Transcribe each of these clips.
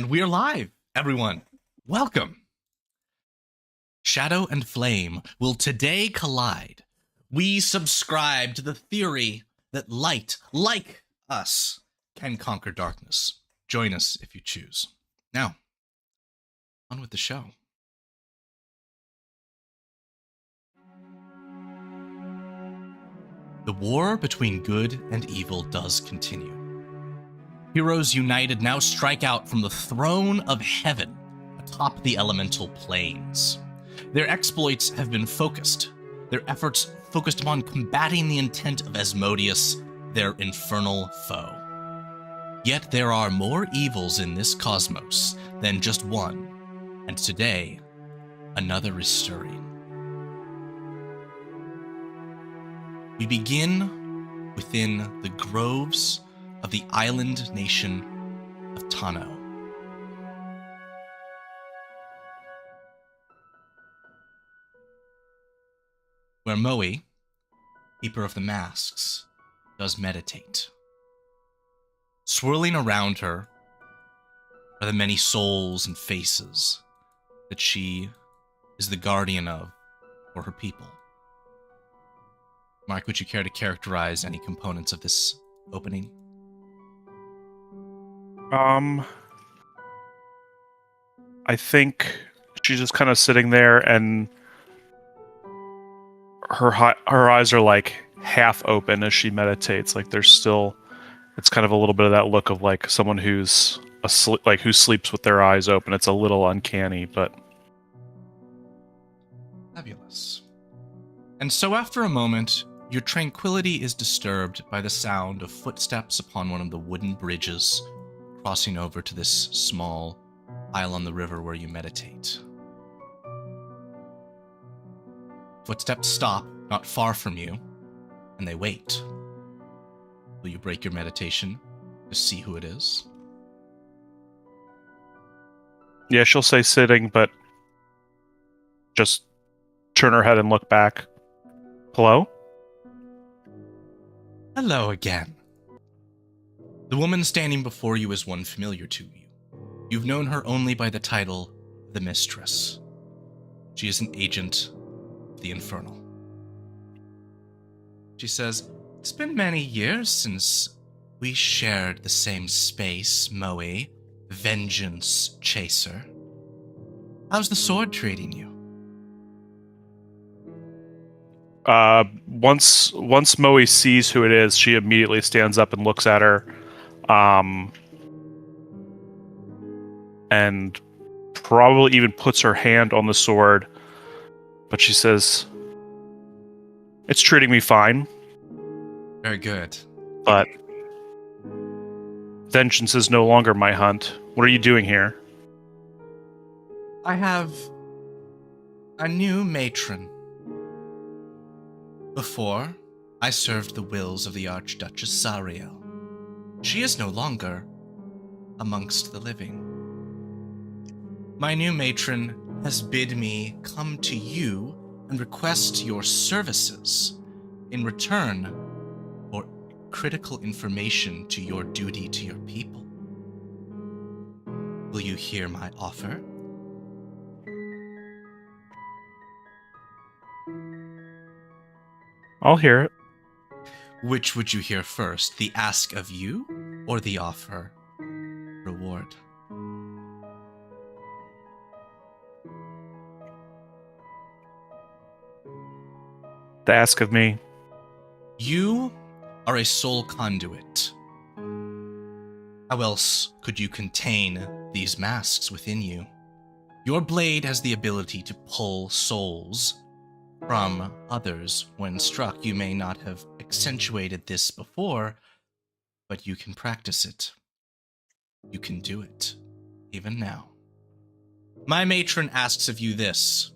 And we're live, everyone. Welcome. Shadow and flame will today collide. We subscribe to the theory that light, like us, can conquer darkness. Join us if you choose. Now, on with the show. The war between good and evil does continue. Heroes united now strike out from the throne of heaven atop the elemental planes. Their exploits have been focused, their efforts focused upon combating the intent of Asmodeus, their infernal foe. Yet there are more evils in this cosmos than just one, and today, another is stirring. We begin within the groves of the island nation of Tano. Where Moe, Keeper of the Masks, does meditate. Swirling around her are the many souls and faces that she is the guardian of for her people. Mark, would you care to characterize any components of this opening? I think she's just kind of sitting there, and her eyes are like half open as she meditates. Like there's still, it's kind of a little bit of that look of like someone who's asleep, like who sleeps with their eyes open. It's a little uncanny, but fabulous. And so after a moment, your tranquility is disturbed by the sound of footsteps upon one of the wooden bridges crossing over to this small isle on the river where you meditate. Footsteps stop not far from you, and they wait. Will you break your meditation to see who it is? yeah, she'll say sitting, but just turn her head and look back. Hello? Hello again. The woman standing before you is one familiar to you. You've known her only by the title, the Mistress. She is an agent of the Infernal. She says, "It's been many years since we shared the same space, Moe, Vengeance Chaser. How's the sword treating you?" Once Moe sees who it is, she immediately stands up and looks at her, and probably even puts her hand on the sword. But she says, "It's treating me fine, Very good. but vengeance is no longer my hunt. What are you doing here?" I have a new matron. Before, I served the wills of the Archduchess Sariel. She is no longer amongst the living. My new matron has bid me come to you and request your services in return for critical information to your duty to your people. Will you hear my offer? I'll hear it. Which would you hear first, the ask of you or the offer reward? The ask of me. You are a soul conduit. How else could you contain these masks within you? Your blade has the ability to pull souls from others when struck. You may not have accentuated this before, but you can practice it. You can do it, even now. My matron asks of you this.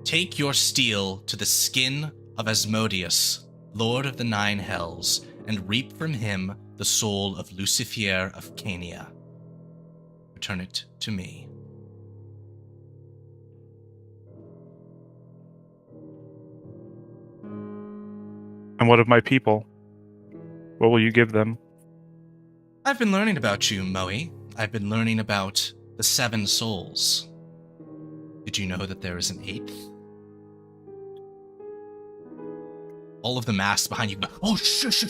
Take your steel to the skin of Asmodeus, Lord of the Nine Hells, and reap from him the soul of Lucifer of Cania. Return it to me. And what of my people? What will you give them? I've been learning about you, Moe. I've been learning about the 7 souls. Did you know that there is an 8th? All of the masks behind you go, oh, shush.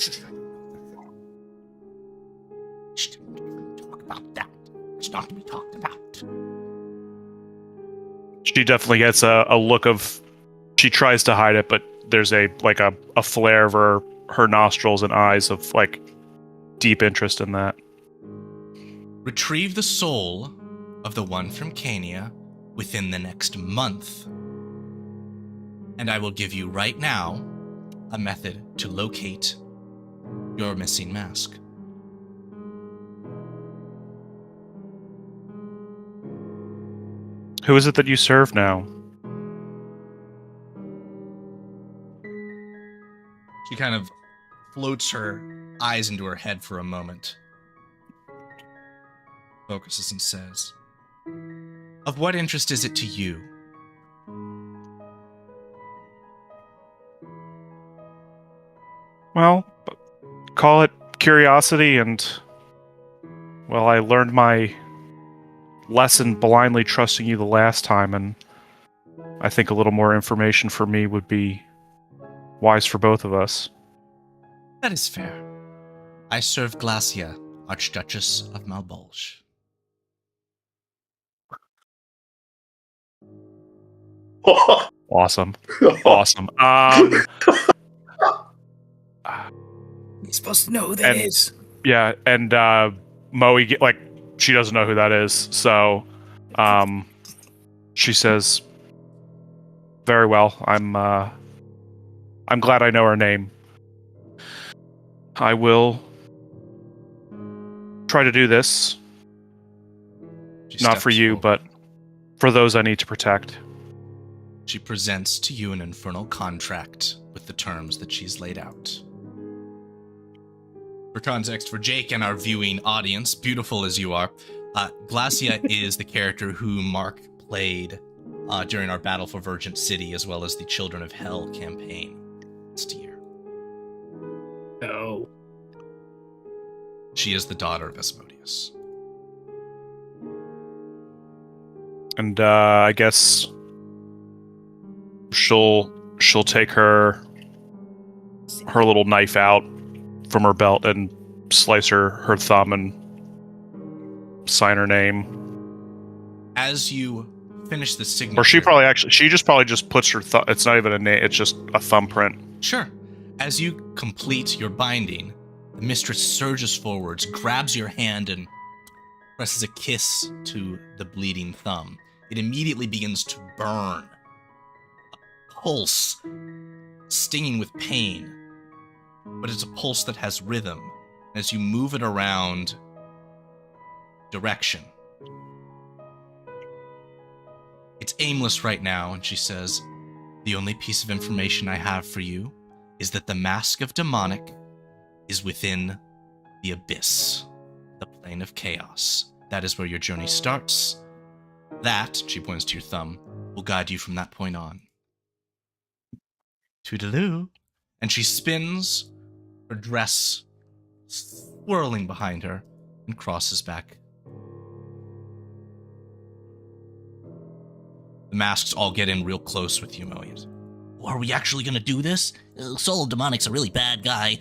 Don't talk about that. It's not to be talked about. She definitely gets a look of... She tries to hide it, but there's a flare of her nostrils and eyes of, like, deep interest in that. Retrieve the soul of the one from Cania within the next month. And I will give you right now a method to locate your missing mask. Who is it that you serve now? She kind of floats her eyes into her head for a moment. Focuses and says, "Of what interest is it to you?" Well, call it curiosity, and... Well, I learned my lesson blindly trusting you the last time, and I think a little more information for me would be wise for both of us. That is fair. I serve Glacia, Archduchess of Malbolge. Awesome. Awesome. You're supposed to know who that is. Yeah, and Moe, like, she doesn't know who that is, so she says, "Very well. I'm glad I know her name. I will try to do this. Not for you, but for those I need to protect." She presents to you an infernal contract with the terms that she's laid out. For context, for Jake and our viewing audience, beautiful as you are, Glacia is the character who Mark played during our Battle for Virgin City, as well as the Children of Hell campaign last year. Oh. She is the daughter of Asmodeus. And I guess she'll take her little knife out from her belt and slice her thumb and sign her name. As you finish the signature, Or she probably just puts her thumb. It's not even a name. It's just a thumbprint. Sure. As you complete your binding, the mistress surges forwards, grabs your hand, and presses a kiss to the bleeding thumb. It immediately begins to burn. A pulse, stinging with pain. But it's a pulse that has rhythm. As you move it around direction. It's aimless right now, and she says, "The only piece of information I have for you is that the Mask of Demonic is within the Abyss, the plane of chaos. That is where your journey starts. That," she points to your thumb, "will guide you from that point on." Toodaloo. And she spins, her dress swirling behind her, and crosses back. The masks all get in real close with you, Moe. "Are we actually going to do this? Soul of Demonic's a really bad guy."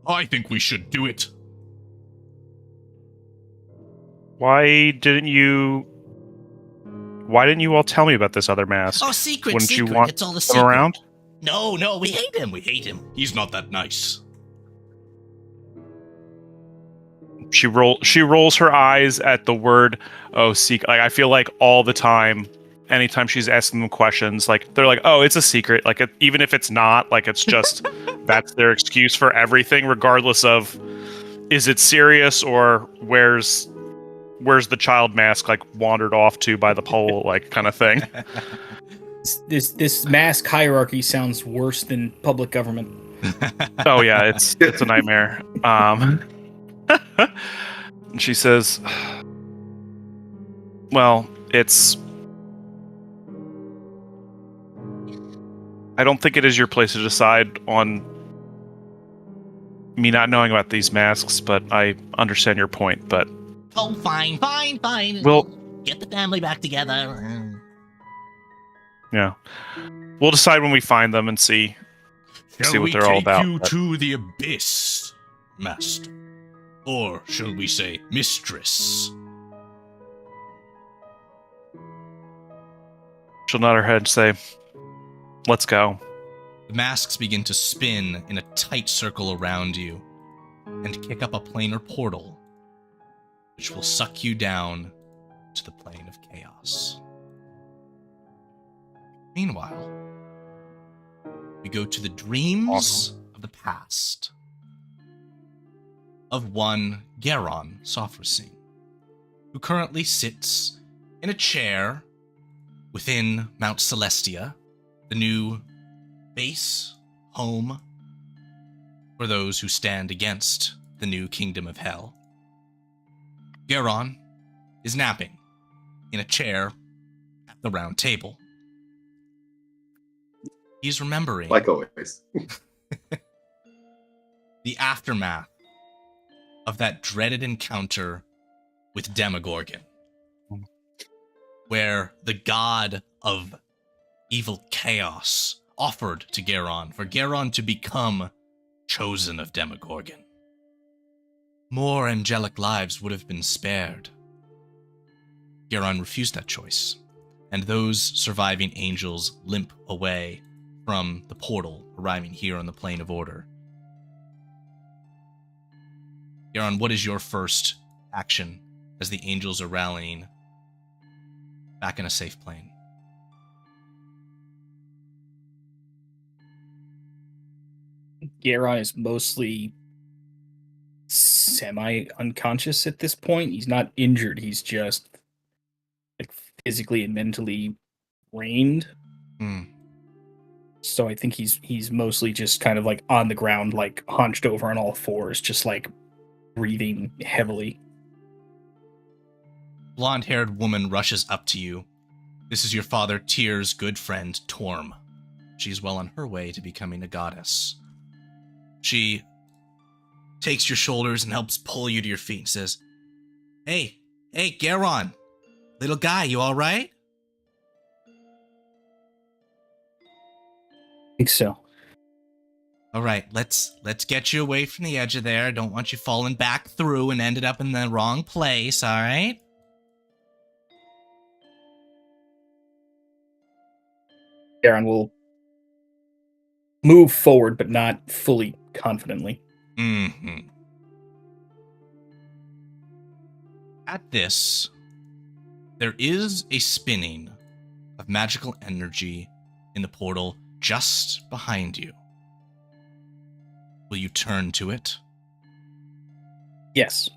"I think we should do it." Why didn't you all tell me about this other mask? Oh, secret, Wouldn't secret. you want It's all the them secret. around? No, we hate him. We hate him. He's not that nice. She rolls her eyes at the word secret. Like, I feel like all the time, anytime she's asking them questions, like, they're like, "Oh, it's a secret." Like, even if it's not, like, it's just that's their excuse for everything, regardless of is it serious or where's the child mask, like, wandered off to by the pole, like, kind of thing. This mask hierarchy sounds worse than public government. Oh yeah, it's a nightmare. And she says, "Well, I don't think it is your place to decide on me not knowing about these masks, but I understand your point. But Oh, fine. We'll get the family back together. Yeah. We'll decide when we find them and see what they're all about. Shall we take you to the abyss, master? Or shall we say mistress? She'll nod her head and say, let's go. The masks begin to spin in a tight circle around you and kick up a planar portal, which will suck you down to the plane of chaos. Meanwhile, we go to the dreams of the past of one Garon Sophrosine, who currently sits in a chair within Mount Celestia, the new base home for those who stand against the new kingdom of hell. Garon is napping in a chair at the round table. He's remembering, like always, the aftermath of that dreaded encounter with Demogorgon, where the god of evil chaos offered to Garon for Garon to become chosen of Demogorgon. More angelic lives would have been spared. Garon refused that choice, and those surviving angels limp away from the portal, arriving here on the plane of order. Garon, what is your first action as the angels are rallying back in a safe plane? Garon is mostly semi-unconscious at this point. He's not injured. He's just like physically and mentally drained. So I think he's mostly just kind of like on the ground, like hunched over on all fours, just like breathing heavily. Blonde-haired woman rushes up to you. This is your father Tyr's good friend, Torm. She's well on her way to becoming a goddess. She takes your shoulders and helps pull you to your feet and says, Hey, Garon, little guy, you all right? I think so. All right, let's get you away from the edge of there. I don't want you falling back through and ended up in the wrong place, all right? Garon will move forward, but not fully confidently. Mm-hmm. At this, there is a spinning of magical energy in the portal just behind you. Will you turn to it? Yes.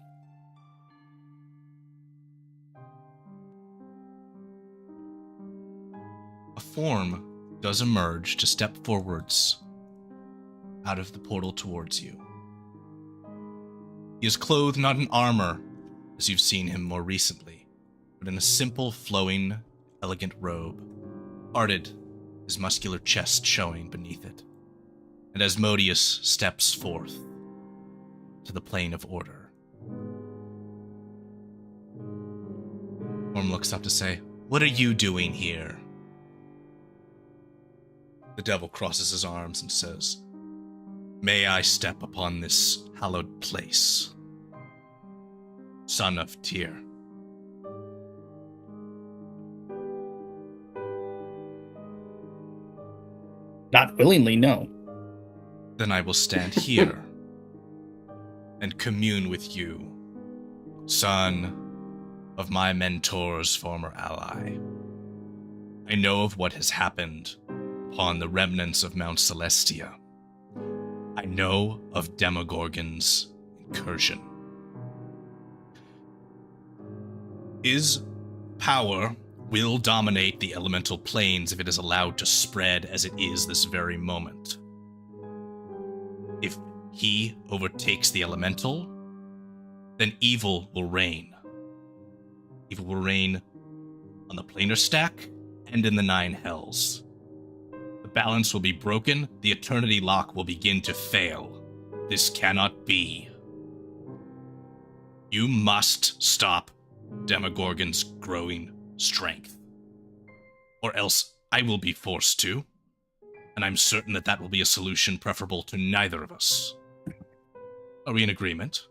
A form does emerge to step forwards out of the portal towards you. He is clothed not in armor, as you've seen him more recently, but in a simple, flowing, elegant robe, parted, his muscular chest showing beneath it. And Asmodeus steps forth to the plane of order. Orm looks up to say, What are you doing here? The devil crosses his arms and says, May I step upon this hallowed place, son of Tyr. Not willingly, no. Then I will stand here and commune with you, son of my mentor's former ally. I know of what has happened upon the remnants of Mount Celestia. I know of Demogorgon's incursion. His power will dominate the elemental planes if it is allowed to spread as it is this very moment. If he overtakes the elemental, then evil will reign. Evil will reign on the planar stack and in the 9 hells. The balance will be broken, the eternity lock will begin to fail. This cannot be. You must stop Demogorgon's growing strength. Or else I will be forced to. And I'm certain that that will be a solution preferable to neither of us. Are we in agreement?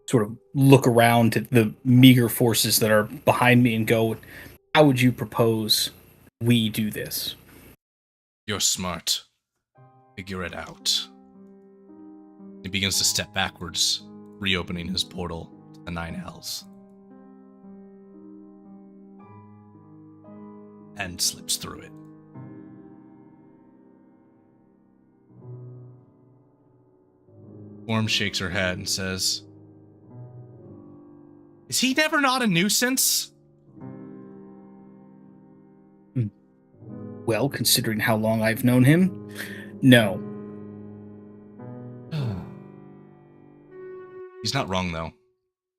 Sort of look around at the meager forces that are behind me and go, how would you propose we do this? You're smart. Figure it out. He begins to step backwards, reopening his portal to the Nine Hells. And slips through it. Worm shakes her head and says, "Is he never not a nuisance?" Well, considering how long I've known him, no. He's not wrong, though.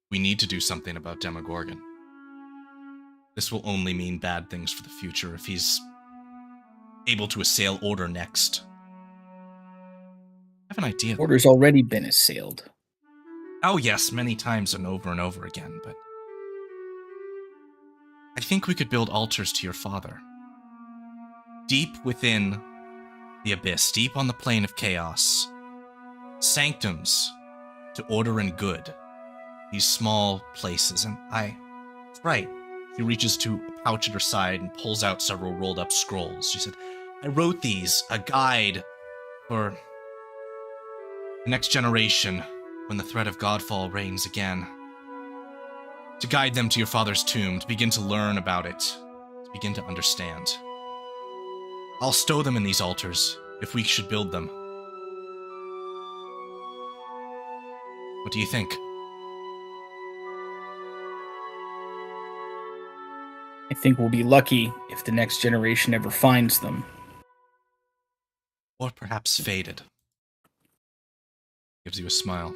We need to do something about Demogorgon. This will only mean bad things for the future if he's able to assail Order next. I have an idea. Order's already been assailed. Oh yes, many times and over again, but I think we could build altars to your father. Deep within the abyss, deep on the plane of chaos. Sanctums to order and good. These small places, and right. She reaches to a pouch at her side and pulls out several rolled up scrolls. She said, I wrote these, a guide for the next generation when the threat of Godfall reigns again. To guide them to your father's tomb, to begin to learn about it, to begin to understand. I'll stow them in these altars if we should build them. What do you think? I think we'll be lucky if the next generation ever finds them. Or perhaps faded. Gives you a smile.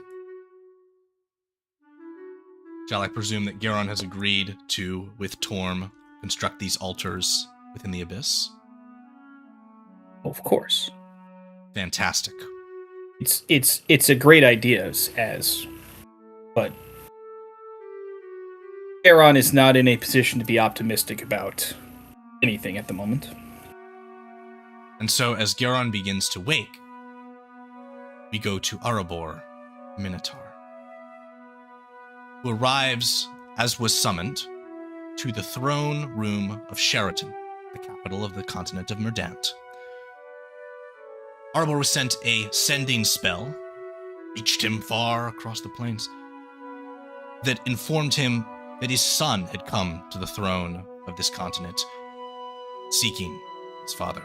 Shall I presume that Garon has agreed to, with Torm, construct these altars within the abyss? Of course. Fantastic. It's a great idea, but Garon is not in a position to be optimistic about anything at the moment. And so, as Garon begins to wake, we go to Arabor, Minotaur, who arrives, as was summoned, to the throne room of Sheraton, the capital of the continent of Merdant. Arabor was sent a sending spell, reached him far across the plains, that informed him that his son had come to the throne of this continent, seeking his father.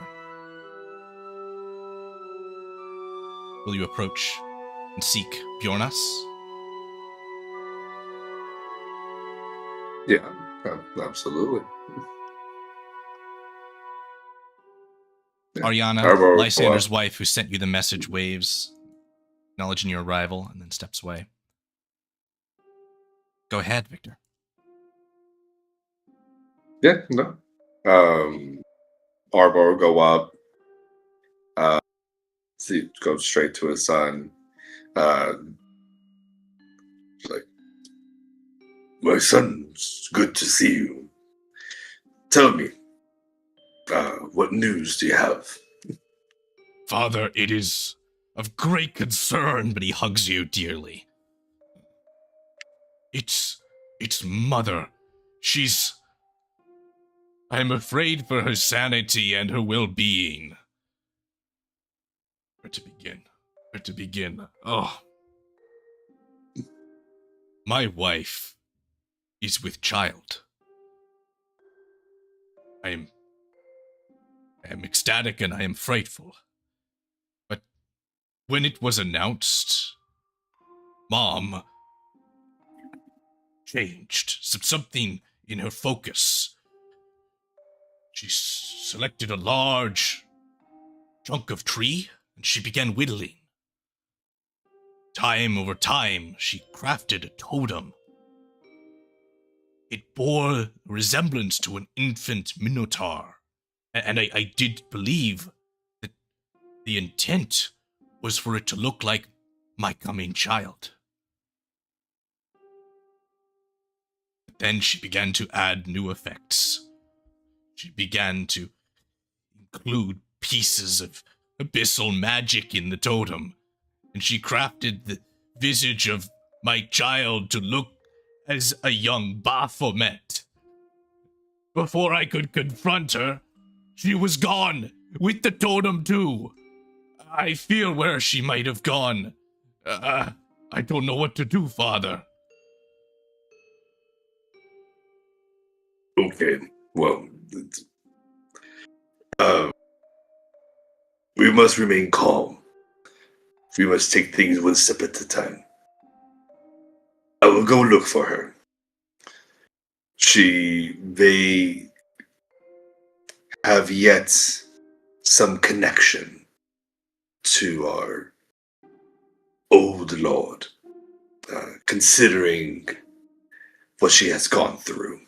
Will you approach and seek Bjornas? Yeah, absolutely. Ariana, Arabor, Lysander's wife, who sent you the message, waves, acknowledging your arrival, and then steps away. Go ahead, Victor. Yeah, no. Arbor go up, go straight to his son. Like, my son, it's good to see you. Tell me, what news do you have? Father, it is of great concern, but he hugs you dearly. It's mother. I'm afraid for her sanity and her well-being. Where to begin? Oh. My wife is with child. I am ecstatic and I am frightful. But when it was announced, Mom changed something in her focus. She selected a large chunk of tree and she began whittling. Time over time, she crafted a totem. It bore a resemblance to an infant minotaur, and I did believe that the intent was for it to look like my coming child. But then she began to add new effects. She began to include pieces of abyssal magic in the totem, and she crafted the visage of my child to look as a young Baphomet. Before I could confront her, she was gone, with the totem too. I fear where she might have gone. I don't know what to do, Father. Okay, well, we must remain calm. We must take things one step at a time. I will go look for her. She may have yet some connection to our old lord, considering what she has gone through.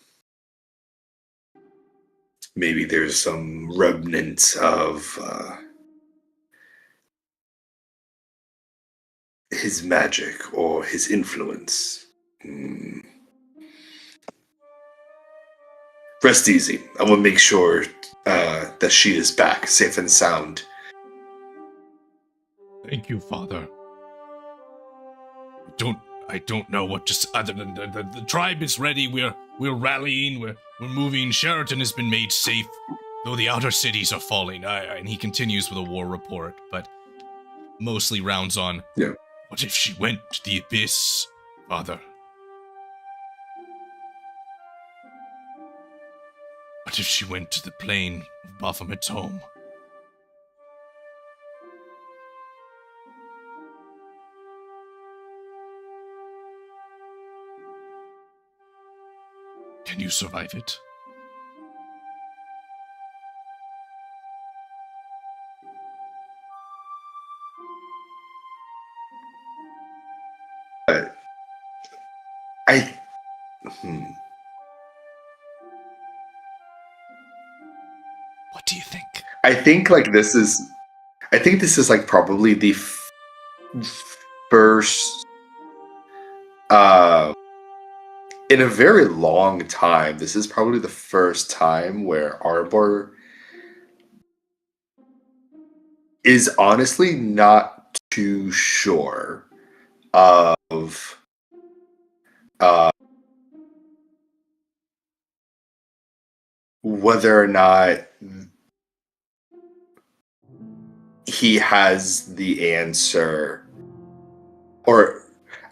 Maybe there's some remnant of his magic or his influence. Rest easy. I will make sure that she is back, safe and sound. Thank you, Father. I don't know what to say other than the tribe is ready. We're rallying. We're moving. Sheraton has been made safe, though the outer cities are falling. And he continues with a war report, but mostly rounds on. Yeah. What if she went to the abyss, Father? What if she went to the plane of Baphomet's home? Can you survive it? What do you think? I think this is like probably the first in a very long time. This is probably the first time where Arbor is honestly not too sure of whether or not he has the answer, or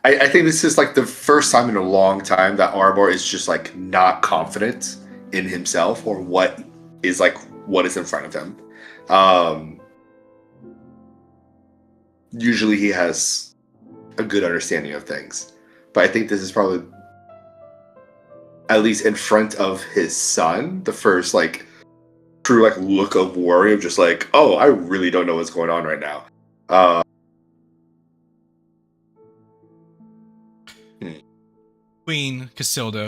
I think this is like the first time in a long time that Arbor is just like not confident in himself or what is in front of him. Usually he has a good understanding of things, but I think this is probably, at least in front of his son, the first true look of worry of just oh, I really don't know what's going on right now. Queen Casilda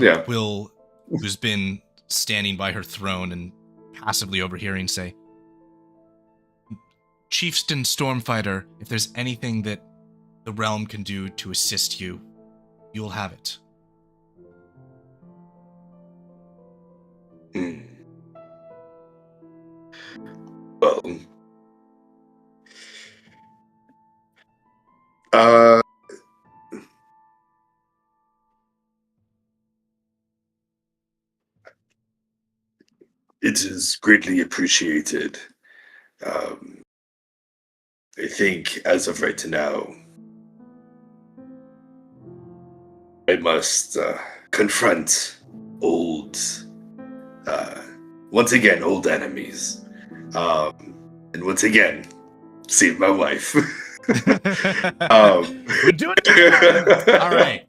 who's been standing by her throne and passively overhearing, say, Chieftain Stormfighter, if there's anything that the realm can do to assist you, you'll have it. Well, it is greatly appreciated. I think as of right now, I must confront old enemies. And once again, save my wife. We're doing it. All right.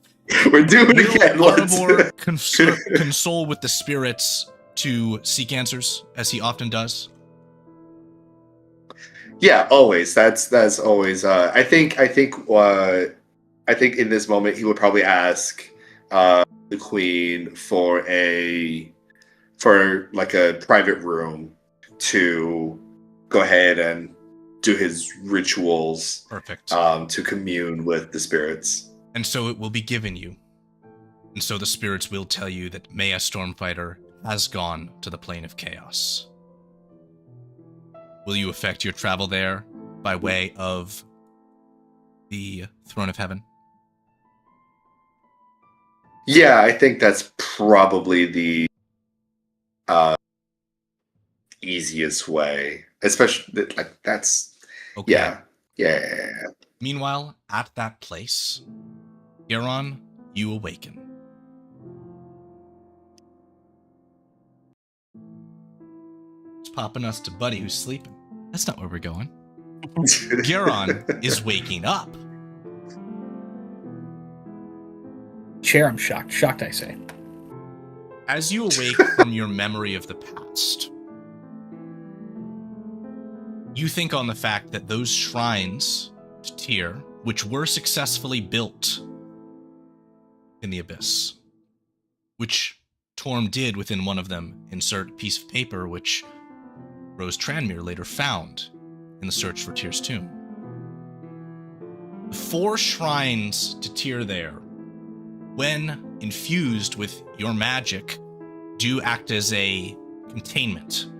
We're doing it again. Arbor console with the spirits to seek answers, as he often does? Yeah, always. That's always. I think in this moment he would probably ask the queen for a private room to go ahead and do his rituals. Perfect. To commune with the spirits. And so it will be given you. And so the spirits will tell you that Maya Stormfighter has gone to the plane of chaos. Will you effect your travel there by way of the Throne of Heaven? Yeah, I think that's probably the easiest way. Especially, like, that's... Okay. Yeah. Meanwhile, at that place, Garon, you awaken. It's popping us to Buddy who's sleeping. That's not where we're going. Garon is waking up. Chair, I'm shocked. Shocked, I say. As you awake from your memory of the past, you think on the fact that those shrines to Tyr, which were successfully built in the Abyss, which Torm did within one of them insert a piece of paper which Rose Tranmere later found in the search for Tyr's tomb. The 4 shrines to Tyr there, when infused with your magic, do act as a containment,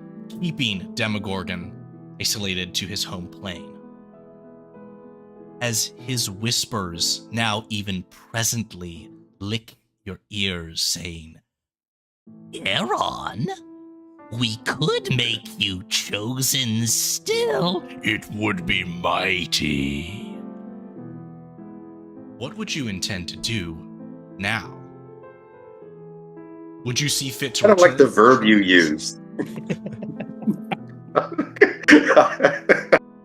keeping Demogorgon isolated to his home plane. As his whispers now even presently lick your ears, saying, Garon, we could make you chosen still. It would be mighty. What would you intend to do now? Would you see fit to Kind of like the return? verb you used.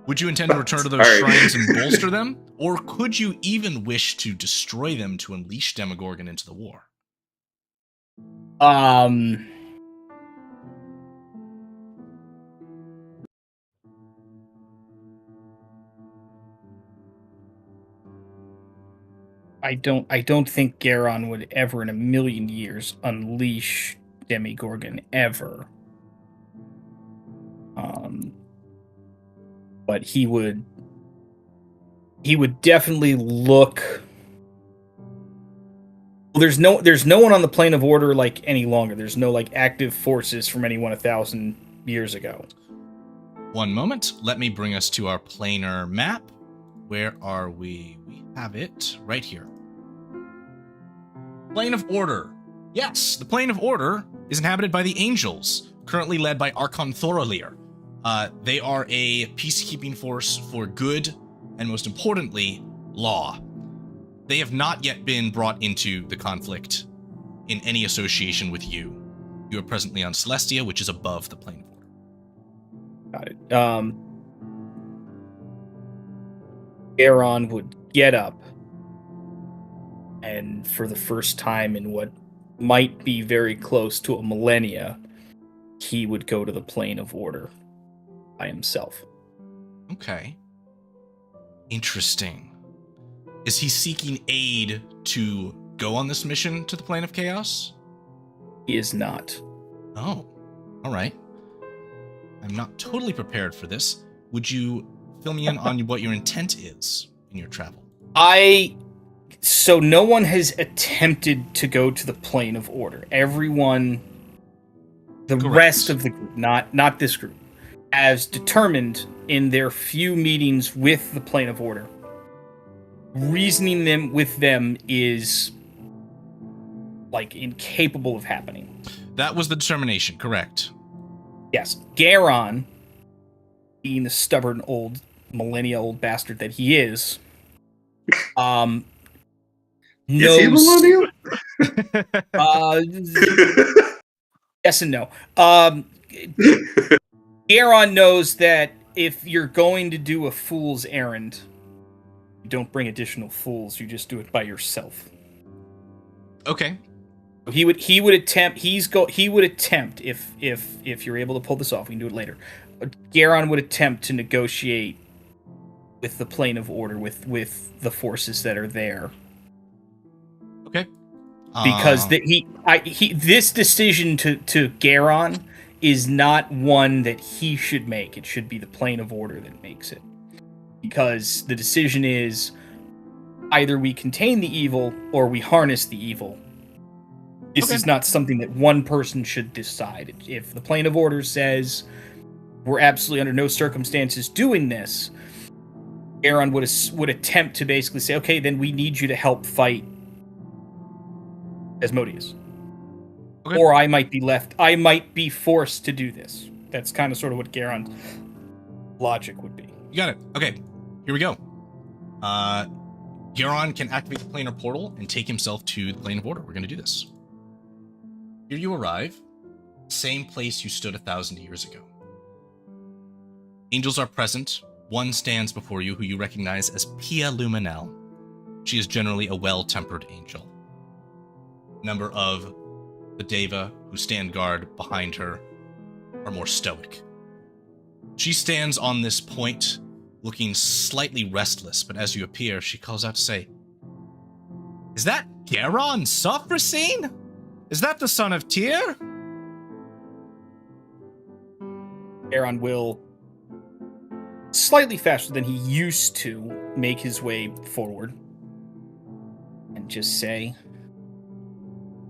Would you intend to return to those Sorry. shrines and bolster them? Or could you even wish to destroy them to unleash Demogorgon into the war? I don't think Garon would ever in a million years unleash Demogorgon ever. But he would definitely look. Well, there's no one on the plane of order like any longer. There's no like active forces from anyone 1,000 years ago. One moment. Let me bring us to our planar map. Where are we? We have it right here. Plane of Order. Yes, the Plane of Order is inhabited by the Angels, currently led by Archon Thorolir. They are a peacekeeping force for good, and most importantly, law. They have not yet been brought into the conflict in any association with you. You are presently on Celestia, which is above the Plane of Order. Got it. Garon would get up, and for the first time in what might be very close to a millennia, he would go to the Plane of Order by himself. Okay. Interesting. Is he seeking aid to go on this mission to the Plane of Chaos? He is not. Oh, all right. I'm not totally prepared for this. Would you fill me in on what your intent is in your travel? So no one has attempted to go to the Plane of Order. Everyone, the Correct. rest of the group, not this group, has determined in their few meetings with the Plane of Order, reasoning them with them is like incapable of happening. That was the determination, correct? Yes, Garon, being the stubborn old millennia-old bastard that he is, knows. Is he millennial? Yes and no. Garon knows that if you're going to do a fool's errand, you don't bring additional fools. You just do it by yourself. Okay. He would attempt if you're able to pull this off. We can do it later. Garon would attempt to negotiate with the Plane of Order with the forces that are there. Okay. Because this decision to Garon is not one that he should make. It should be the Plane of Order that makes it. because the decision is either we contain the evil or we harness the evil. This is not something that one person should decide. If the Plane of Order says we're absolutely under no circumstances doing this, Aaron would attempt to basically say, okay, then we need you to help fight Asmodeus. Okay. Or I might be forced to do this. That's kind of sort of what Garon's logic would be. You got it. Okay, here we go. Garon can activate the planar portal and take himself to the Plane of Order. We're going to do this. Here you arrive, same place you stood 1,000 years ago. Angels are present. One stands before you who you recognize as Pia Luminel. She is generally a well-tempered angel. A number of the Deva who stand guard behind her are more stoic. She stands on this point, looking slightly restless, but as you appear, she calls out to say, "Is that Garon Sophrosine? Is that the son of Tyr?" Garon will, slightly faster than he used to, make his way forward and just say,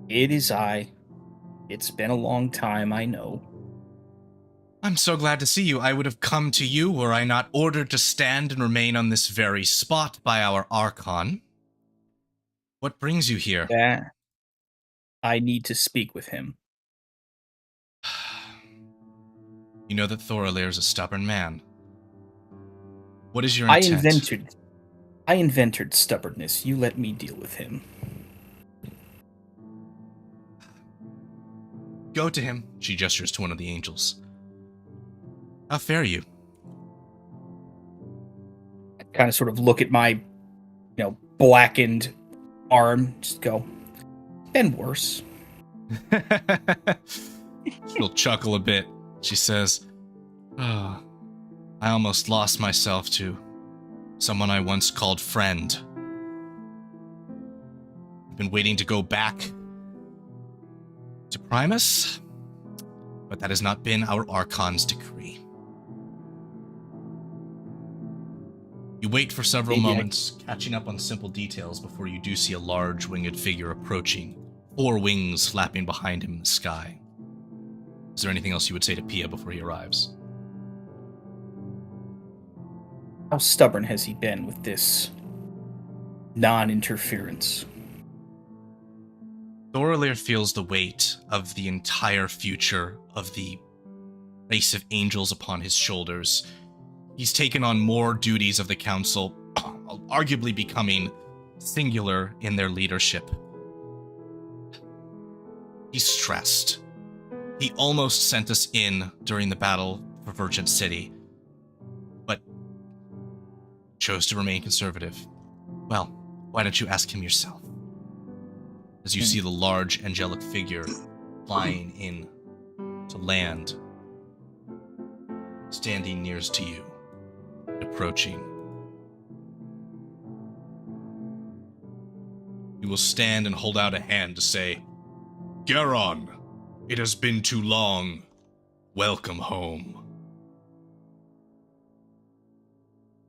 "It is I. It's been a long time, I know." "I'm so glad to see you. I would have come to you were I not ordered to stand and remain on this very spot by our Archon. What brings you here?" That I need to speak with him. You know that Thoralir is a stubborn man. What is your intent? I invented stubbornness. You let me deal with him. Go to him. She gestures to one of the angels. How fare you? I kind of sort of look at my, blackened arm. Just go, been worse. She'll chuckle a bit. She says, "Oh, I almost lost myself to someone I once called friend. I've been waiting to go back to Primus, but that has not been our Archon's decree." You wait for several moments, catching up on simple details before you do see a large winged figure approaching, 4 wings flapping behind him in the sky. Is there anything else you would say to Pia before he arrives? How stubborn has he been with this non-interference? Thoralir feels the weight of the entire future of the race of angels upon his shoulders. He's taken on more duties of the council, arguably becoming singular in their leadership. He's stressed. He almost sent us in during the battle for Virgin City, but chose to remain conservative. Well, why don't you ask him yourself? As you see the large angelic figure flying in to land, standing nearest to you, approaching. You will stand and hold out a hand to say, "Garon, it has been too long. Welcome home."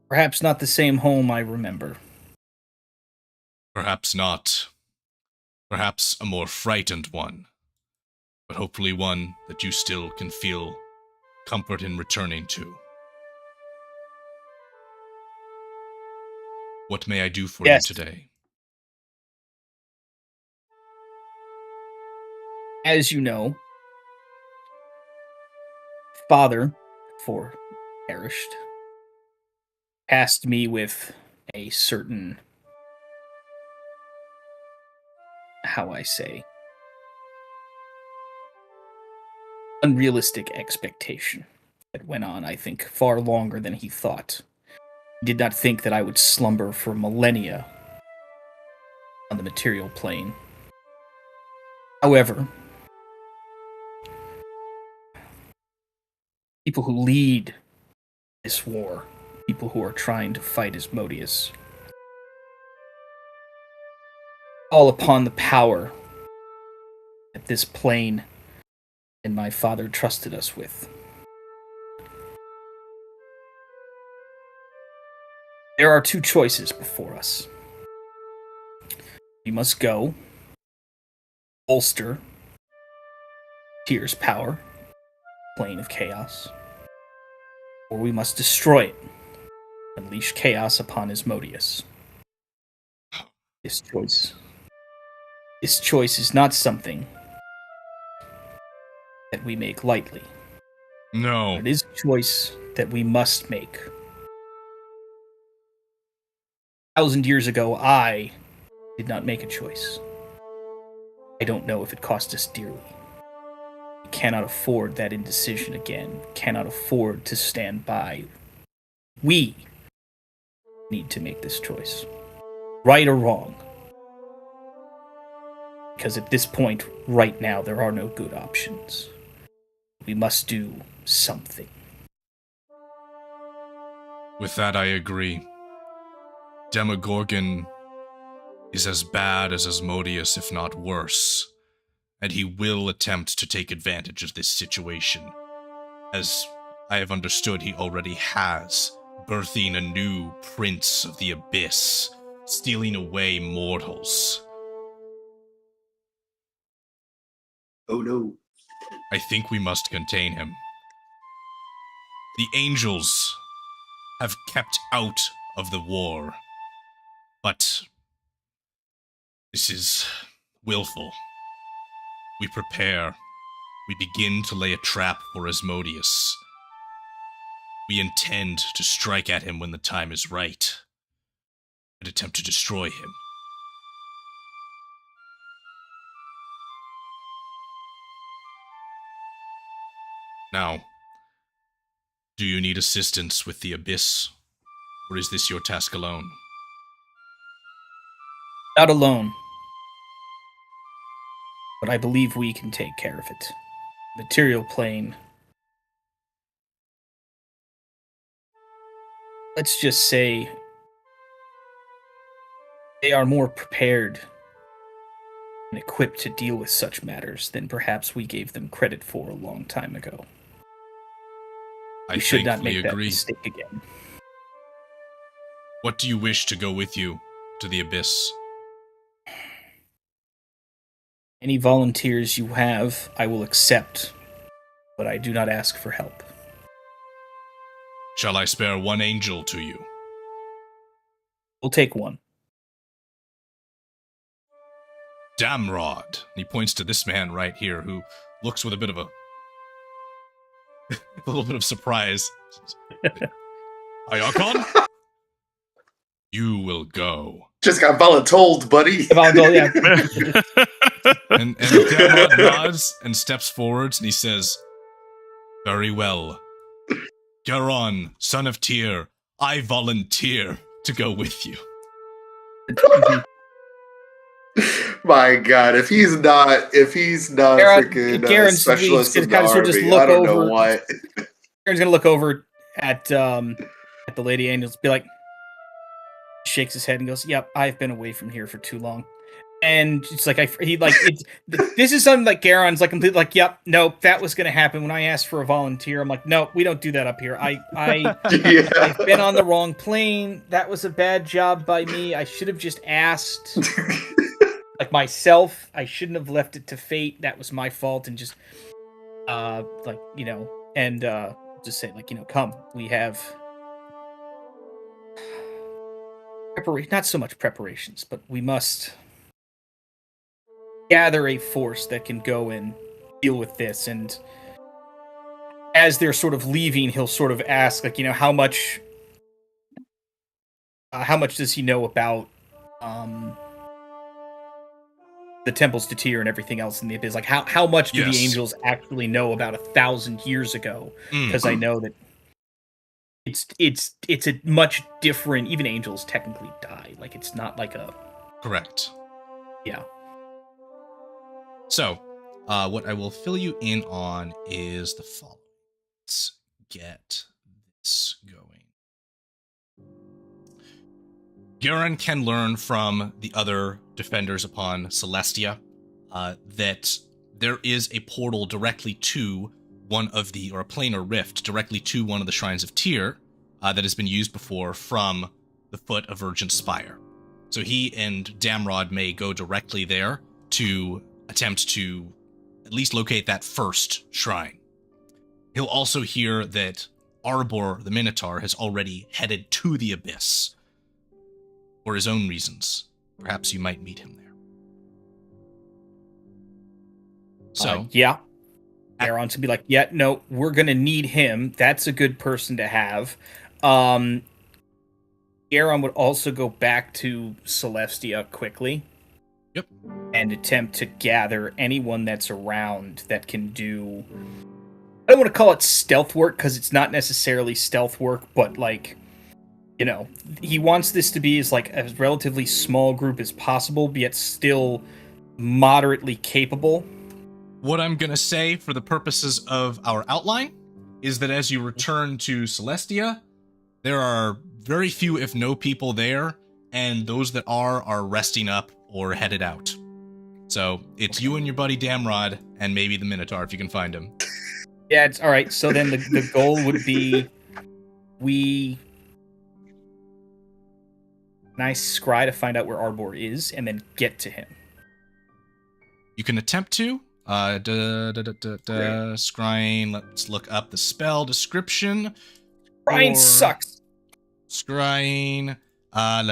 Perhaps not the same home I remember. Perhaps not. Perhaps a more frightened one. But hopefully one that you still can feel comfort in returning to. What may I do for you today? As you know, father, before perished, tasked me with a certain, unrealistic expectation that went on, I think, far longer than he thought. He did not think that I would slumber for millennia on the material plane. However, people who lead this war, people who are trying to fight Asmodeus, all upon the power that this plane and my father trusted us with. There are two choices before us. We must go bolster Tyr's power, plane of chaos, or we must destroy it, unleash chaos upon Asmodeus. This choice is not something that we make lightly. No. It is a choice that we must make. 1,000 years ago, I did not make a choice. I don't know if it cost us dearly. We cannot afford that indecision again. We cannot afford to stand by. We need to make this choice. Right or wrong. Because at this point, right now, there are no good options. We must do something. With that, I agree. Demogorgon is as bad as Asmodeus, if not worse, and he will attempt to take advantage of this situation. As I have understood, he already has, birthing a new Prince of the Abyss, stealing away mortals. Oh no. I think we must contain him. The angels have kept out of the war, but this is willful. We prepare. We begin to lay a trap for Asmodeus. We intend to strike at him when the time is right and attempt to destroy him. Now, do you need assistance with the Abyss, or is this your task alone? Not alone. But I believe we can take care of it. Material plane. Let's just say they are more prepared and equipped to deal with such matters than perhaps we gave them credit for a long time ago. I We should not thankfully make that agree. mistake again. What do you wish to go with you to the Abyss? Any volunteers you have, I will accept, but I do not ask for help. Shall I spare one angel to you? We'll take one. Damrod. And he points to this man right here who looks with a bit of a little bit of surprise. Ayakon? You will go. Just got voluntold, buddy. I'll go, yeah. And Damrod nods and steps forwards and he says, very well. Garon, son of Tyr, I volunteer to go with you. My God, if he's not freaking Garen's specialist in the kind of army, just look I don't know over. what. Garen's gonna look over at the Lady Angels, be like, shakes his head and goes, "Yep, I've been away from here for too long." And it's like this is something like Garon's like completely like, "Yep, nope, that was gonna happen when I asked for a volunteer." I'm like, "No, we don't do that up here. Yeah. I've been on the wrong plane. That was a bad job by me. I should have just asked." Like myself, I shouldn't have left it to fate. That was my fault, and just just say come. We have not so much preparations, but we must gather a force that can go and deal with this. And as they're sort of leaving, he'll sort of ask, how much does he know about the temples to Tyr and everything else in the Abyss? Like, how much do the angels actually know about 1,000 years ago? Because I know that it's a much different. Even angels technically die. Like, it's not like a Correct. Yeah. So, what I will fill you in on is the following. Let's get this going. Garen can learn from the other defenders upon Celestia that there is a portal directly to or a planar rift directly to one of the shrines of Tyr that has been used before from the foot of Virgin Spire. So he and Damrod may go directly there to attempt to at least locate that first shrine. He'll also hear that Arbor, the Minotaur, has already headed to the Abyss for his own reasons. Perhaps you might meet him there. So, yeah. Aaron's gonna be like, yeah, no, we're gonna need him. That's a good person to have. Aaron would also go back to Celestia quickly. Yep. And attempt to gather anyone that's around that can do... I don't want to call it stealth work, because it's not necessarily stealth work, but, like, you know, he wants this to be as, like, a relatively small group as possible, but yet still moderately capable. What I'm going to say for the purposes of our outline is that as you return to Celestia, there are very few, if no people there, and those that are resting up or headed out. So it's you and your buddy Damrod, and maybe the Minotaur if you can find him. Yeah, it's all right. So then the goal would be nice scry to find out where Arbor is and then get to him. You can attempt to. Scrying. Let's look up the spell description. Scrying sucks. Scrying. On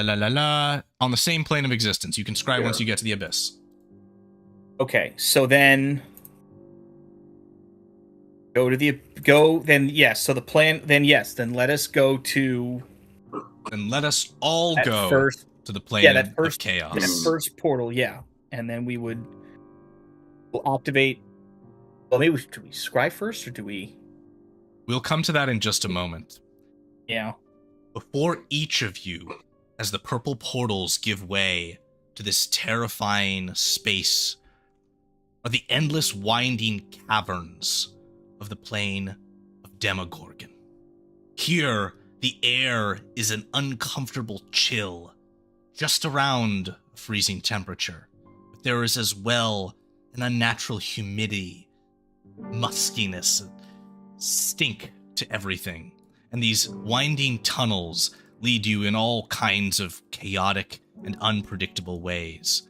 the same plane of existence. You can scry once you get to the Abyss. Okay, so then then yes. So the plan, then yes. Then let us go to. Then let us all go to the plane of chaos. That first portal, yeah. And then we'll activate. Well, maybe do we scry first, or do we? We'll come to that in just a moment. Yeah. Before each of you, as the purple portals give way to this terrifying space, are the endless winding caverns of the plane of Demogorgon. Here, the air is an uncomfortable chill, just around a freezing temperature. But there is as well an unnatural humidity, muskiness, stink to everything. And these winding tunnels lead you in all kinds of chaotic and unpredictable ways.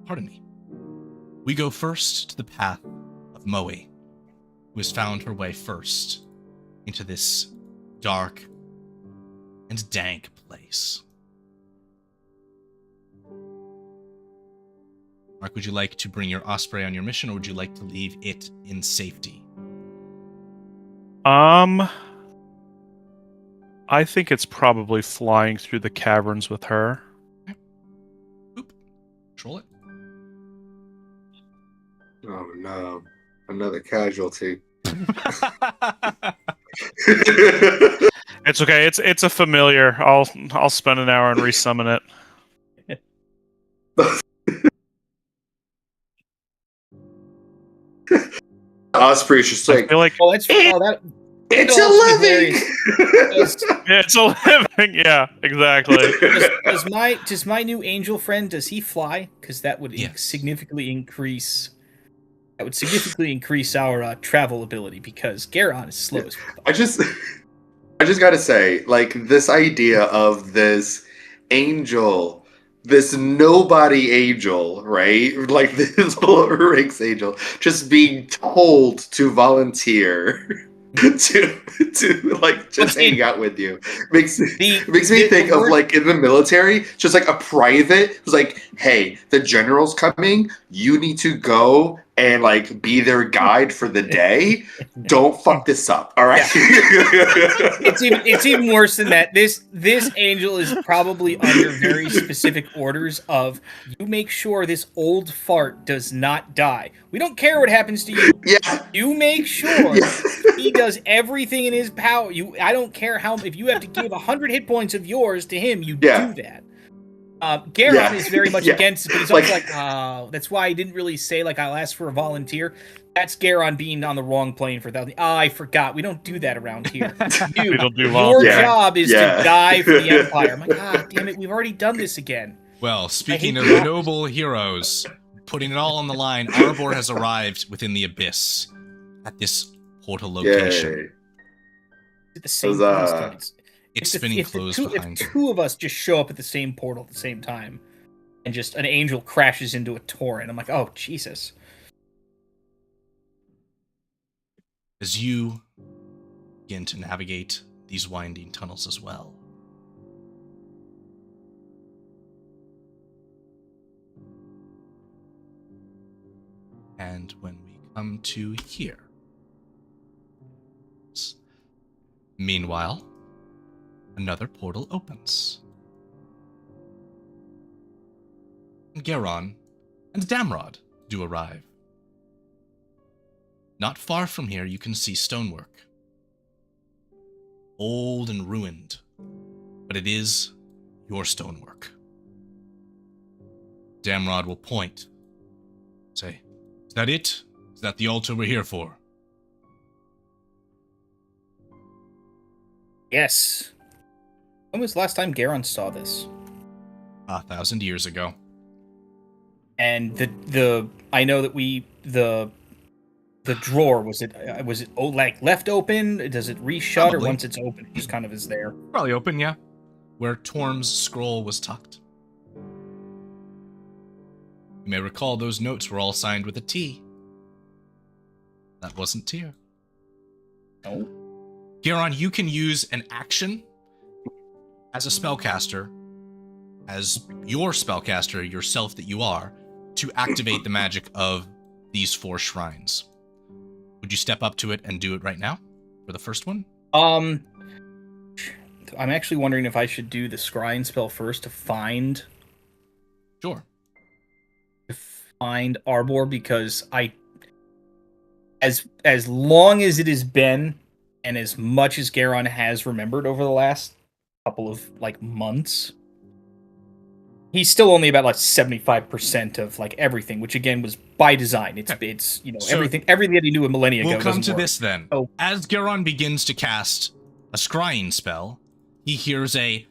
Pardon me. We go first to the path of Moe, who has found her way first into this dark and dank place. Mark, would you like to bring your Osprey on your mission, or would you like to leave it in safety? I think it's probably flying through the caverns with her. Okay. Oop. Control it. Oh no. Another casualty. It's okay. It's a familiar. I'll spend an hour and resummon it. Osprey's just like, I feel like Well, it's that. it's a living. it's a living. Yeah, exactly. Does my new angel friend, does he fly? Because that would Yes. significantly increase. That would significantly increase our travel ability, because Garon is slow as fuck. I just gotta say, like, this idea of this angel, this nobody angel, right? Like this lower ranks angel, just being told to volunteer to like just hang out with you makes me think of like in the military, just like a private who's like, hey, the general's coming, you need to go and like be their guide for the day. Don't fuck this up, all right? It's even worse than that. This angel is probably under very specific orders of, you make sure this old fart does not die. We don't care what happens to you. Yeah. You make sure Yeah. he does everything in his power. I don't care how, if you have to give 100 hit points of yours to him, you do that. Garon is very much against it, but he's always like, that's why I didn't really say, like, I'll ask for a volunteer. That's Garon being on the wrong plane for that. I forgot. We don't do that around here. We don't do Your volunteer. job is to die for the Empire. I'm like, damn it, we've already done this again. Well, speaking of noble heroes, putting it all on the line, Arbor has arrived within the Abyss at this portal location. Yay. The same Huzzah. place. It's spinning closed behind If you. two of us just show up at the same portal at the same time, and just an angel crashes into a torrent, I'm like, oh, Jesus. As you begin to navigate these winding tunnels as well, and when we come to here, meanwhile, another portal opens. And Garon and Damrod do arrive. Not far from here, you can see stonework. Old and ruined, but it is your stonework. Damrod will point. Say, is that it? Is that the altar we're here for? Yes. When was the last time Garon saw this? 1,000 years ago. And I know that the drawer was it like left open? Does it reshut, Probably. or once it's open, it just kind of is there? Probably open, yeah. Where Torm's scroll was tucked. You may recall those notes were all signed with a T. That wasn't Tyr. No. Garon, you can use an action as a spellcaster, as your spellcaster, yourself that you are, to activate the magic of these 4 shrines. Would you step up to it and do it right now for the first one? I'm actually wondering if I should do the scrying spell first to find Sure. Arbor, because as long as it has been, and as much as Garon has remembered over the last couple of months, he's still only about 75% of everything, which again was by design. It's So- everything that he knew a millennia ago. We'll come doesn't to work. this then. Oh. As Garon begins to cast a scrying spell, he hears a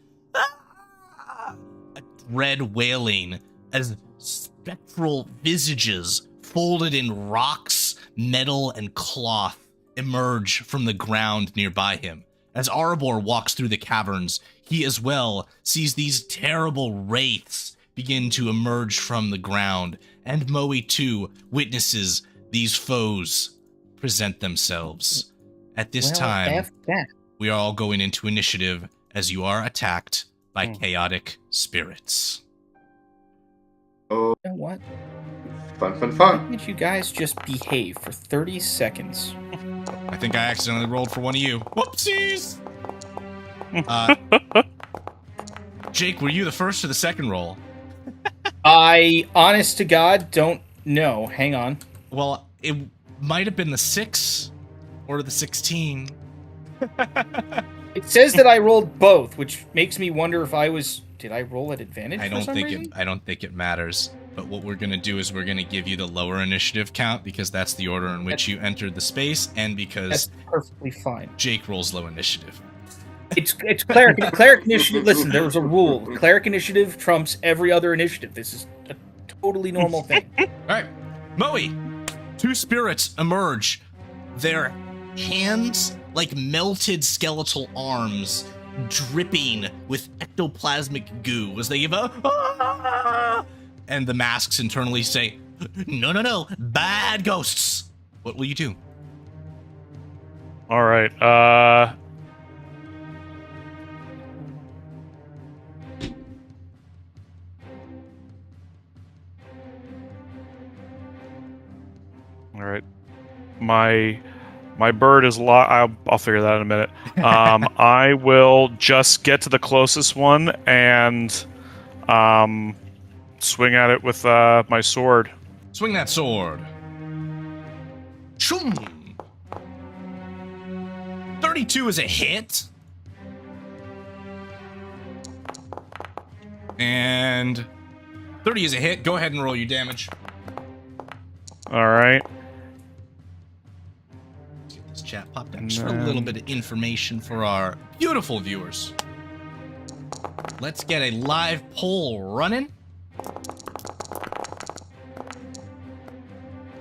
red wailing as spectral visages folded in rocks, metal, and cloth emerge from the ground nearby him. As Arbor walks through the caverns, he as well sees these terrible wraiths begin to emerge from the ground, and Moe too witnesses these foes present themselves. At this time, F that. we are all going into initiative as you are attacked by chaotic spirits. Oh, You know what? fun. Why can't you guys just behave for 30 seconds? I think I accidentally rolled for one of you. Whoopsies! Jake, were you the first or the second roll? I, honest to God, don't know. Hang on. Well, it might have been the 6 or the 16. It says that I rolled both, which makes me wonder if did I roll at advantage I for don't some think reason? I don't think it matters. But what we're gonna do is we're gonna give you the lower initiative count because that's the order in which you entered the space, and because That's perfectly fine. Jake rolls low initiative. It's cleric initiative. Listen, there was a rule. Cleric initiative trumps every other initiative. This is a totally normal thing. All right, Moe, 2 spirits emerge. Their hands like melted skeletal arms, dripping with ectoplasmic goo as they give a "Ah!" and the masks internally say, "No, bad ghosts." What will you do? All right. All right. My bird is I'll figure that in a minute. I will just get to the closest one and swing at it with my sword. Swing that sword. Choom! 32 is a hit. And 30 is a hit. Go ahead and roll your damage. All right. Let's get this chat popped up just for a little bit of information for our beautiful viewers. Let's get a live poll running.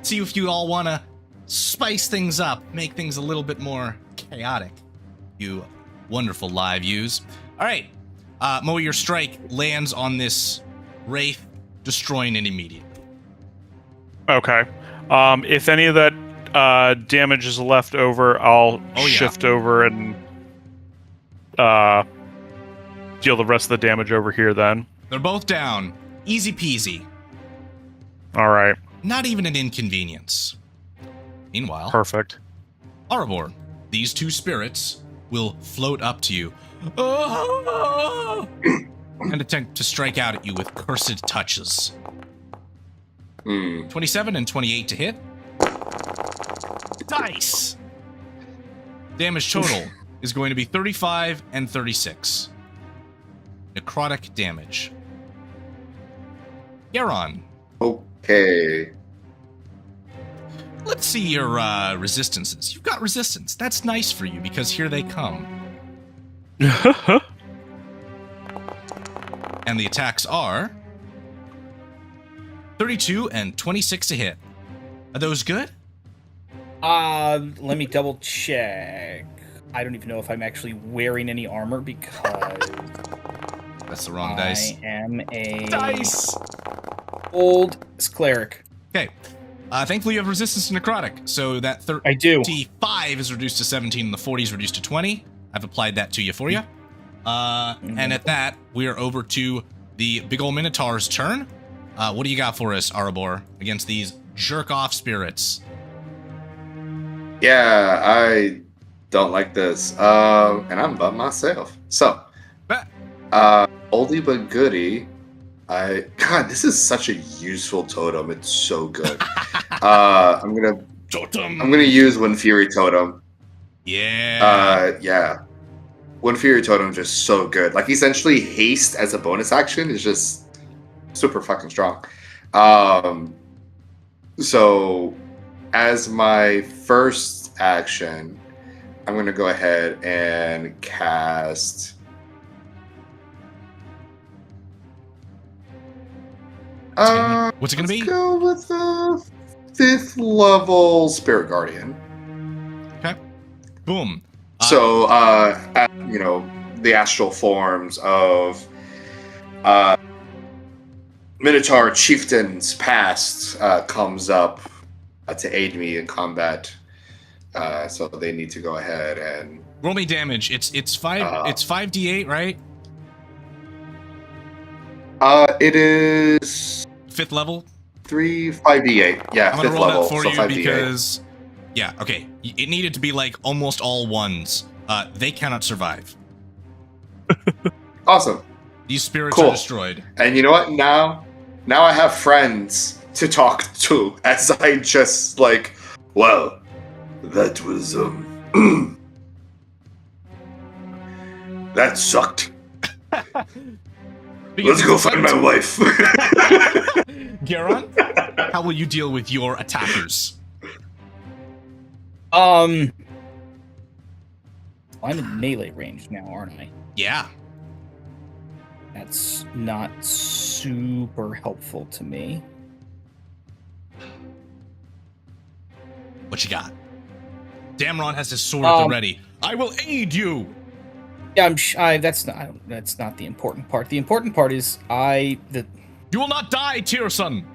See if you all want to spice things up, make things a little bit more chaotic. You wonderful live views. All right, Moe, your strike lands on this wraith, destroying it immediately. Okay. If any of that damage is left over, I'll shift over and deal the rest of the damage over here then. They're both down. Easy peasy. All right. Not even an inconvenience. Meanwhile, Perfect. Arabor, these two spirits will float up to you and attempt to strike out at you with cursed touches. 27 and 28 to hit. Dice! Damage total is going to be 35 and 36. Necrotic damage. Garon. Okay. Let's see your resistances. You've got resistance. That's nice for you because here they come. And the attacks are 32 and 26 to hit. Are those good? Let me double check. I don't even know if I'm actually wearing any armor because That's the wrong dice. I am a Dice! old cleric. Okay. Thankfully, you have resistance to necrotic, so that I do. 35 is reduced to 17, and the 40 is reduced to 20. I've applied that to you for you. And at that, we are over to the big ol' Minotaur's turn. What do you got for us, Arabor, against these jerk-off spirits? Yeah, I don't like this. And I'm by myself. So, oldie but goodie. God, this is such a useful totem. It's so good. I'm gonna use Wind Fury Totem. Yeah. Yeah. Wind Fury Totem is just so good. Like, essentially, haste as a bonus action is just super fucking strong. So, as my first action, I'm gonna go ahead and cast. What's it gonna be? Let's go with the 5th level Spirit Guardian. Okay. Boom. So, you know, the astral forms of Minotaur chieftains past comes up to aid me in combat. So they need to go ahead and Roll me damage. It's 5d8, right? It is 5th level. 5d8. Yeah, I'm gonna 5th roll level. that for So you 5d8. because, yeah, okay. It needed to be like almost all ones. They cannot survive. Awesome. These spirits Cool. are destroyed. And you know what? Now I have friends to talk to as I just like, well, that was that sucked. Let's go find my wife. Garon, how will you deal with your attackers? I'm in melee range now, aren't I? Yeah. That's not super helpful to me. What you got? Damron has his sword at the ready. I will aid you. Yeah, that's not the important part. The important part is You will not die, Tyrson.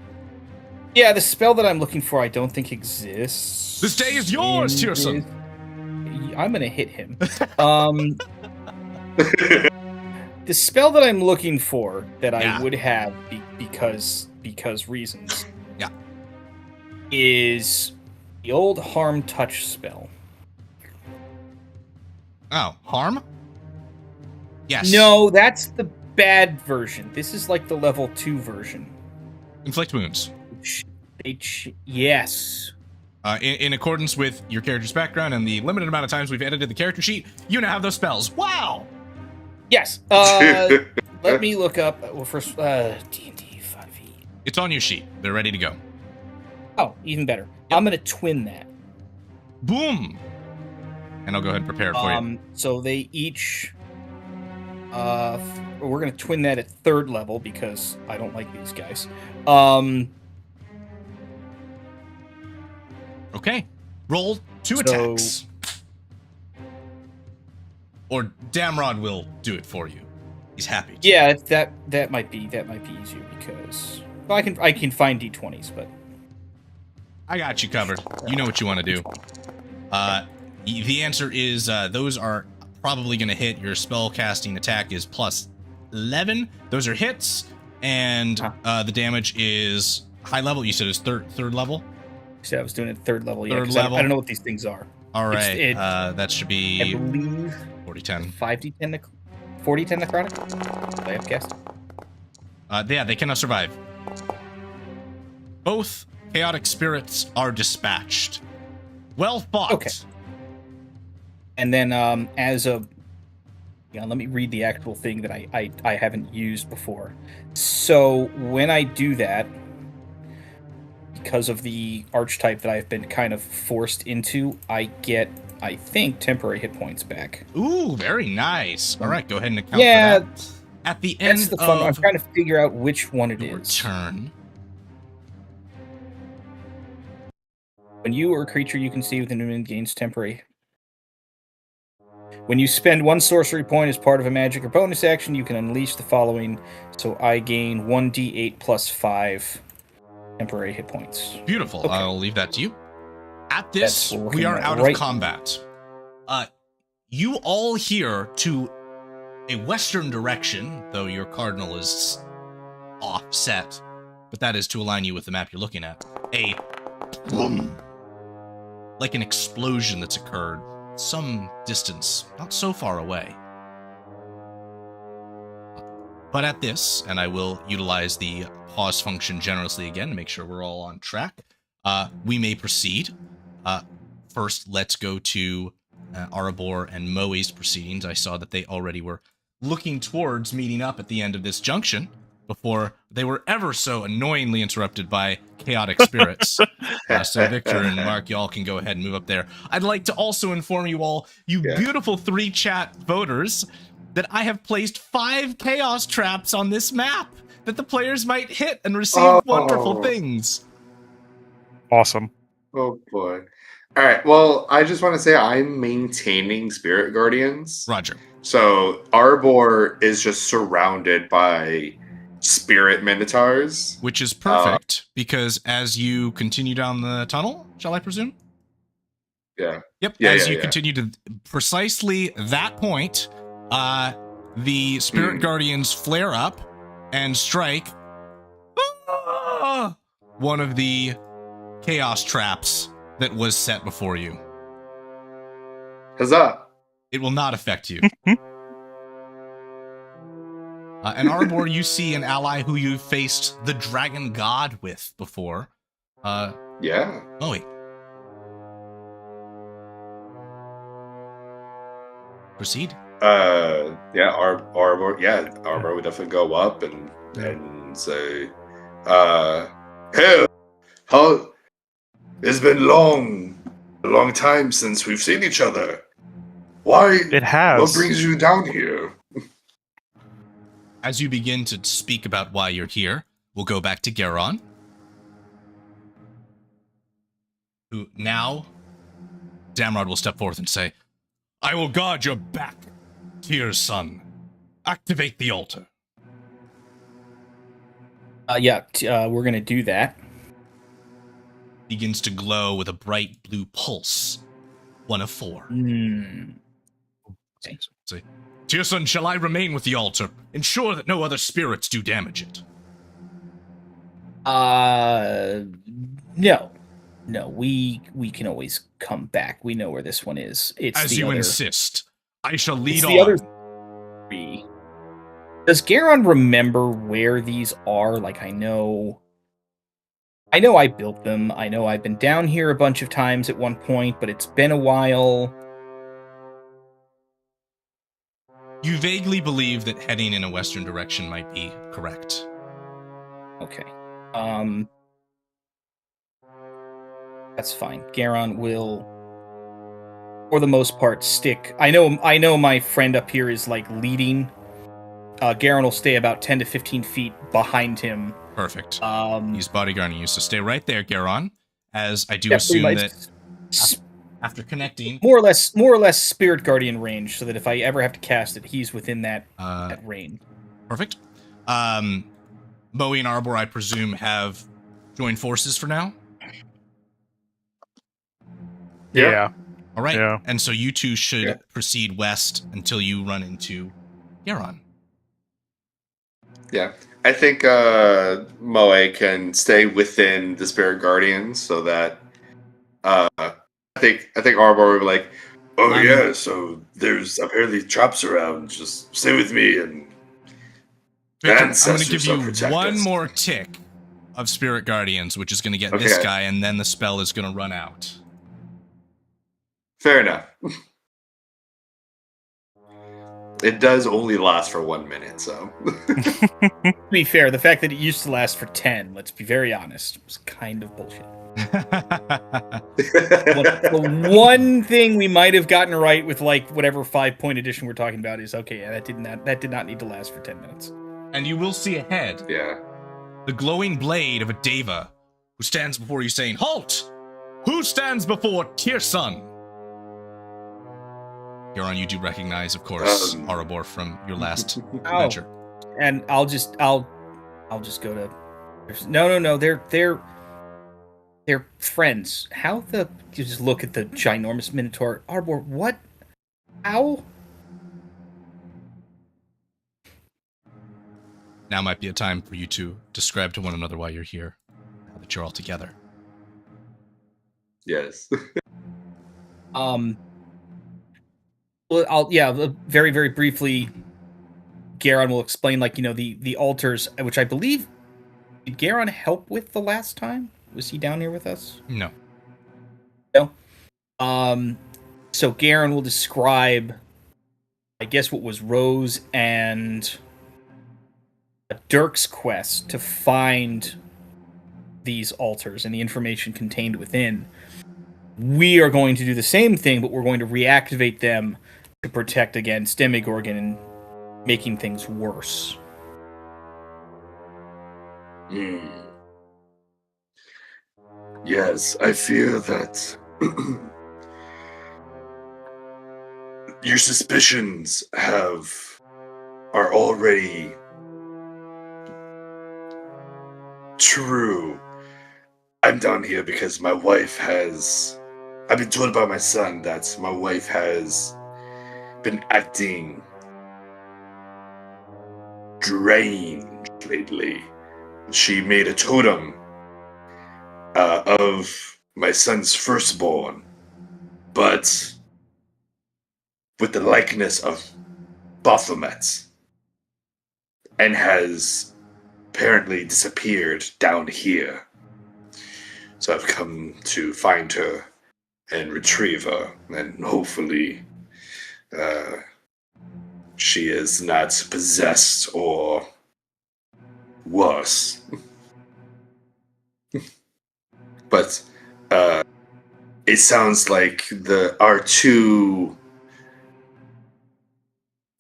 Yeah, the spell that I'm looking for I don't think exists. This day is yours, Tyrson. I'm gonna hit him. The spell that I'm looking for that I would have because reasons. Yeah. Is the old harm touch spell. Oh, harm? Yes. No, that's the bad version. This is like the level 2 version. Inflict wounds. Yes. In accordance with your character's background and the limited amount of times we've edited the character sheet, you now have those spells. Wow! Yes. Let me look up. Well, first, D&D 5e. It's on your sheet. They're ready to go. Oh, even better. I'm going to twin that. Boom! And I'll go ahead and prepare it for you. So they each... we're going to twin that at 3rd level because I don't like these guys. Okay. Roll 2 attacks. Or Damrod will do it for you. He's happy to. Yeah, that might be easier because I can find d20s, but I got you covered. You know what you want to do. The answer is those are probably going to hit. Your spell casting attack is plus 11. Those are hits, and the damage is high level. You said it's third level. So I was doing it third level. Yeah, Third 'cause level. I don't know what these things are. All right, It- that should I be believe 40-10. 5d10, 40-10 necrotic. I have guessed. Yeah, they cannot survive. Both chaotic spirits are dispatched. Well fought. Okay. And then let me read the actual thing that I haven't used before. So when I do that, because of the archetype that I've been kind of forced into, I get, I think, temporary hit points back. Ooh, very nice. All right, go ahead and account Yeah, for that. At the end that's the fun. I'm of trying to figure out which one it your is. turn, When you or a creature you can see within a minute gains temporary. When you spend one sorcery point as part of a magic or bonus action, you can unleash the following. So I gain 1d8 plus 5 temporary hit points. beautiful. Okay. I'll leave that to you. At this, That's what we're we are looking at out right of combat. You all hear to a western direction, though your cardinal is offset, but that is to align you with the map you're looking at. A boom, like an explosion that's occurred some distance, not so far away. But at this, and I will utilize the pause function generously again to make sure we're all on track, we may proceed. First, let's go to Arabor and Moe's proceedings. I saw that they already were looking towards meeting up at the end of this junction before they were ever so annoyingly interrupted by chaotic spirits. So Victor and Mark, y'all can go ahead and move up there. I'd like to also inform you all, you beautiful 3-chat voters, that I have placed 5 chaos traps on this map that the players might hit and receive wonderful things. Awesome. Oh boy. All right. Well, I just want to say I'm maintaining Spirit Guardians. Roger. So Arbor is just surrounded by spirit minotaurs. Which is perfect, because as you continue down the tunnel, shall I presume? Yeah. Yep. Yeah, as yeah, you yeah. continue to precisely that point, the Spirit Guardians flare up and strike one of the chaos traps that was set before you. Huzzah. It will not affect you. And Arbor, you see an ally who you faced the Dragon God with before. Yeah. Oh, wait. Proceed. Yeah, Arbor would definitely go up and say, hey, how it's been a long time since we've seen each other. Why? It has. What brings you down here? As you begin to speak about why you're here, we'll go back to Garon, who now, Damrod will step forth and say, I will guard your back, dear son. Activate the altar. We're gonna do that. Begins to glow with a bright blue pulse. 1 of 4. Okay. Say, dear son, shall I remain with the altar? Ensure that no other spirits do damage it. No, we can always come back. We know where this one is. It's As the you other, insist, I shall lead it's on. the other 3. Does Garon remember where these are? Like, I know I built them. I know I've been down here a bunch of times at one point, but it's been a while. You vaguely believe that heading in a western direction might be correct. Okay. That's fine. Garon will, for the most part, stick. I know my friend up here is like leading. Garon will stay about 10 to 15 feet behind him. Perfect. He's bodyguarding you, so stay right there, Garon. As I do assume that After connecting, more or less spirit guardian range, so that if I ever have to cast it, he's within that range. Perfect. Moe and Arbor, I presume, have joined forces for now. Yeah. All right. Yeah. And so you two should proceed west until you run into Garon. Yeah. I think Moe can stay within the Spirit Guardians so that I think Arbor would be like, oh yeah, so there's apparently traps around. Just stay with me and Victor, I'm going to give you one us. more tick of Spirit Guardians, which is going to get Okay. this guy, and then the spell is going to run out. Fair enough. It does only last for 1 minute, so. To be fair, the fact that it used to last for 10, let's be very honest, was kind of bullshit. The one thing we might have gotten right with like whatever 5-point edition we're talking about is okay. Yeah, that did not need to last for 10 minutes. And you will see ahead the glowing blade of a Deva who stands before you saying, "Halt! Who stands before Tyrson?" Garon, you do recognize, of course, Arbor from your last adventure. And I'll just go to. No. They're friends. How the? You just look at the ginormous Minotaur. Arbor, what? How? Now might be a time for you to describe to one another why you're here, now that you're all together. Yes. Well, very, very briefly, Garon will explain, like, the altars, which I believe, did Garon help with the last time? Was he down here with us? No. No? So Garon will describe, I guess, what was Rose and Dirk's quest to find these altars and the information contained within. We are going to do the same thing, but we're going to reactivate them to protect against Demogorgon and making things worse. Yes, I fear that your suspicions are already true. I'm down here because my wife I've been told by my son that my wife has been acting strange lately. She made a totem of my son's firstborn, but with the likeness of Baphomet, and has apparently disappeared down here. So I've come to find her and retrieve her, and hopefully she is not possessed or worse. But it sounds like our two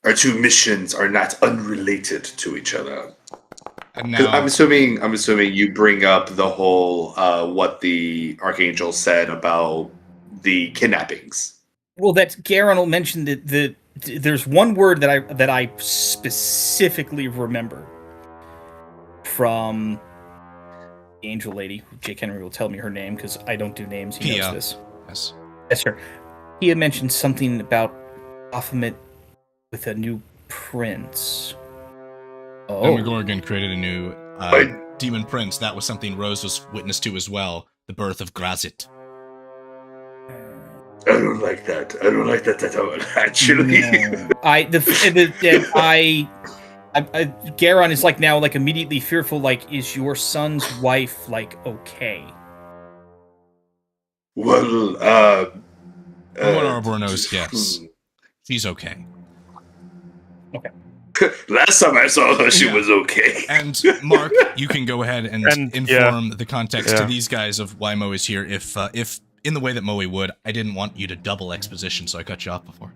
missions are not unrelated to each other. And now, I'm assuming you bring up the whole what the Archangel said about the kidnappings. Well, that Garon will mention that there's one word that I specifically remember from the Angel Lady. Jake Henry will tell me her name because I don't do names. He knows this. Yes. Yes, sir. He had mentioned something about Baphomet with a new prince. Oh. Demogorgon created a new demon prince. That was something Rose was witness to as well. The birth of Grazit. I don't like that. I don't like that at all, actually. No. Garon is like now like immediately fearful. Like, is your son's wife like okay? Well, what Arbor knows, yes, she's okay. Okay. Last time I saw her, she was okay. And Mark, you can go ahead and inform the context to these guys of why Moe is here. If in the way that Moe would, I didn't want you to double exposition, so I cut you off before.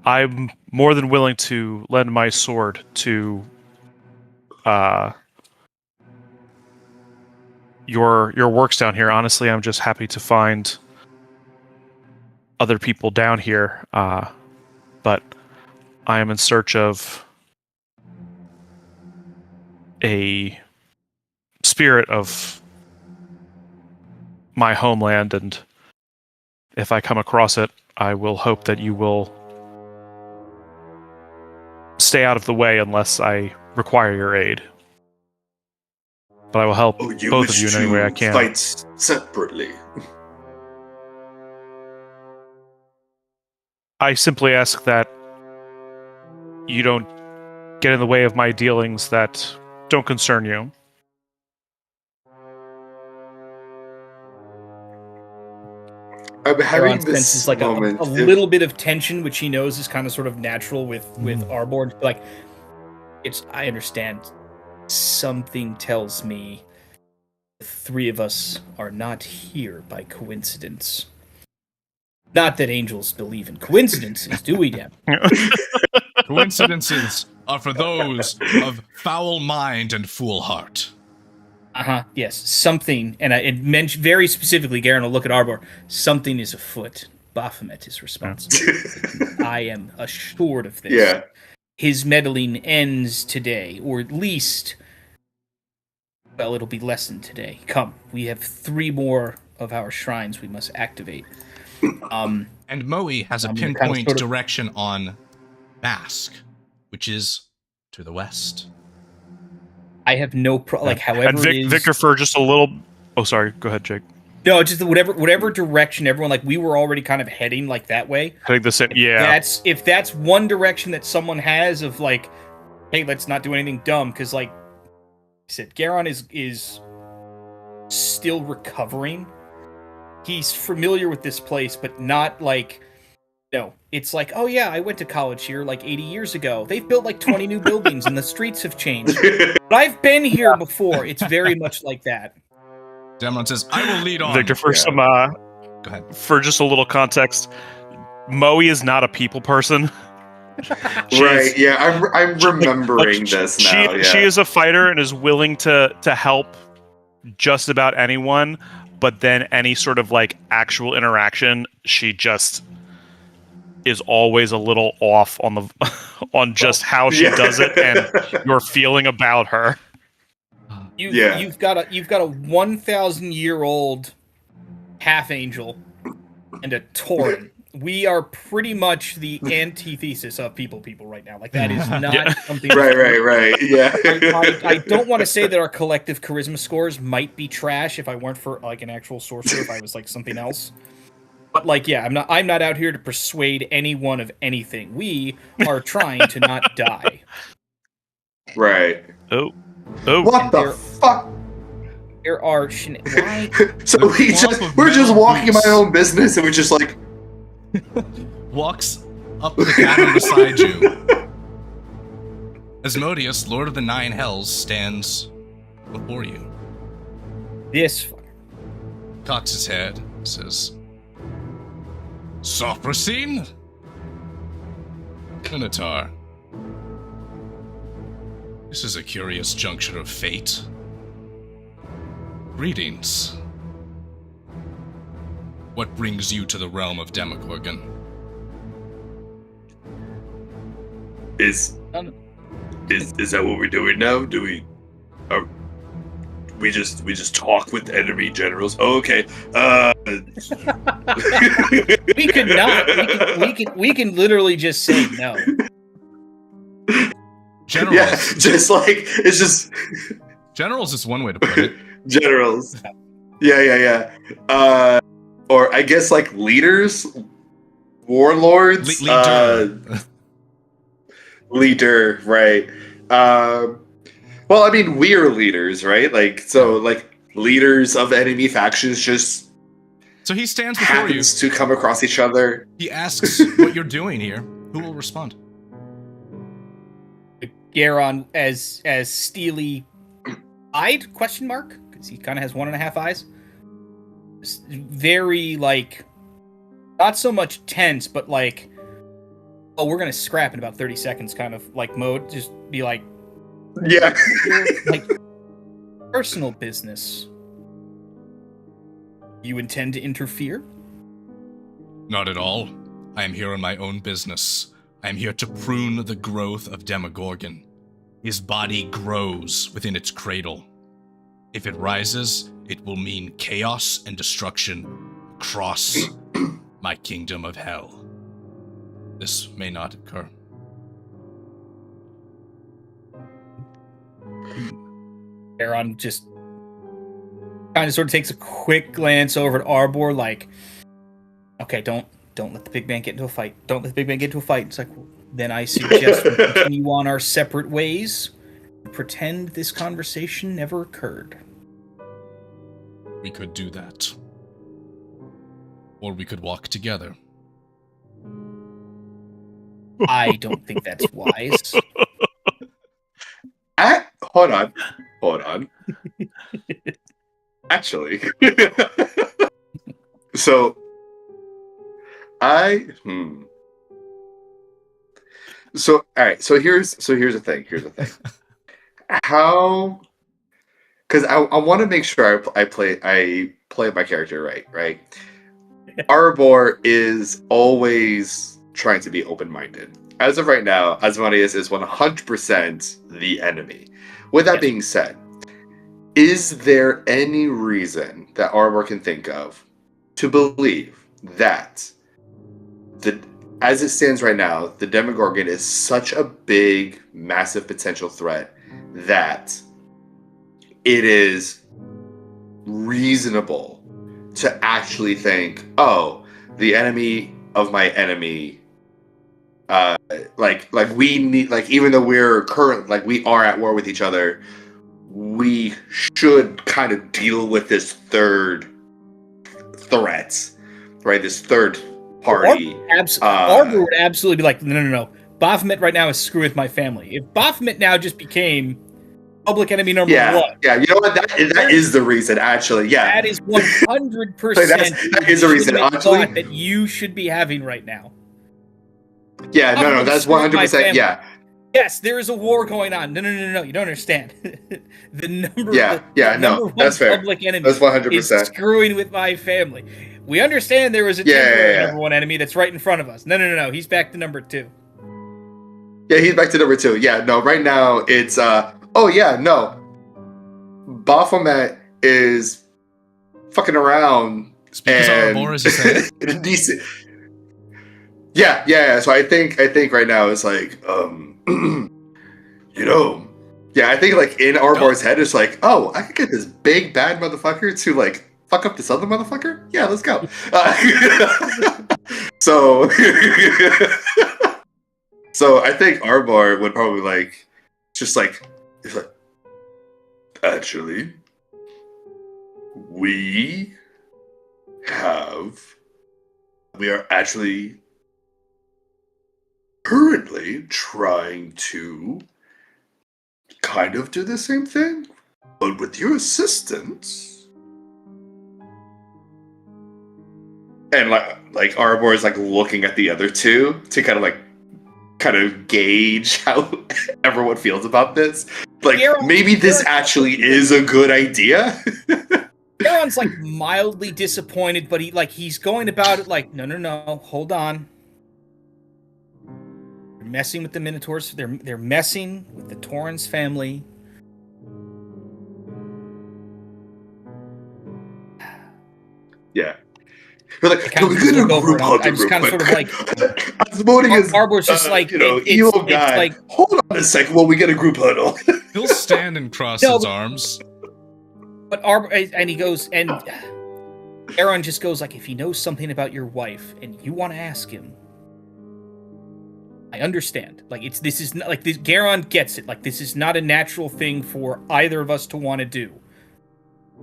I'm more than willing to lend my sword to your works down here. Honestly, I'm just happy to find other people down here. But I am in search of a spirit of my homeland, and if I come across it, I will hope that you will stay out of the way unless I require your aid. But I will help both of you in any way I can. Fight separately. I simply ask that you don't get in the way of my dealings that don't concern you. I'm having this senses like moment. a little bit of tension, which he knows is kind of sort of natural with Arbor. Like, I understand. Something tells me the three of us are not here by coincidence. Not that angels believe in coincidences, do we, Dan? Coincidences are for those of foul mind and fool heart. Yes, something, and it mentioned very specifically, Garen will look at Arbor, something is afoot. Baphomet is responsible. I am assured of this. Yeah. His meddling ends today, or at least, well, it'll be lessened today. Come, we have 3 more of our shrines we must activate. And Moe has a pinpoint kind of sort of direction on Mask, which is to the west. I have no however and it is. Victor, for just a little. Oh, sorry. Go ahead, Jake. No, just whatever direction everyone we were already kind of heading that way. Heading the same. Yeah. If that's one direction that someone has of hey, let's not do anything dumb because like I said, Garon is still recovering. He's familiar with this place, but not it's oh yeah, I went to college here 80 years ago. They've built 20 new buildings and the streets have changed. But I've been here before. It's very much like that. Demron says, I will lead on. Victor, for some Go ahead. For just a little context, Moe is not a people person. Right, yeah, I'm remembering this now. She is a fighter and is willing to help just about anyone, but then any sort of actual interaction, she just is always a little off on on just how she does it and your feeling about her. You've got a 1,000-year-old half angel and a Tauren. We are pretty much the antithesis of people right now. That is not something. Right. Yeah. I don't want to say that our collective charisma scores might be trash if I weren't for an actual sorcerer. If I was something else. But I'm not out here to persuade anyone of anything. We are trying to not die. Right. Oh. What the fuck? There are why? So we're just walking my own business, and we're just walks up the cabin beside you. Asmodeus, Lord of the Nine Hells, stands before you. This Cocks his head, says, Sophrosyne? Minotaur. This is a curious juncture of fate. Greetings. What brings you to the realm of Demogorgon? Is that what we're doing now? Do we just talk with enemy generals? Oh, okay. We could not. We can literally just say no. Generals. Yeah, it's just Generals is one way to put it. Generals. Yeah. Or I guess leaders, warlords. Leader. Leader, right? Well, I mean, we're leaders, right? Leaders of enemy factions just. So he stands before you. Happens to come across each other. He asks what you're doing here. Who will respond? Garon as steely-eyed? Question mark? Because he kind of has 1.5 eyes. Very not so much tense, but oh, we're gonna scrap in about 30 seconds, kind of mode. Just be yeah, personal business. You intend to interfere? Not at all. I am here on my own business. I am here to prune the growth of Demogorgon. His body grows within its cradle. If it rises, it will mean chaos and destruction across my kingdom of hell. This may not occur. Aaron just kind of sort of takes a quick glance over at Arbor, like, okay, don't let the big man get into a fight. Don't let the big man get into a fight. It's like, then I suggest we continue on our separate ways. Pretend this conversation never occurred. We could do that. Or we could walk together. I don't think that's wise. Hold on. Actually, so So all right. So here's the thing. How? Because I want to make sure I play my character right. Right. Arbor is always trying to be open-minded. As of right now, Asmodeus is 100% the enemy. With that being said, is there any reason that Arbor can think of to believe that as it stands right now, the Demogorgon is such a big, massive potential threat that it is reasonable to actually think, oh, the enemy of my enemy, like we need, like, even though we are at war with each other, we should kind of deal with this third threat, right? This third party. Arbor would absolutely be like, no. Baphomet right now is screwing with my family. If Baphomet now just became public enemy number one. Yeah, you know what? That is the reason, actually. Yeah. That is 100% that is the reason, actually. That you should be having right now. Yeah, no, that's 100%. Yeah. Yes, there is a war going on. No, you don't understand. the number one that's fair. Public enemy that's 100%. is screwing with my family. We understand there was a temporary number one enemy that's right in front of us. No, he's back to number two. Yeah, he's back to number two. Yeah, no, right now it's Baphomet is fucking around. Because Arbor, as you say. Decent. Yeah. So I think right now it's like, I think like in Arbor's head it's like, oh, I could get this big bad motherfucker to like fuck up this other motherfucker. Yeah, let's go. So I think Arbor would probably actually, we are actually currently trying to kind of do the same thing, but with your assistance. And like Arbor is like looking at the other two to kind of gauge how everyone feels about this. Like, maybe this actually is a good idea. Aaron's like mildly disappointed, but he's going about it like, no, hold on. They're messing with the Minotaurs. They're messing with the Torrens family. Yeah. We're like, no, we're gonna group hunt real quick. Kind of sort of like, Arbor's just like, evil guy. Like, hold on a second while we get a group huddle. He'll stand and cross his arms. But Arbor, and he goes, and Aaron just goes like, if he knows something about your wife and you want to ask him, I understand. Like, this is not like this. Garon gets it. Like, this is not a natural thing for either of us to want to do.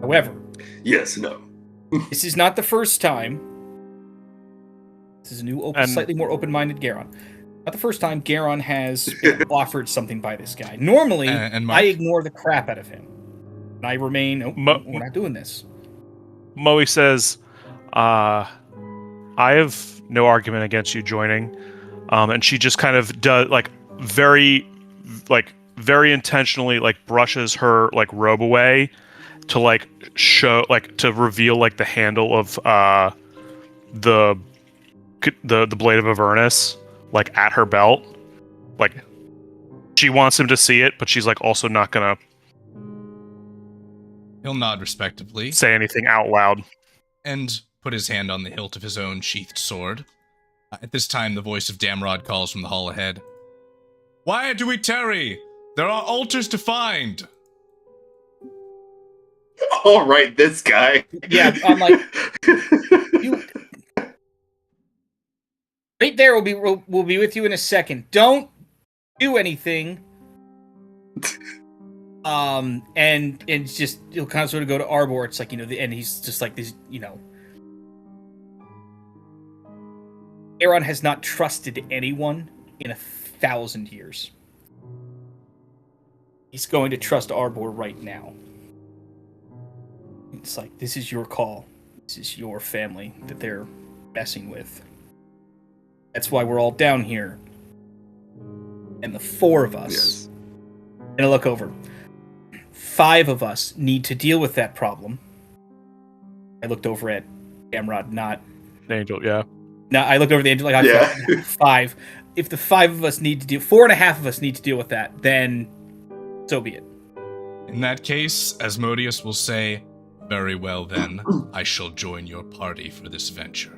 However, yes, no. This is not the first time. This is a new, slightly more open-minded Garon. Not the first time Garon has been offered something by this guy. Normally, I ignore the crap out of him. And I remain, we're not doing this. Moe says, I have no argument against you joining. And she just kind of does, very intentionally, brushes her, robe away to like show, like to reveal like the handle of the blade of Avernus like at her belt. Like she wants him to see it, but she's like also not gonna. He'll nod respectively. Say anything out loud. And put his hand on the hilt of his own sheathed sword. At this time, the voice of Damrod calls from the hall ahead. Why do we tarry? There are altars to find. All right, this guy. Yeah, I'm like, you. Right there, we'll be with you in a second. Don't do anything. And it's just he'll kind of sort of go to Arbor. It's like, you know, and he's just like this, you know. Aaron has not trusted anyone in 1,000 years. He's going to trust Arbor right now. It's like, this is your call. This is your family that they're messing with. That's why we're all down here. And the 4 of us. Yes. And I look over. 5 of us need to deal with that problem. I looked over at Damrod, not... Angel, yeah. No, I looked over the Angel, like, I 5. If the 5 of us need to deal... 4.5 of us need to deal with that, then so be it. In that case, Asmodeus will say, very well then, I shall join your party for this venture.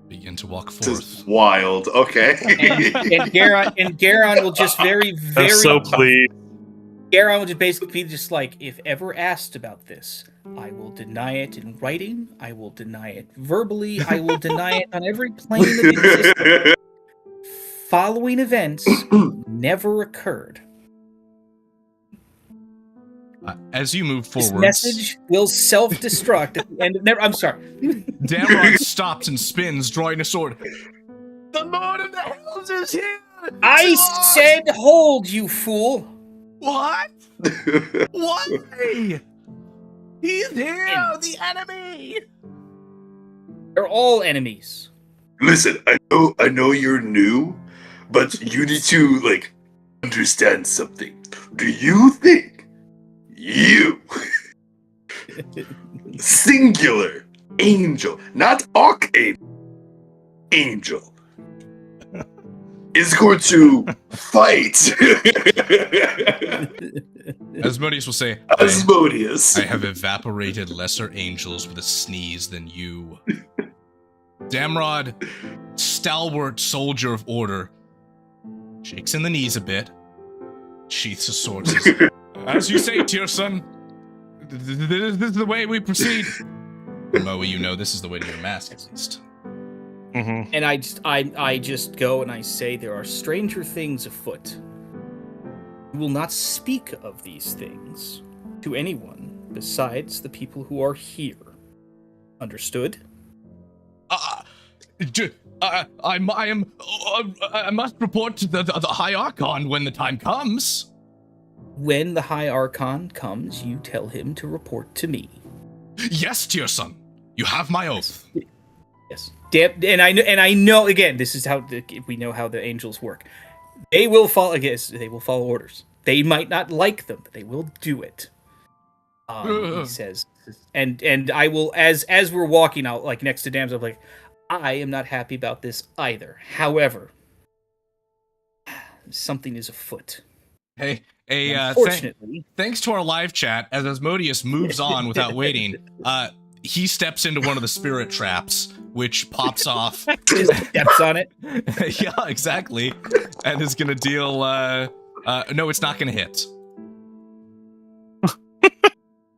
Begin to walk forth. This is wild, okay. and Garon will just very... I'm so pleased. Garon will just basically be just like, if ever asked about this, I will deny it in writing, I will deny it verbally, I will deny it on every plane of existence. Following events never occurred. As you move This forward, message will self-destruct at the end of... I'm sorry. Damrod stops and spins, drawing a sword. The Lord of the Hells is here! I George! said hold, you fool! What? Why? He's here, the enemy! They're all enemies. Listen, I know you're new, but you need to, like, understand something. Do you think you, singular, angel, not angel, is going to fight? Asmodeus will say, Asmodeus. I have evaporated lesser angels with a sneeze than you. Damrod, stalwart soldier of order, shakes in the knees a bit, sheaths his sword, says, as you say, Tyrson, this is the way we proceed. Moe, you know this is the way to your mask, at least. Mm-hmm. And I just go and I say, there are stranger things afoot. We will not speak of these things to anyone besides the people who are here. Understood? I must report to the High Archon when the time comes. When the High Archon comes, you tell him to report to me. Yes, Tyrson. You have my oath. Yes. And I know again, this is how we know how the angels work. They will follow. They will follow orders. They might not like them, but they will do it. He says, and I will as we're walking out, like next to Damsel, I'm like, I am not happy about this either. However, something is afoot. Hey, Unfortunately, thanks to our live chat, as Asmodeus moves on without waiting, he steps into one of the spirit traps, which pops off. just steps on it. Yeah, exactly. And is gonna deal, no, it's not gonna hit.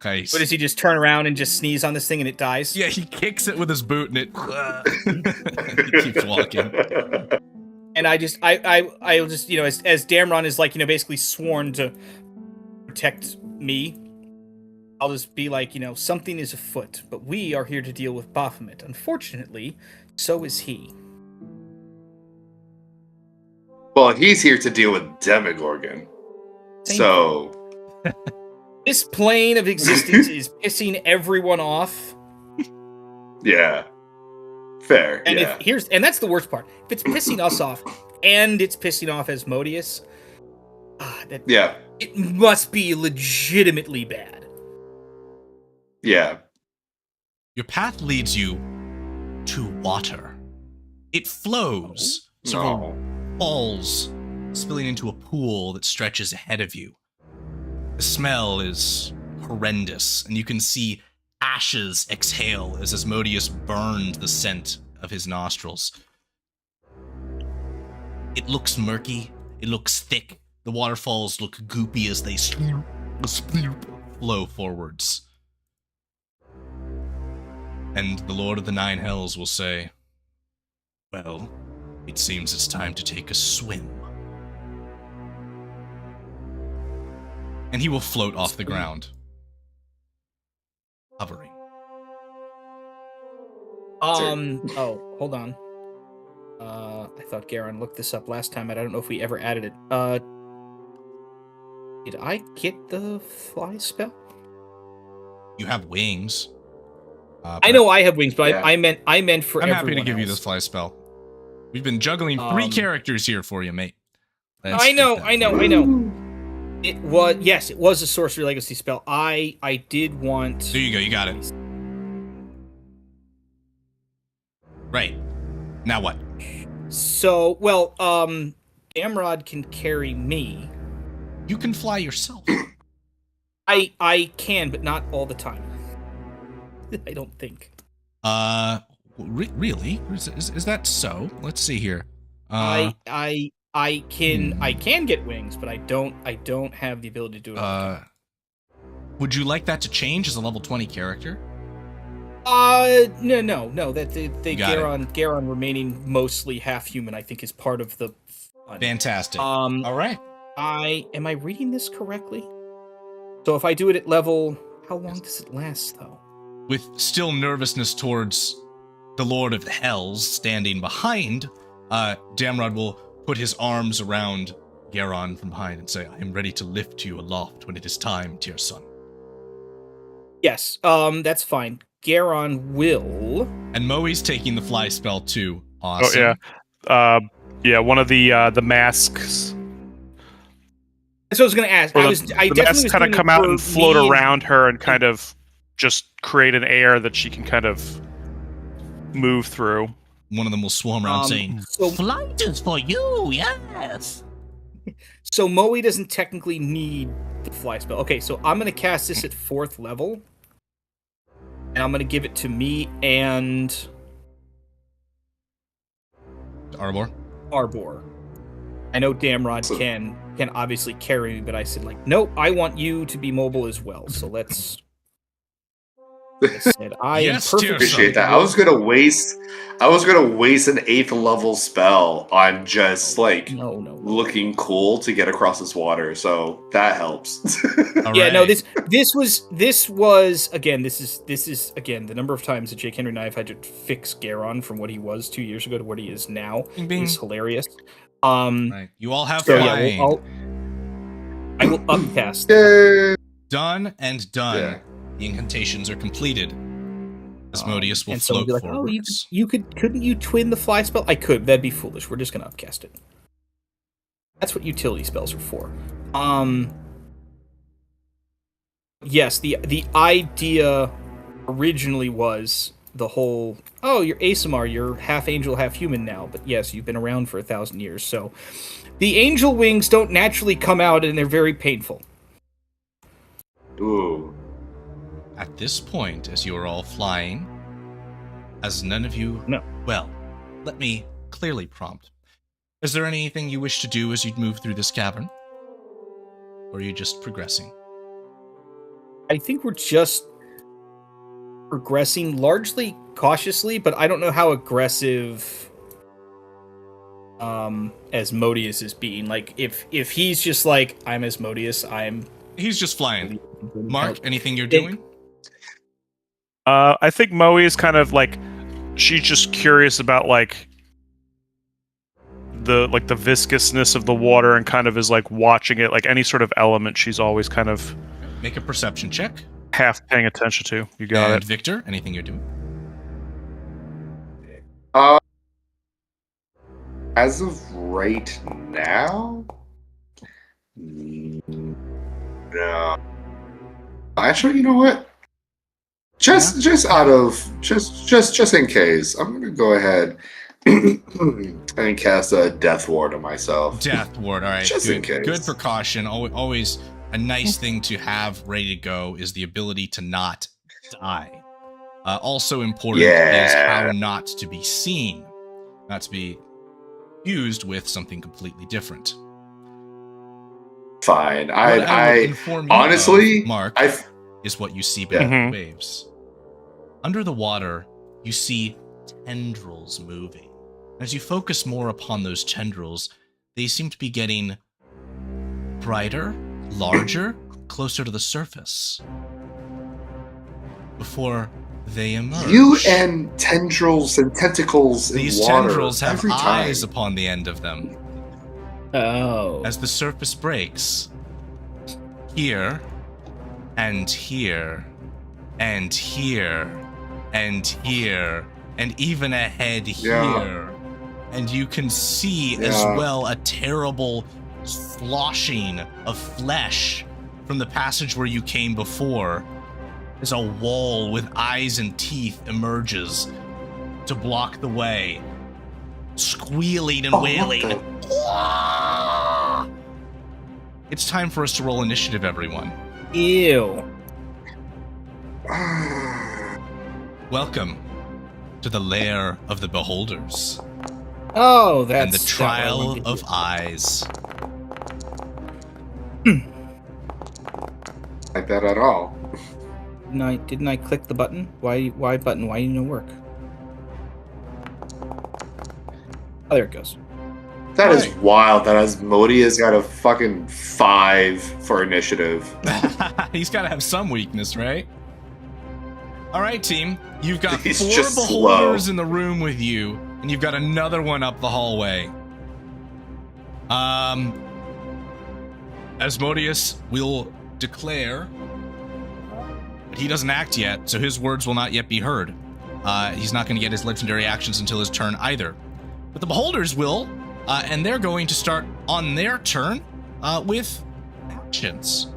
Okay. What does he just turn around and just sneeze on this thing and it dies? Yeah, he kicks it with his boot and it he keeps walking. And I'll just, you know, as Damron is like, you know, basically sworn to protect me, I'll just be like, you know, something is afoot, but we are here to deal with Baphomet. Unfortunately, so is he. Well, he's here to deal with Demogorgon. So... This plane of existence is pissing everyone off. Yeah. Fair. And yeah. and that's the worst part. If it's pissing us off and it's pissing off Asmodeus, Yeah. it must be legitimately bad. Yeah. Your path leads you to water. It flows, several falls, spilling into a pool that stretches ahead of you. The smell is horrendous, and you can see ashes exhale as Asmodeus burned the scent of his nostrils. It looks murky, it looks thick, the waterfalls look goopy as they flow forwards. And the Lord of the Nine Hells will say, well, it seems it's time to take a swim. And he will float off the ground, hovering. Oh, hold on. I thought Garon looked this up last time, but I don't know if we ever added it. Did I get the fly spell? You have wings. I know I have wings, but Yeah. I meant for I'm everyone happy to give you else. this fly spell. We've been juggling 3 characters here for you, mate. Let's I know. get that. It was a sorcery legacy spell. I did want. There you go, you got it. Right. Now what? So, well, Damrod can carry me. You can fly yourself. I can, but not all the time. I don't think. Really? Is that so? Let's see here. I can get wings, but I don't have the ability to do it. Would you like that to change as a level 20 character? No. That the Got it. Garon remaining mostly half human, I think, is part of the fun. Fantastic. All right. Am I reading this correctly? So if I do it at level, how long does it last though? With still nervousness towards the Lord of the Hells standing behind, Damrod will put his arms around Garon from behind and say, I am ready to lift you aloft when it is time, dear son. Yes, that's fine. Garon will. And Moe's taking the fly spell too. Awesome. Oh yeah, one of the masks. That's what I was going to ask. The masks kind of come out and float around her and kind of just create an air that she can kind of move through. One of them will swarm around saying, flight is for you, yes. So Moe doesn't technically need the fly spell. Okay, so I'm going to cast this at 4th level. And I'm going to give it to me and Arbor. I know Damrod can obviously carry me, but I said, like, nope, I want you to be mobile as well. So let's... I said, I am perfectly... Appreciate that. I was gonna waste an 8th level spell on just looking cool to get across this water, so that helps. Yeah, no, this was again, this is again the number of times that Jake Henry and I have had to fix Garon from what he was 2 years ago to what he is now. Bing, bing. Is hilarious. Right. You all have so flying. yeah, I will upcast. Done and done. Yeah. The incantations are completed. Asmodeus will and someone float will be like, forwards. couldn't you twin the fly spell? I could. That'd be foolish. We're just gonna upcast it. That's what utility spells are for. Yes, the idea originally was the whole, you're Asimar, you're half angel, half human now, but yes, you've been around for 1,000 years, so the angel wings don't naturally come out and they're very painful. Ooh. At this point, as you are all flying, as none of you... No. Well, let me clearly prompt. Is there anything you wish to do as you move through this cavern? Or are you just progressing? I think we're just progressing, largely cautiously, but I don't know how aggressive Asmodeus is being. Like, if he's just like, I'm Asmodeus, He's just flying. Mark, anything you're doing? I think Moe is kind of like, she's just curious about like the viscousness of the water and kind of is like watching it, like any sort of element she's always kind of Make a perception check. half paying attention to. You got And it. Victor, anything you're doing? As of right now, no. Actually, you know what? Just in case, I'm gonna go ahead and cast a death ward on myself. Death ward. All right. Just in case. Good precaution. Always a nice thing to have ready to go is the ability to not die. Also important is how not to be seen, not to be used with something completely different. Fine. I honestly, Mark, is what you see below the waves. Under the water, you see tendrils moving. As you focus more upon those tendrils, they seem to be getting brighter, larger, closer to the surface. Before they emerge. You and tendrils and tentacles in These water tendrils have every eyes time. upon the end of them. Oh. As the surface breaks, here, and here, and here, and here, and even ahead here. And you can see as well a terrible sloshing of flesh from the passage where you came before, as a wall with eyes and teeth emerges to block the way, squealing and wailing. It's time for us to roll initiative, everyone. Ew. Welcome to the lair of the beholders. Oh, that's... And the trial of eyes. Like that at all. Didn't I click the button? Why button? Why didn't it work? Oh, there it goes. That is wild that Asmodeus got a fucking 5 for initiative. He's got to have some weakness, right? All right, team. You've got He's 4 just beholders slow. in the room with you, and you've got another one up the hallway. Asmodeus will declare, but he doesn't act yet, so his words will not yet be heard. He's not going to get his legendary actions until his turn either. But the beholders will, and they're going to start on their turn with actions.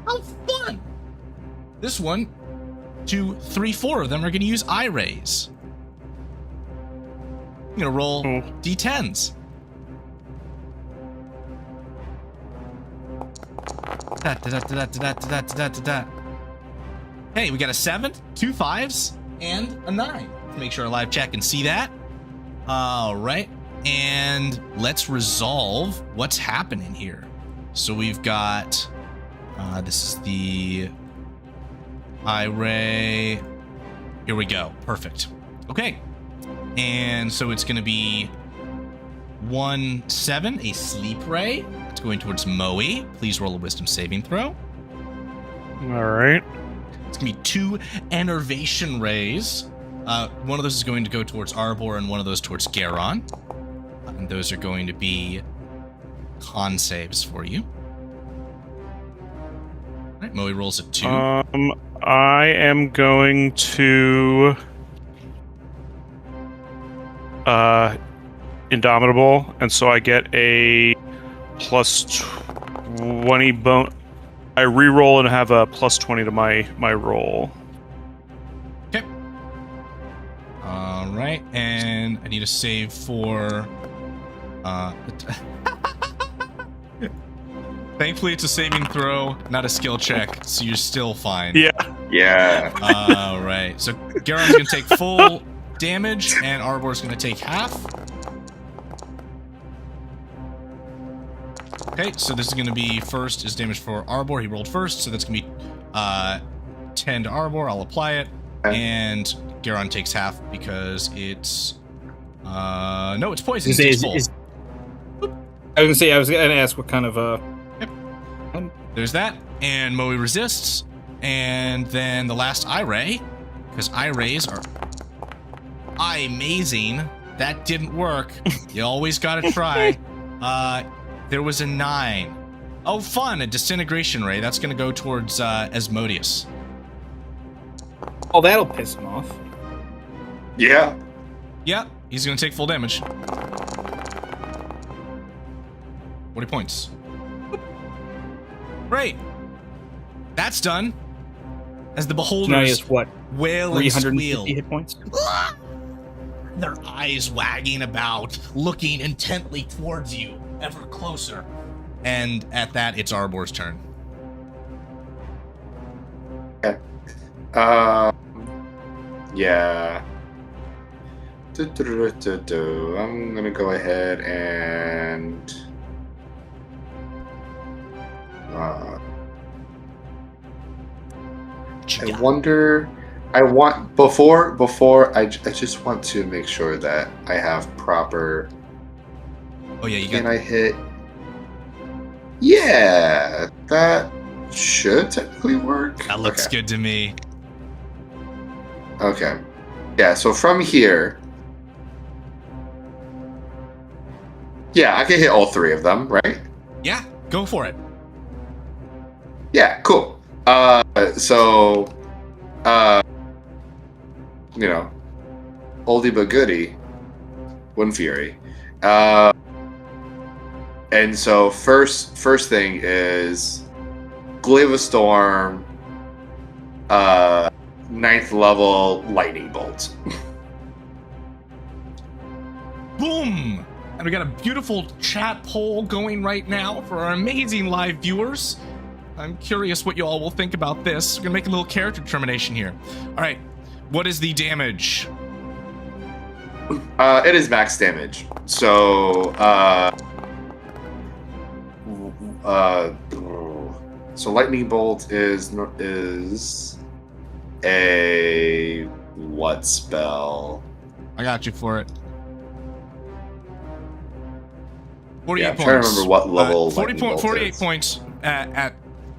How fun! This 1, 2, 3, 4 of them are going to use eye rays. I'm going to roll d10s. Hey, we got a 7, 2 5s, and a 9. Let's make sure our live chat can see that. All right, and let's resolve what's happening here. So we've got, this is the eye ray. Here we go. Perfect. Okay. And so it's going to be 1-7, a sleep ray. It's going towards Moe. Please roll a wisdom saving throw. All right. It's going to be 2 enervation rays. One of those is going to go towards Arbor and one of those towards Garon. And those are going to be con saves for you. All right, Moe rolls a 2. I am going to Indomitable, and so I get a plus 20 bone. I re-roll and have a plus 20 to my roll. Okay. All right, and I need a save for. Thankfully, it's a saving throw, not a skill check, so you're still fine. Yeah. All right, so Garon's gonna take full damage, and Arbor's gonna take half. Okay, so this is going to be first is damage for Arbor. He rolled first, so that's going to be 10 to Arbor. I'll apply it. And Garon takes half because it's... no, it's poison. I was going to say, I was going to ask what kind of... Yep. There's that. And Moe resists. And then the last eye ray, because eye rays are amazing. That didn't work. You always got to try. There was a 9. Oh, fun! A disintegration ray. That's going to go towards Asmodeus. Oh, that'll piss him off. Yeah. Yep, he's going to take full damage. 40 points. Great. That's done. as the Now he beholders has what? wail and 350 squeal. hit points. Their eyes wagging about, looking intently towards you, ever closer. And at that, it's Arbor's turn. Okay. Yeah. I'm gonna go ahead and I wonder. I want before I just want to make sure that I have proper. Oh yeah, you Can got. I hit? Yeah, that should technically work. That looks good to me. Okay. Yeah, so from here. Yeah, I can hit all three of them, right? Yeah, go for it. Yeah, cool. So, you know, oldie but goodie, Wind Fury. And so first thing is Glaive of Storm, 9th level lightning bolt. Boom! And we got a beautiful chat poll going right now for our amazing live viewers. I'm curious what you all will think about this. We're gonna make a little character determination here. All right, what is the damage? It is max damage. So, so lightning bolt is a what spell? I got you for it. 48 Yeah, I'm points. trying to remember what level. 48 points at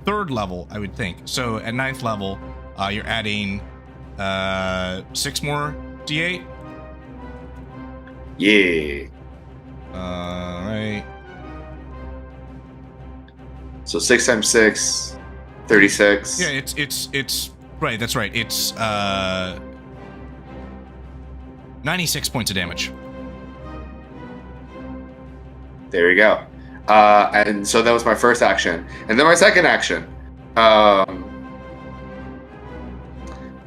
3rd level, I would think. So at 9th level, you're adding 6 more d8. Yeah. Right. So 6 times 6, 36. Yeah, it's right. That's right. It's 96 points of damage. There you go. And so that was my first action. And then my second action. I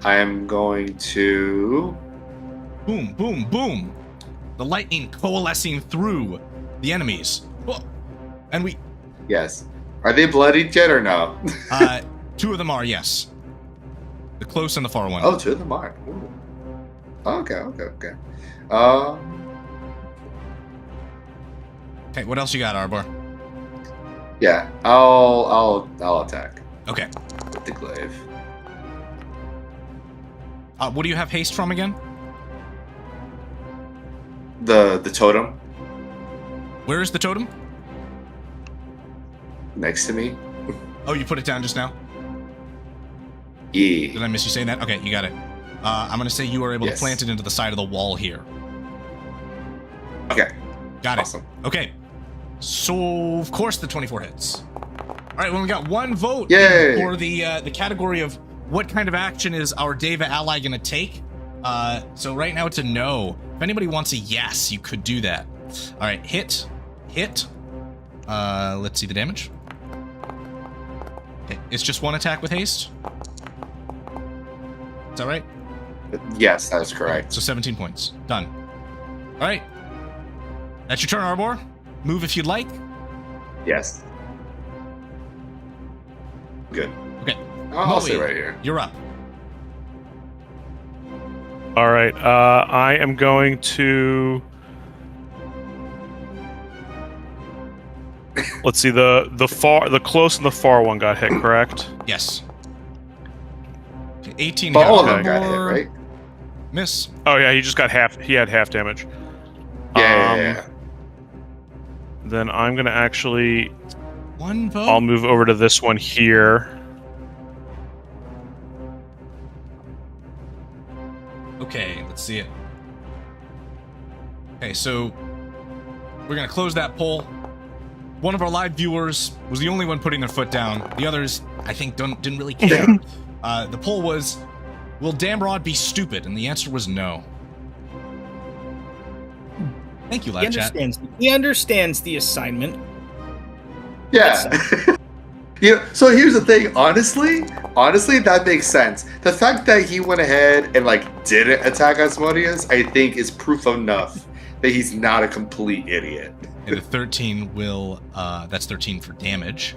am going to... Boom, boom, boom. The lightning coalescing through the enemies. Whoa. And we... Yes. Are they bloodied yet or no? 2 of them are, yes. The close and the far one. Oh, 2 of them are. Ooh. Okay. Okay, what else you got, Arbor? Yeah, I'll attack Okay. with the glaive. What do you have haste from again? The totem Where is the totem? next to me. Oh, you put it down just now? Yeah. Did I miss you saying that? Okay, you got it. I'm going to say you are able to Yes. plant it into the side of the wall here. Okay. Got it. Awesome. Okay. So, of course, the 24 hits. All right, well, we got 1 vote Yay! for the category of what kind of action is our Deva ally going to take. So right now it's a no. If anybody wants a yes, you could do that. All right, hit. Let's see the damage. Okay, it's just 1 attack with haste. Is that right? Yes, that is correct. So 17 points. Done. All right. That's your turn, Arbor. Move if you'd like. Yes. Good. Okay. I'll stay Moe, right here. You're up. All right. I am going to. Let's see. The close and the far one got hit, correct? Yes. Okay, 18 But to all of them Arbor. got hit, right? Miss. Oh yeah, he just got half. He had half damage. Yeah. Then I'm gonna actually. 1 vote. I'll move over to this one here. Okay, let's see it. Okay, so we're gonna close that poll. One of our live viewers was the only one putting their foot down. The others, I think, didn't really care. The poll was, will Damrod be stupid? And the answer was no. Thank you, live chat. He understands the assignment. Yeah. So here's the thing. Honestly, that makes sense. The fact that he went ahead and didn't attack Asmodeus, I think, is proof enough that he's not a complete idiot. And the 13 will. That's 13 for damage.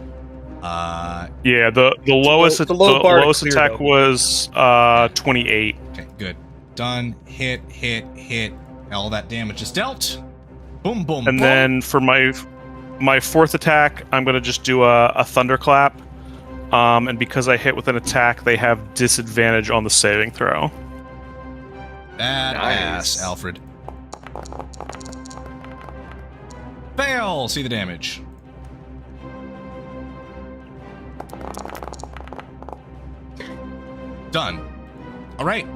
Yeah, the lowest attack was 28. Okay, good. Done. Hit. All that damage is dealt. Boom, boom. And boom. then for my fourth attack, I'm gonna just do a thunderclap. And because I hit with an attack, they have disadvantage on the saving throw. Badass, Nice. Alfred. Fail. See the damage. Done. All right.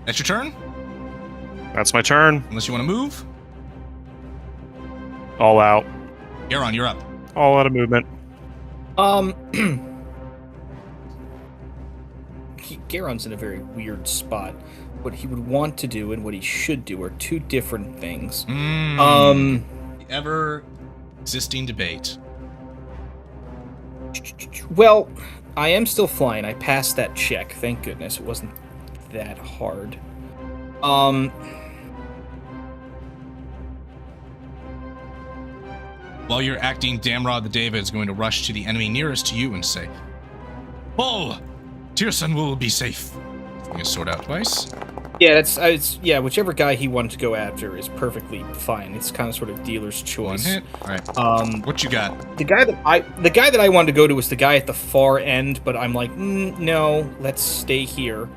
That's your turn. That's my turn. Unless you want to move. All out. Garon, you're up. All out of movement. Garon's in a very weird spot. What he would want to do and what he should do are two different things. The ever existing debate. Well, I am still flying. I passed that check. Thank goodness. It wasn't that hard. While you're acting, Damrod the David is going to rush to the enemy nearest to you and say, "Oh, Tyrson will be safe." Bring his sword out twice. Yeah, whichever guy he wanted to go after is perfectly fine. It's kind of sort of dealer's choice. One hit. All right. What you got? The guy that I wanted to go to was the guy at the far end, but I'm like, no, let's stay here.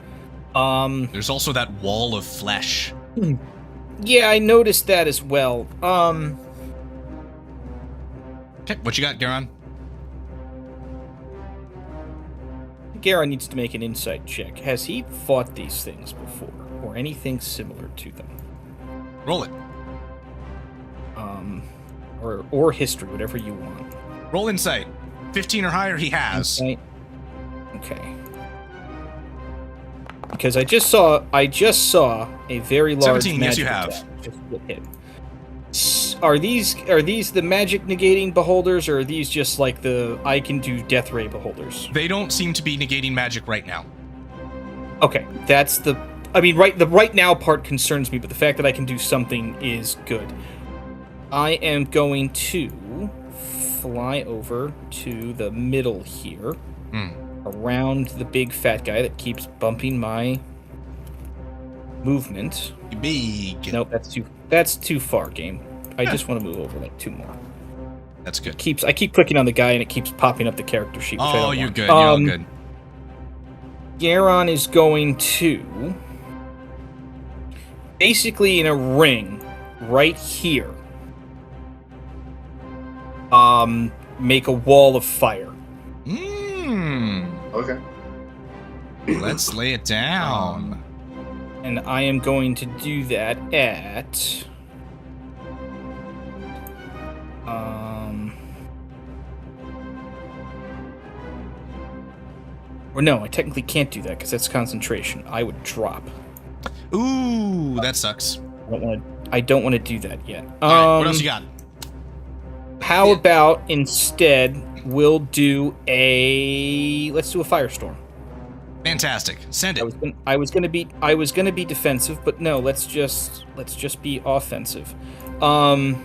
There's also that wall of flesh. Yeah, I noticed that as well. Okay, what you got, Garon? Garon needs to make an insight check. Has he fought these things before, or anything similar to them? Roll it. Or history, whatever you want. Roll insight. 15 or higher, he has. Insight. Okay. Because I just saw a very large 17, magic yes, you have. attack just get hit. Are these the magic negating beholders, or are these just like the I can do death ray beholders? They don't seem to be negating magic right now. Okay, that's the right now part concerns me, but the fact that I can do something is good. I am going to fly over to the middle here, around the big fat guy that keeps bumping my movement. Big. Nope, that's too far, game. I just want to move over like 2 more. That's good. I keep clicking on the guy and it keeps popping up the character sheet. Which I don't You're want. good. You're all good. Garon is going to basically in a ring right here. Make a wall of fire. Okay. Let's lay it down. And I am going to do that at or no, I technically can't do that because that's concentration. I would drop. Ooh, that sucks. I don't want to do that yet. All right, what else you got? How about instead we'll do let's do a firestorm. Fantastic. Send it. I was gonna be defensive, but no, let's just be offensive. So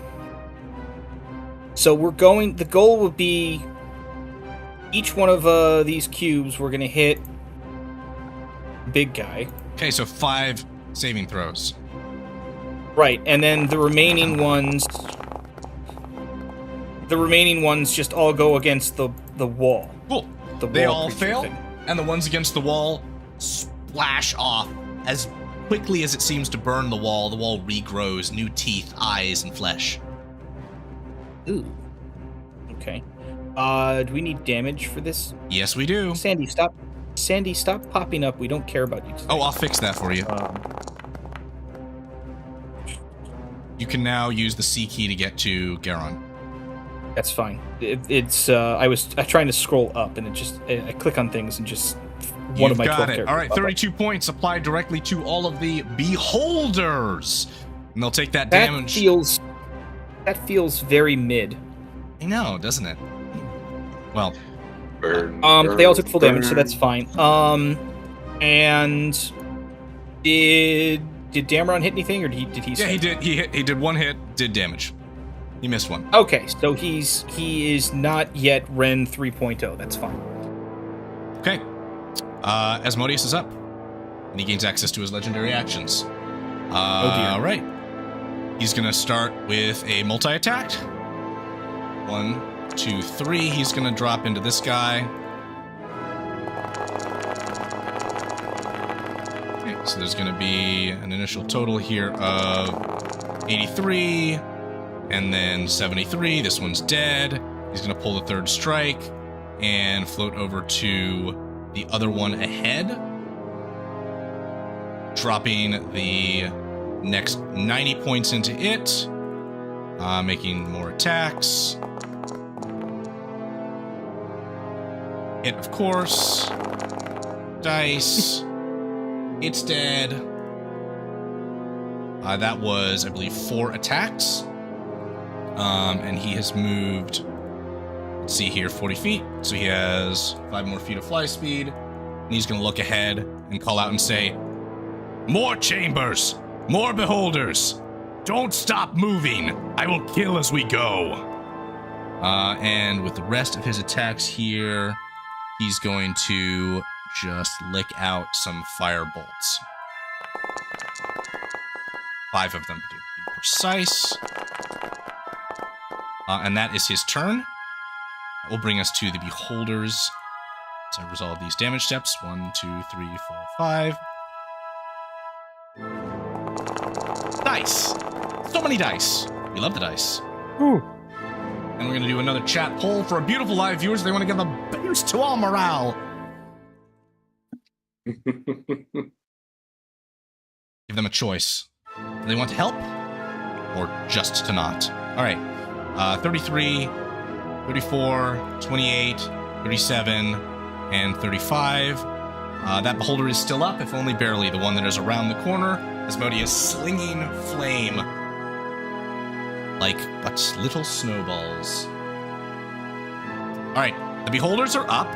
the goal would be each one of these cubes we're gonna hit big guy. Okay, so 5 saving throws. Right, and then the remaining ones just all go against the wall. Cool. They all fail, and the ones against the wall splash off as quickly as it seems to burn the wall. The wall regrows, new teeth, eyes, and flesh. Ooh. Okay. Do we need damage for this? Yes, we do. Sandy, stop popping up. We don't care about you today. Oh, I'll fix that for you. You can now use the C key to get to Garon. That's fine. I was trying to scroll up, and I click on things and just one of my 12 characters. All right, 32 points applied directly to all of the beholders, and they'll take that damage. That feels very mid. I know, doesn't it? Well, Burn, they all took full damage, so burn. that's fine. And did Dameron hit anything, or did he? yeah, he did. He did one hit, did damage. He missed one. Okay, so he is not yet Ren 3.0. That's fine. Okay. Asmodeus is up, and he gains access to his legendary actions. dear. All right. He's gonna start with a multi-attack. 1, 2, 3. He's gonna drop into this guy. Okay, so there's gonna be an initial total here of 83, and then 73. This one's dead. He's gonna pull the third strike and float over to the other one ahead, dropping the next 90 points into it, making more attacks. Hit, of course. Dice. It's dead. That was, I believe, 4 attacks. And he has moved, let's see here, 40 feet. So he has 5 more feet of fly speed. And he's going to look ahead and call out and say, "More chambers! More beholders! Don't stop moving! I will kill as we go!" And with the rest of his attacks here, he's going to just lick out some fire bolts. 5 of them, to be precise. And that is his turn. That will bring us to the beholders. So I resolve these damage steps. 1, 2, 3, 4, 5. Dice! So many dice. We love the dice. Ooh. And we're going to do another chat poll for our beautiful live viewers. They want to give a boost to our morale. Give them a choice. Do they want to help? Or just to not? All right. 33, 34, 28, 37, and 35. That beholder is still up, if only barely. The one that is around the corner. Asmodeus slinging flame like but little snowballs. All right, the beholders are up.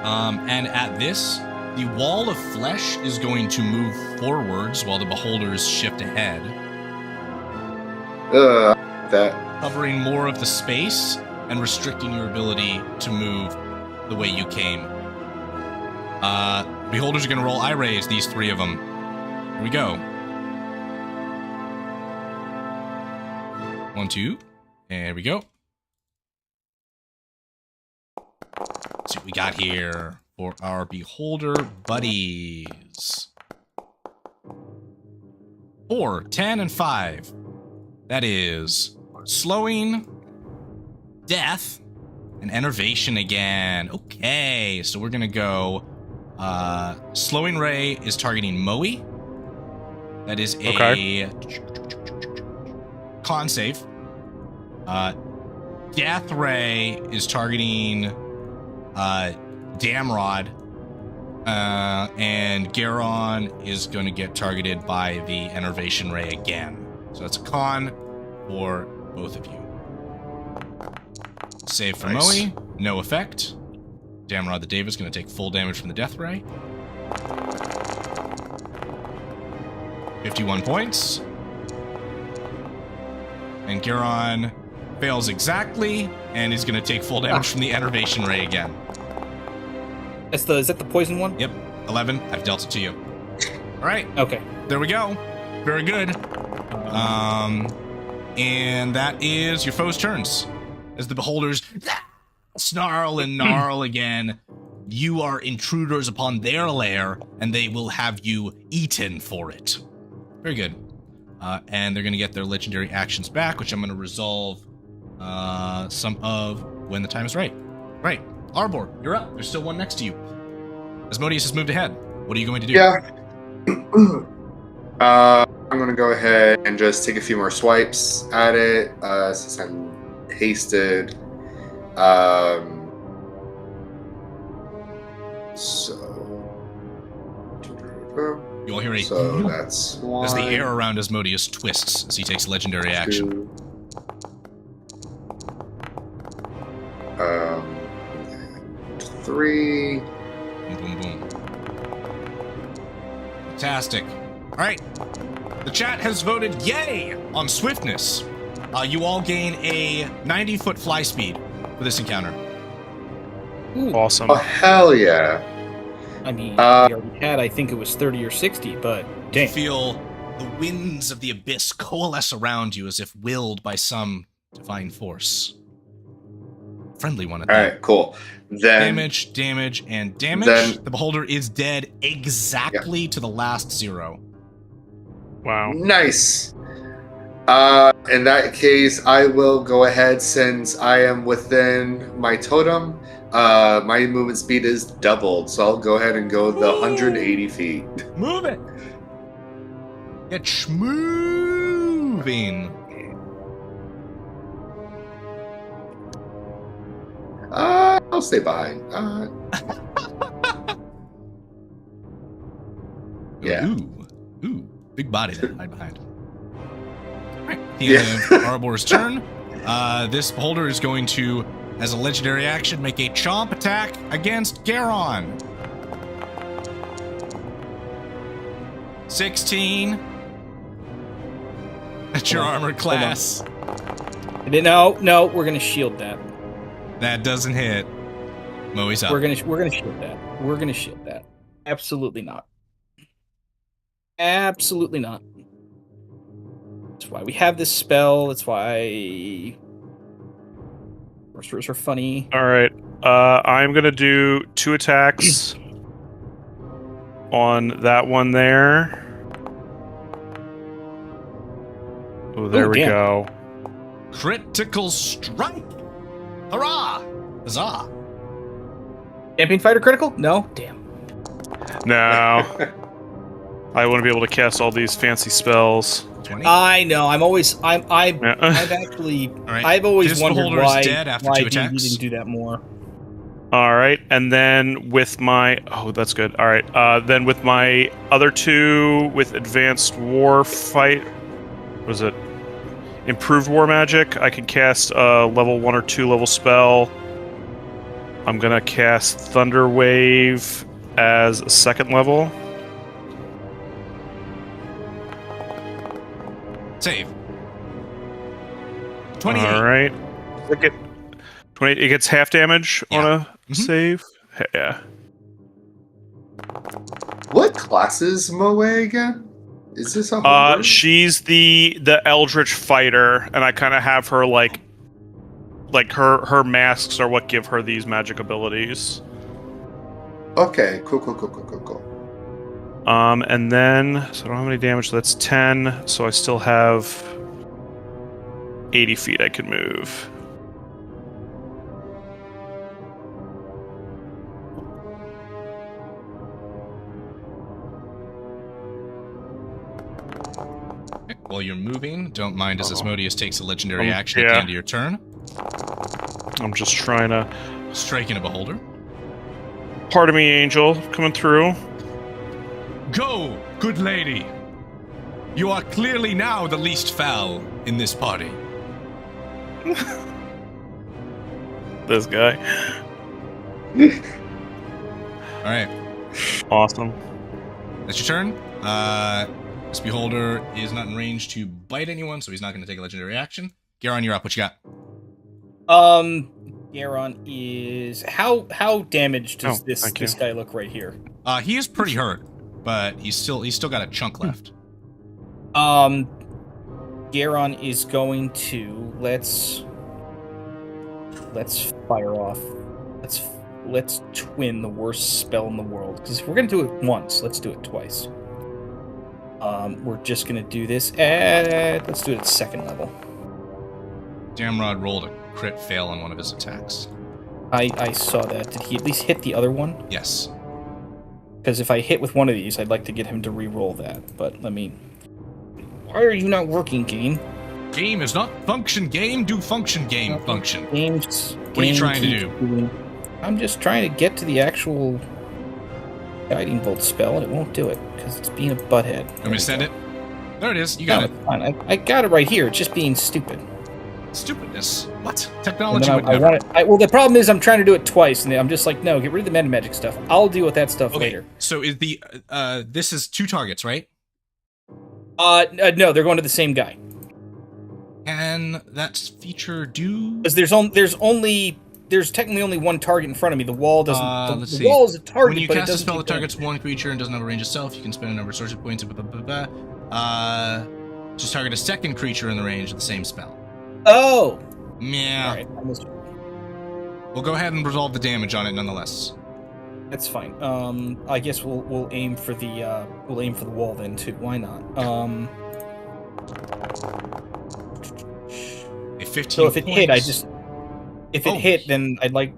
And at this, the wall of flesh is going to move forwards while the beholders shift ahead. That. Covering more of the space and restricting your ability to move the way you came. Beholders are going to roll eye raise, these 3 of them. Here we go. 1, 2. There we go. Let's see what we got here for our beholder buddies. 4, 10, and 5. That is slowing, death, and enervation again. Okay, so we're gonna go. Slowing Ray is targeting Moe. That is a con save. Death Ray is targeting Damrod. And Garon is going to get targeted by the Enervation Ray again. So that's a con for both of you. Save for Nice. Moe, no effect. Damrod the Dave is going to take full damage from the Death Ray. 51 points. And Garon fails exactly, and is going to take full damage from the Enervation Ray again. Is that the poison one? Yep, 11. I've dealt it to you. All right. Okay. There we go. Very good. And that is your foe's turns. As the beholders snarl and gnarl again, you are intruders upon their lair, and they will have you eaten for it. Very good. And they're going to get their legendary actions back, which I'm going to resolve some of when the time is right. Right. Arbor, you're up. There's still one next to you. Asmodeus has moved ahead. What are you going to do? Yeah. I'm going to go ahead and just take a few more swipes at it since I'm hasted. You will hear a So that's one. as the air around Asmodeus twists as he takes legendary action. 2. 3. Boom, boom, boom. Fantastic. All right. The chat has voted yay on swiftness. You all gain a 90-foot fly speed for this encounter. Ooh. Awesome. Oh, hell yeah. I mean, we already had, I think it was 30 or 60, but You dang. feel the winds of the abyss coalesce around you as if willed by some divine force. Friendly one at All that. right, cool. Then Damage, and damage. Then- The beholder is dead exactly to the last 0. Wow. nice. In that case, I will go ahead since I am within my totem. My movement speed is doubled, so I'll go ahead and go the 180 feet. Move it! Get schmoving. I'll stay behind. Yeah. Ooh. Big body there, hide behind. Alright, the Yeah. end of Arbor's turn. This beholder is going to, as a legendary action, make a chomp attack against Garon. 16. That's your armor class. No, we're gonna shield that. That doesn't hit. Moe's up. We're gonna shield that. We're gonna shield that. Absolutely not. Absolutely not. That's why we have this spell. That's why sorcerers are funny. All right. I'm gonna do 2 attacks on that one there. Oh, there Ooh, we damn. go. Critical strike! Hurrah! Huzzah! Champion fighter critical? No? Damn. No, I wouldn't be able to cast all these fancy spells. 20. I know. I've Yeah. actually right. I've always This wondered beholder is why dead after why 2 D&D attacks. didn't do that more. All right, and then with my that's good. All right, then with my other 2 with advanced war fight, what was it? Improved war magic. I can cast a level 1 or 2 level spell. I'm gonna cast Thunder Wave as a 2nd level. Save. 28. All right. Look at 20. It gets half damage on a Mhm. save. Yeah. What class is Moe again? Is this a homebrew? She's the Eldritch fighter, and I kind of have her like her masks are what give her these magic abilities. Okay, cool. And then so I don't have any damage. So that's 10. So I still have 80 feet I can move. While you're moving, don't mind as Asmodeus takes a legendary Oh, action at the yeah. end of your turn. I'm just trying to. Striking a beholder. Part of me, Angel, coming through. Go, good lady. You are clearly now the least foul in this party. This guy. All right, Awesome. that's your turn. This beholder is not in range to bite anyone, so he's not going to take a legendary action. Garon, you're up. What you got? Garon is how damaged does Oh, this thank you. guy look right here? He is pretty hurt, but he's still got a chunk left. Garon is going to let's fire off. Let's twin the worst spell in the world, because if we're gonna do it once, let's do it twice. We're just gonna do this at let's do it at 2nd level. Damrod rolled a crit fail on one of his attacks. I saw that. Did he at least hit the other one? Yes. Because if I hit with one of these, I'd like to get him to re-roll that. But let me. Why are you not working, game? Game is not function. Game do function. Game function. Games. What are you trying to do? I'm just trying to get to the actual guiding bolt spell, and it won't do it because it's being a butthead. You want me to send it? There it is. You got it. It's fine. I got it right here. It's just being stupid. Stupidness. What? And Technology then would I never. want it. Well, the problem is I'm trying to do it twice, and I'm just like, no, get rid of the meta magic stuff. I'll deal with that stuff Okay, later. so is the this is 2 targets, right? No, they're going to the same guy. Can that feature do? Because there's technically only one target in front of me. The wall doesn't. Let's The see. wall is a target, When you but it cast a doesn't spell that take targets one creature and doesn't have a range itself, you can spend a number of source points. Just target a second creature in the range of the same spell. Oh. Yeah. All right. I missed it. We'll go ahead and resolve the damage on it nonetheless. That's fine. I guess we'll aim for the wall then too. Why not? A 15. So if it hit, points. if it hit, then I'd like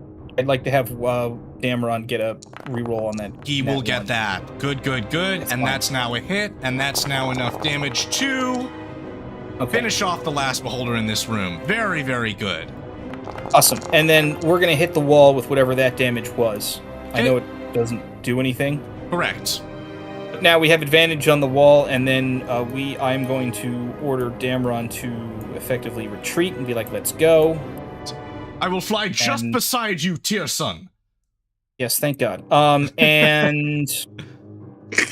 to have Dameron get a reroll on that. He will get one. that. Good. That's And fine. that's now a hit, and that's now enough damage to finish off the last beholder in this room. Very, very good. Awesome. And then we're gonna hit the wall with whatever that damage was. I Okay. know it doesn't do anything. Correct. But now we have advantage on the wall, and then I'm going to order Dameron to effectively retreat and be like, "Let's go." I will fly just And- beside you, Tyrson. Yes, thank God. And I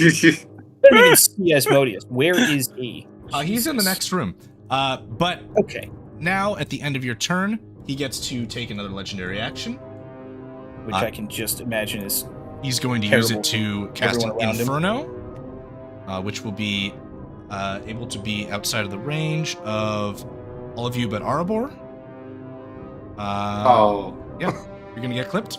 don't even see Asmodeus. Where is he? He's in the Jesus. next room. But Okay. now, at the end of your turn, he gets to take another legendary action. Which I can just imagine is He's going to Terrible use it to cast an everyone around him. Inferno, which will be able to be outside of the range of all of you but Arabor. Oh. Yeah, you're going to get clipped.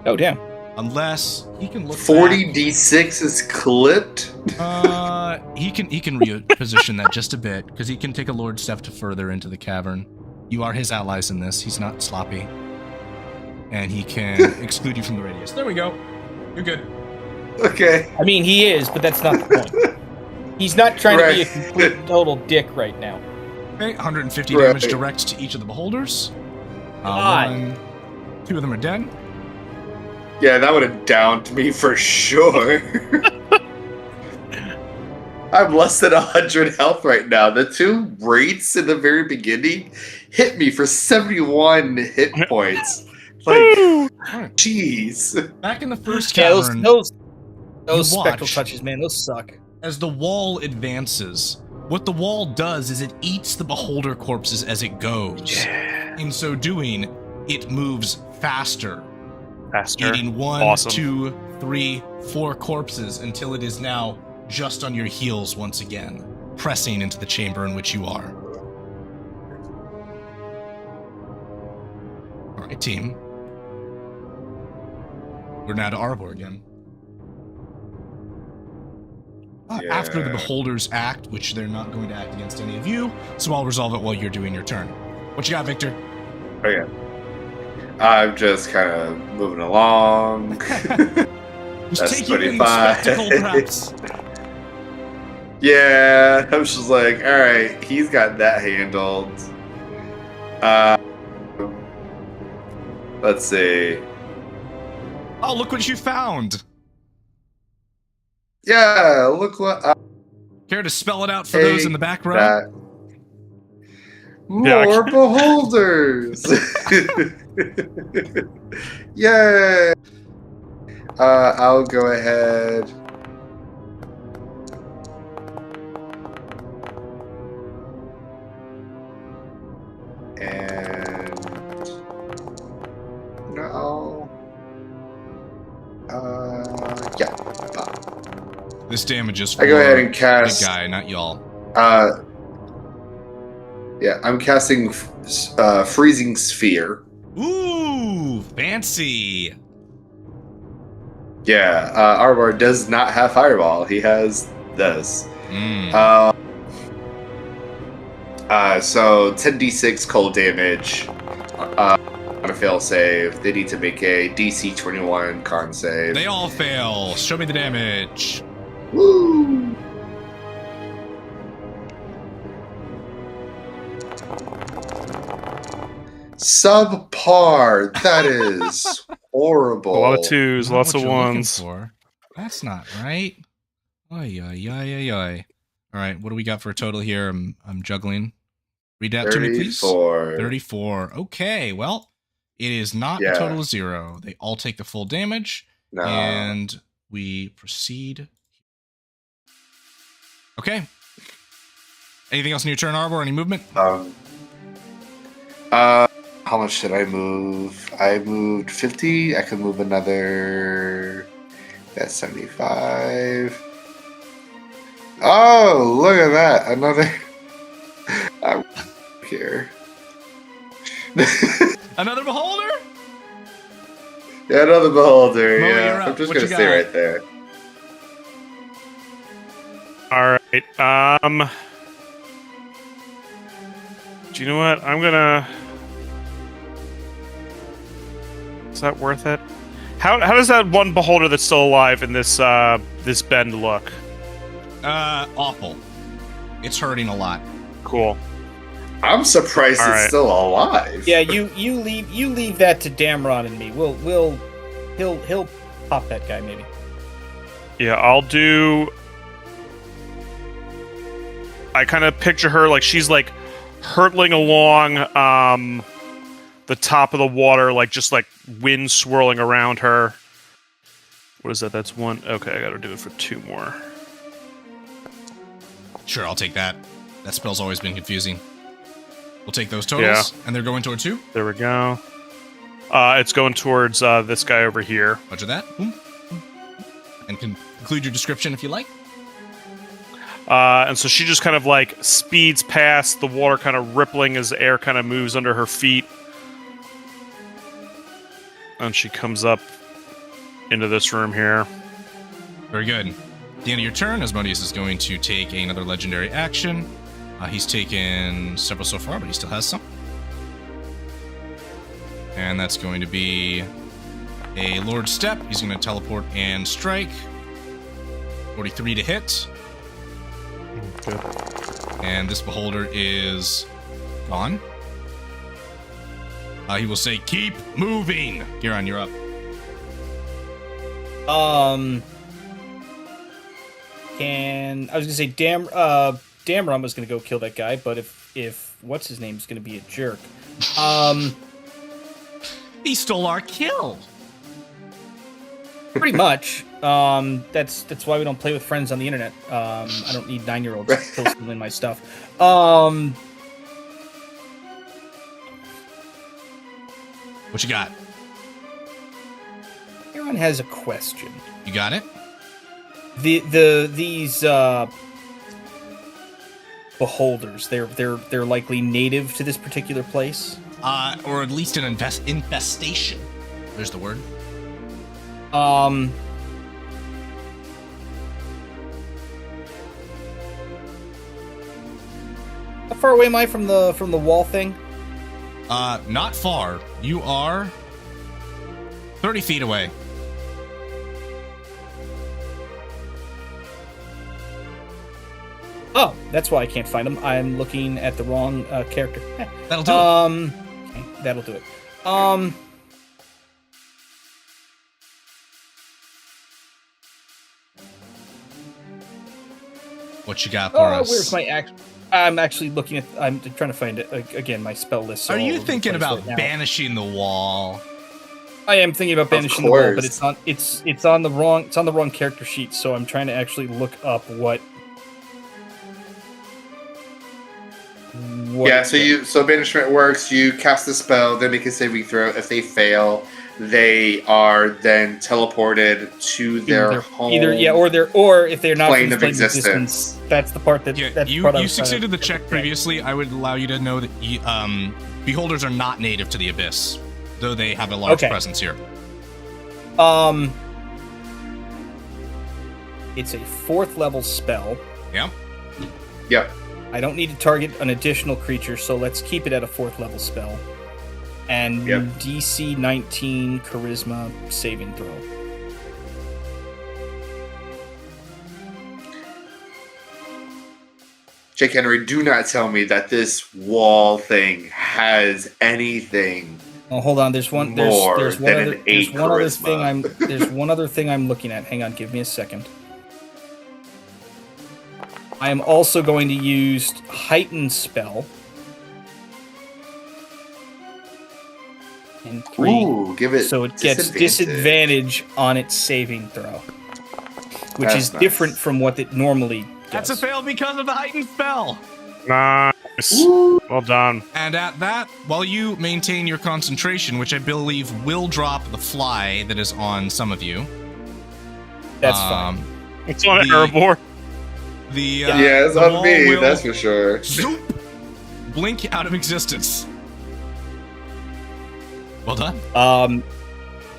oh damn. Unless he can look 40d6 is clipped? he can reposition that just a bit, because he can take a lord step to further into the cavern. You are his allies in this. He's not sloppy. And he can exclude you from the radius. There we go. You're good. Okay. I mean, he is, but that's not the point. He's not trying to be a Right. complete total dick right now. Okay, 150 Right. damage direct to each of the beholders. God. 2 of them are dead. Yeah, that would have downed me for sure. I'm less than 100 health right now. The 2 wraiths in the very beginning hit me for 71 hit points. Like, Alright. jeez. Back in the first Yeah, cavern, those you spectral watch. touches, man, those suck. as the wall advances, what the wall does is it eats the beholder corpses as it goes. In so doing, it moves faster, eating 1, Awesome. 2, 3, 4 corpses until it is now just on your heels once again, pressing into the chamber in which you are. All right, team. We're now to Arbor again. After the Yeah. beholders act, which they're not going to act against any of you, so I'll resolve it while you're doing your turn. What you got, Victor? Okay. I'm just kind of moving along. Just That's take you in 25. spectacle, perhaps. Yeah, I was just like, all right, he's got that handled. Let's see. Oh, look what you found! Yeah, look what Care to spell it out for those in the back row? that. Yeah, More beholders. Yay! I'll go ahead. And no. Yeah. This damage is for I go ahead and the cast. guy, not y'all. Yeah, I'm casting freezing sphere. Ooh, fancy. Yeah, Arvar does not have fireball. He has this. Mm. So 10d6 cold damage on a fail save. They need to make a DC 21 con save. They all fail. Show me the damage. Woo! Subpar. That is horrible. A lot of 2s, Not lots what of you're looking 1s. for. That's not right. Ay, ay, ay, ay, ay. All right, what do we got for a total here? I'm juggling. Read it out to me, please. 34. 34. Okay, well, it is not a total of 0. They all take the full damage. No. And we proceed. Okay. Anything else in your turn, Arbor? Any movement? How much did I move? I moved 50. I can move another. That's 75. Oh, look at that. Another. I'm here. Another beholder? Yeah, another beholder. Mo, you're yeah, up. I'm just What gonna you stay got? right there. All right. Do you know what? I'm gonna. Is that worth it? How does that one beholder that's still alive in this this bend look? Awful. It's hurting a lot. Cool. I'm surprised All it's right. still alive. Yeah, you leave that to Damron and me. He'll pop that guy maybe. Yeah, I'll do. I kind of picture her like she's like hurtling along the top of the water, like just like wind swirling around her. What is that? That's one. Okay, I gotta do it for 2 more. Sure, I'll take that. That spell's always been confusing. We'll take those totals, and they're going towards who? There we go. It's going towards this guy over here. Much of that. Boom. And conclude your description if you like. And so she just kind of like speeds past, the water kind of rippling as the air kind of moves under her feet. And she comes up into this room here. Very good. At the end of your turn, Asmodeus is going to take another legendary action. He's taken several so far, but he still has some. And that's going to be a Lord Step. He's going to teleport and strike. 43 to hit. Good. And this beholder is gone. He will say, "Keep moving." Giron, you're up. I was gonna say Damron was gonna go kill that guy, but if what's his name is gonna be a jerk. He stole our kill. Pretty much. That's why we don't play with friends on the internet. I don't need 9-year-olds still stealing my stuff. What you got? Aaron has a question. You got it? These beholders, they're likely native to this particular place. Or at least an infestation. There's the word. How far away am I from the wall thing? Not far. You are 30 feet away. Oh, that's why I can't find them. I'm looking at the wrong character. That'll do it. Okay, that'll do it. What you got for us? Where's my act? I'm actually looking at. I'm trying to find it again. My spell list. Are you thinking about banishing the wall? I am thinking about banishing the wall, but it's on the wrong character sheet. So I'm trying to actually look up what. Yeah, so banishment works. You cast the spell, then make a saving throw. If they fail, they are then teleported to their home. Or if they're not plane of existence. That's the part that. Yeah, that's the you part succeeded the check previously. I would allow you to know that beholders are not native to the abyss, though they have a large presence here. It's a 4th level spell. Yeah. Yep. I don't need to target an additional creature, so let's keep it at a 4th level spell. And DC 19 Charisma saving throw. Jake Henry, do not tell me that this wall thing has anything. Oh, hold on. There's one other thing I'm looking at. Hang on, give me a second. I am also going to use Heightened Spell, and 3. Ooh, give it. So it gets disadvantage on its saving throw, which That's is nice. different from what it normally does. That's a fail because of the heightened spell. Nice. Ooh. Well done. And at that, while you maintain your concentration, which I believe will drop the fly that is on some of you. That's fine. It's on The- Erebor. The Yeah, it's the on wall me. will That's for sure. zoop, blink out of existence. Well done.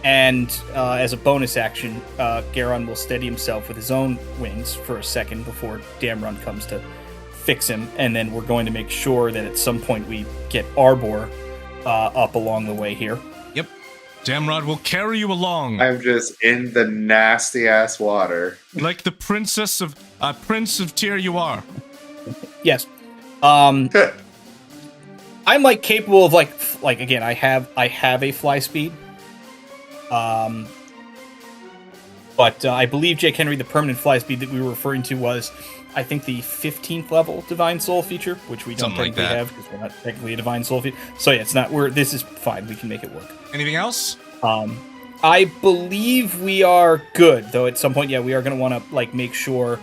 And as a bonus action, Garon will steady himself with his own wings for a second before Damrun comes to fix him, and then we're going to make sure that at some point we get Arbor up along the way here. Yep. Damrod will carry you along I'm just in the nasty ass water. like the Prince of Tyr you are. Yes. I'm like capable of like again, I have a fly speed. But I believe Jake Henry, the permanent fly speed that we were referring to was, I think, the 15th level Divine Soul feature, which we don't Something like technically that. have because we're not technically a Divine Soul feature. So yeah, it's not. This is fine. We can make it work. Anything else? I believe we are good, though. At some point, yeah, we are going to want to like make sure.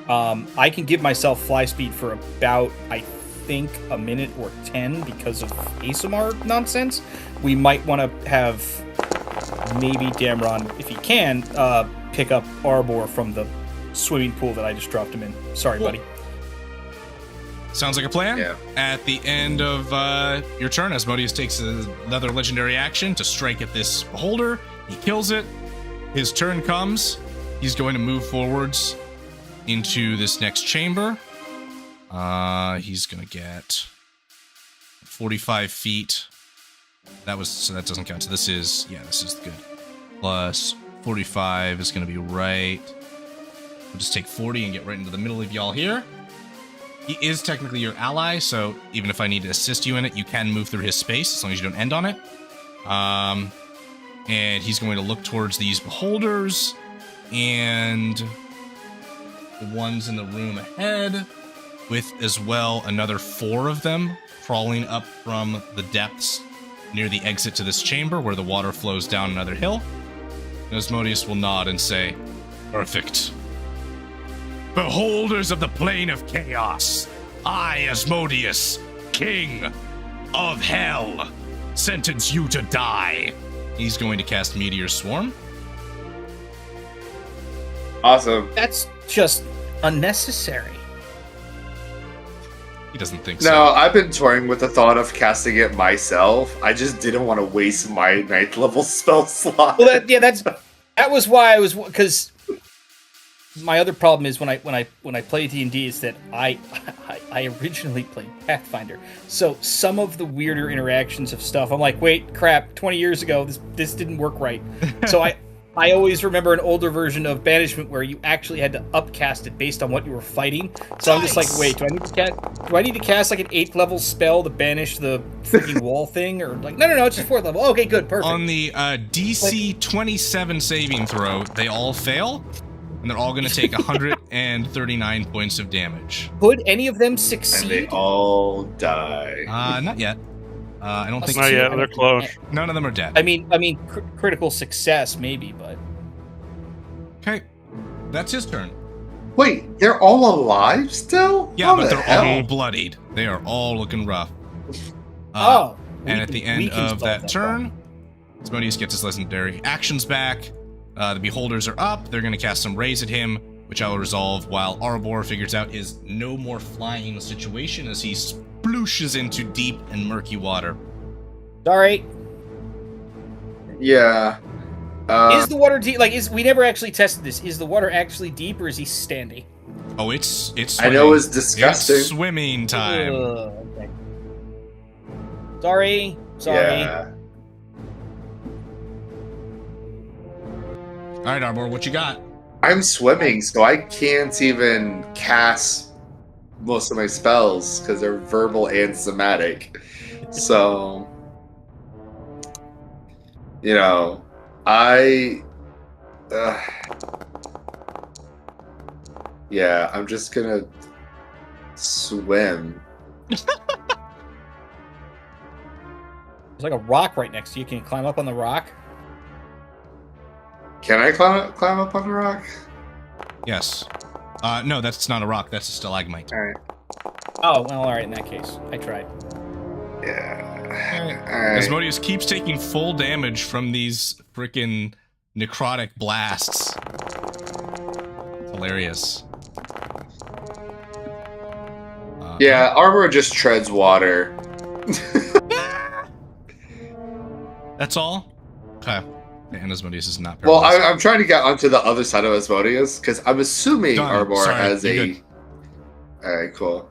I can give myself fly speed for about, I think, a minute or 10 because of ASMR nonsense. We might want to have maybe Damron, if he can, pick up Arbor from the swimming pool that I just dropped him in. Sorry, Cool. buddy. Sounds like a plan. Yeah. At the end of your turn, Asmodeus takes another legendary action to strike at this beholder. He kills it. His turn comes. He's going to move forwards into this next chamber. He's going to get 45 feet. So that doesn't count. So this is good. Plus 45 is going to be right. We'll just take 40 and get right into the middle of y'all here. He is technically your ally, so even if I need to assist you in it, you can move through his space as long as you don't end on it. And he's going to look towards these beholders and the ones in the room ahead, with as well another 4 of them crawling up from the depths near the exit to this chamber where the water flows down another hill. And Asmodeus will nod and say, "Perfect. Beholders of the plane of chaos, I, Asmodeus, King of Hell, sentence you to die." He's going to cast Meteor Swarm. Awesome. That's just unnecessary. He doesn't think No, so. I've been toying with the thought of casting it myself. I just didn't want to waste my 9th level spell slot. Well, that was why I was, because my other problem is when I play D&D is that I originally played Pathfinder, so some of the weirder interactions of stuff I'm like, wait, crap, 20 years ago this didn't work right. So I always remember an older version of Banishment where you actually had to upcast it based on what you were fighting. So I'm just like, wait, do I need to cast like an 8th level spell to banish the freaking wall thing, or like no, it's just 4th level. Okay, good, perfect. On the DC 27 saving throw, they all fail, and they're all going to take 139 points of damage. Could any of them And they succeed? all die. Not yet. I don't think Not yet. They're close. none of them are dead. I mean, critical success maybe, but Okay, that's his turn. Wait, they're all alive still? Yeah, How but the they're hell? all bloodied. They are all looking rough. And at the end of that turn, Asmodeus gets his legendary actions back. The beholders are up. They're going to cast some rays at him, which I will resolve while Arbor figures out his no more flying situation as he splooshes into deep and murky water. sorry. Yeah. Is the water deep? Like, we never actually tested this. Is the water actually deep, or is he standing? Oh, it's I swimming. know it's disgusting. It's swimming time. Okay. Sorry. Yeah. All right, Arbor, what you got? I'm swimming, so I can't even cast most of my spells because they're verbal and somatic. So, yeah, I'm just gonna swim. There's like a rock right next to you. Can you climb up on the rock? Can I climb up on the rock? Yes. No, that's not a rock. That's a stalagmite. All right. Oh, well, all right. In that case, I tried. Yeah. All right. Asmodeus keeps taking full damage from these freaking necrotic blasts. It's hilarious. Yeah, armor just treads water. That's all? Okay. And Asmodeus is not Well, paralyzed. I'm trying to get onto the other side of Asmodeus because I'm assuming Done. Arbor Sorry, has you're a. good. All right, cool.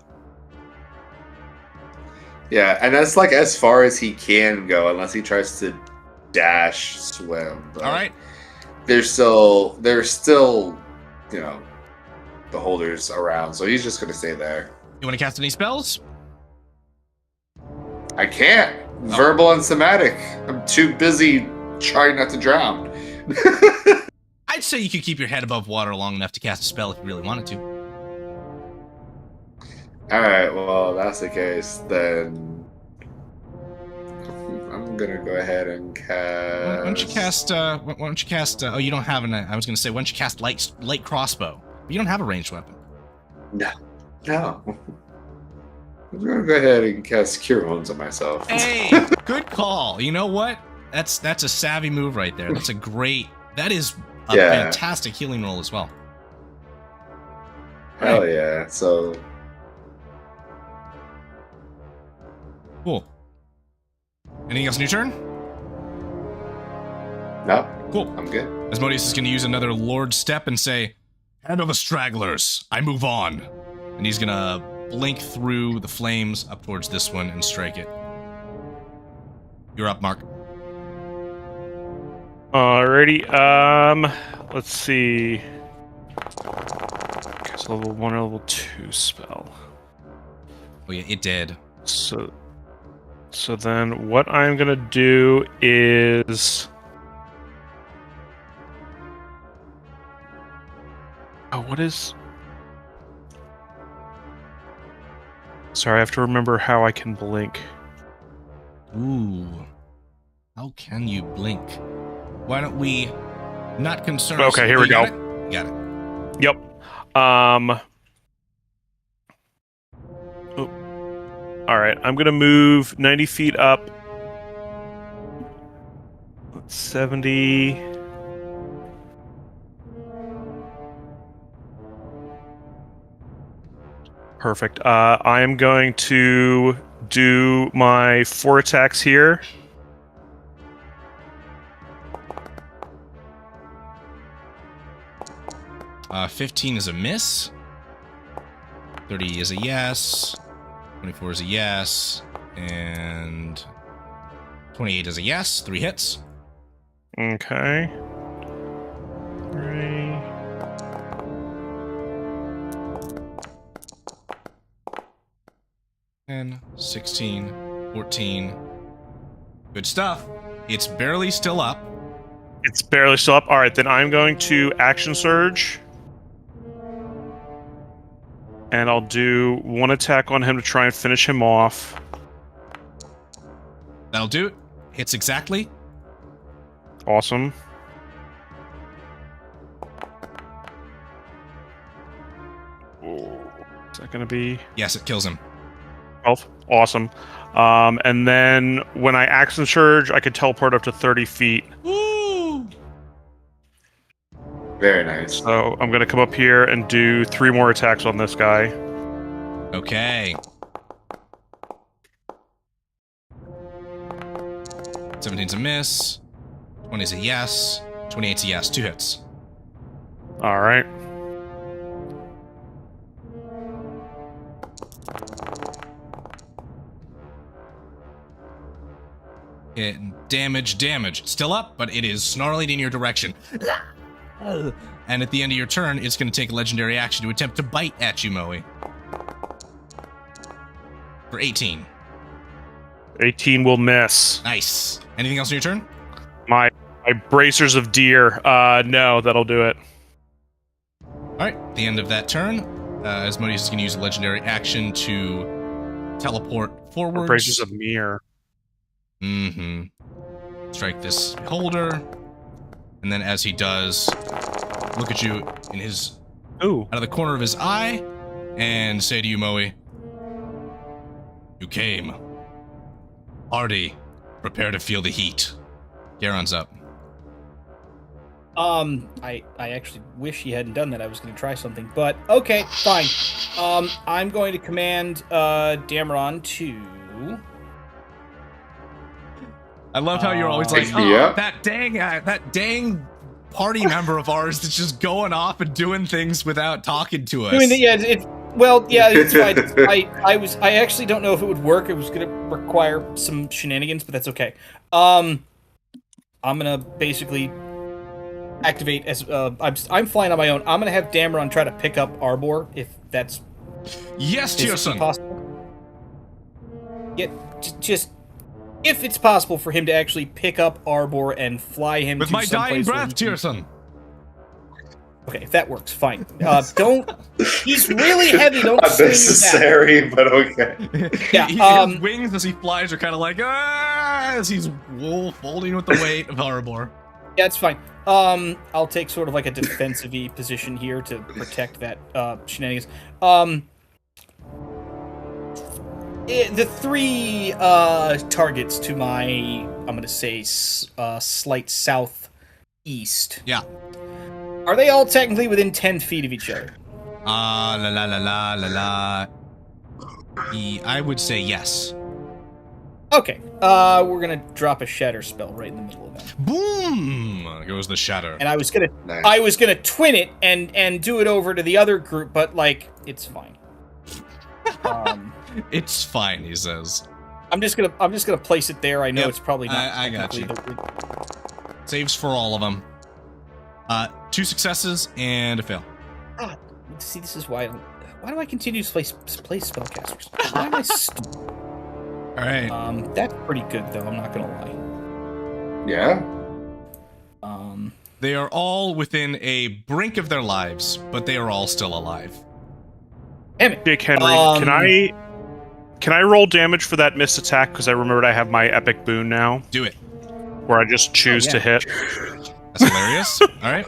Yeah, and that's like as far as he can go, unless he tries to dash swim. But All right. there's still, you know, beholders around, so he's just gonna stay there. You want to cast any spells? I can't. Oh. Verbal and somatic. I'm too busy trying not to drown. I'd say you could keep your head above water long enough to cast a spell if you really wanted to. Alright, well, that's the case, then I'm gonna go ahead and cast... Why don't you cast, why don't you cast, oh, you don't have an, I was going to say, why don't you cast light crossbow? But you don't have a ranged weapon. No. I'm gonna go ahead and cast Cure Wounds on myself. Hey, good call. You know what? That's a savvy move right there. That's a great, that is a fantastic healing roll as well. Hell yeah, so... Cool. Anything else on your turn? Nope. Cool. I'm good. Asmodeus is going to use another Lord Step and say, "Head of the stragglers, I move on." And he's going to blink through the flames up towards this one and strike it. You're up, Mark. Alrighty, let's see. It's level 1 or level 2 spell. Oh yeah, it did. So then what I'm gonna do is... Oh, what is... Sorry, I have to remember how I can blink. Ooh. How can you blink? Why don't we not concern Okay, here we go. You got it. Yep. Alright, I'm gonna move 90 feet up. 70. Perfect. I am going to do my 4 attacks here. Uh, 15 is a miss. 30 is a yes. 24 is a yes. And 28 is a yes. 3 hits. Okay. 3. And 16, 14. Good stuff. It's barely still up. It's barely still up. Alright, then I'm going to action surge. And I'll do 1 attack on him to try and finish him off. That'll do it. Hits exactly. Awesome. Is that going to be... Yes, it kills him. 12? Awesome. And then when I action surge, I could teleport up to 30 feet. Woo! Very nice. So I'm going to come up here and do 3 more attacks on this guy. Okay. 17's a miss. 20's a yes. 28's a yes. 2 hits. Alright. Damage. Still up, but it is snarling in your direction. And at the end of your turn, it's going to take a legendary action to attempt to bite at you, Moe. For 18. 18 will miss. Nice. Anything else on your turn? My bracers of deer. No, that'll do it. Alright, at the end of that turn, Asmodeus is going to use a legendary action to teleport forwards. Bracers of mirror. Strike this beholder. And then as he does, look at you in his out of the corner of his eye and say to you, Moe, you came. Artie, prepare to feel the heat. Garon's up. I actually wish he hadn't done that. I was going to try something, but okay, fine. I'm going to command Dameron to. I love how you're always like, that dang party member of ours that's just going off and doing things without talking to us. It's fine. I actually don't know if it would work. It was going to require some shenanigans, but that's okay. I'm gonna basically activate as I'm flying on my own. I'm gonna have Dameron try to pick up Arbor if that's Tyrson. Possible. Just if it's possible for him to actually pick up Arbor and fly him with to my dying breath, can... Tyrson. Okay, if that works, fine. Don't. He's really heavy. Don't Not swing necessary, but okay. Yeah. His wings as he flies are kind of like as he's folding with the weight of Arbor. Yeah, it's fine. I'll take sort of like a defensive-y position here to protect that shenanigans. The three targets to my, I'm going to say, slight southeast. Yeah. Are they all technically within 10 feet of each other? I would say yes. Okay. We're going to drop a shatter spell right in the middle of that. Boom! Goes the shatter. And I was going to twin it and do it over to the other group, but like it's fine. It's fine, he says. I'm just gonna place it there. I know it's probably not. I got you. Saves for all of them. 2 successes and a fail. God, see, this is why. Why do I continue to play spellcasters? Why am I stupid? All right. That's pretty good, though. I'm not gonna lie. Yeah. They are all within a brink of their lives, but they are all still alive. Damn it, Dick Henry. Can I roll damage for that missed attack? Because I remembered I have my epic boon now. Do it. Where I just choose to hit. That's hilarious. All right.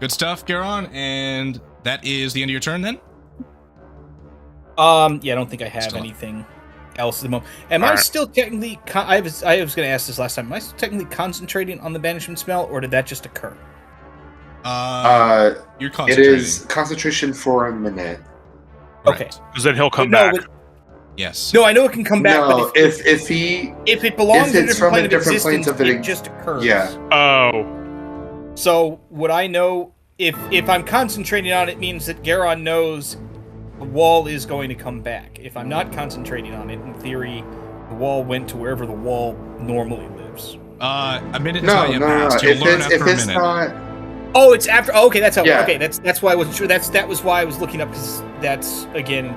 Good stuff, Garon. And that is the end of your turn, then? Yeah, I don't think I have anything else at the moment. Am I still technically... I was going to ask this last time. Am I still technically concentrating on the banishment spell, or did that just occur? You're concentrating. It is concentration for a minute. Okay. Because then he'll come back. Yes. No, I know it can come back, No, but if it belongs in a from different a different plane of plane existence, it just occurs. Yeah. Oh. So, would I know... If I'm concentrating on it, means that Garon knows the wall is going to come back. If I'm not concentrating on it, in theory, the wall went to wherever the wall normally lives. A minute until you passed. You'll learn after a minute. Oh, it's after. Oh, okay, that's how. Yeah. Okay, that's why I wasn't sure. That was why I was looking up, because that's again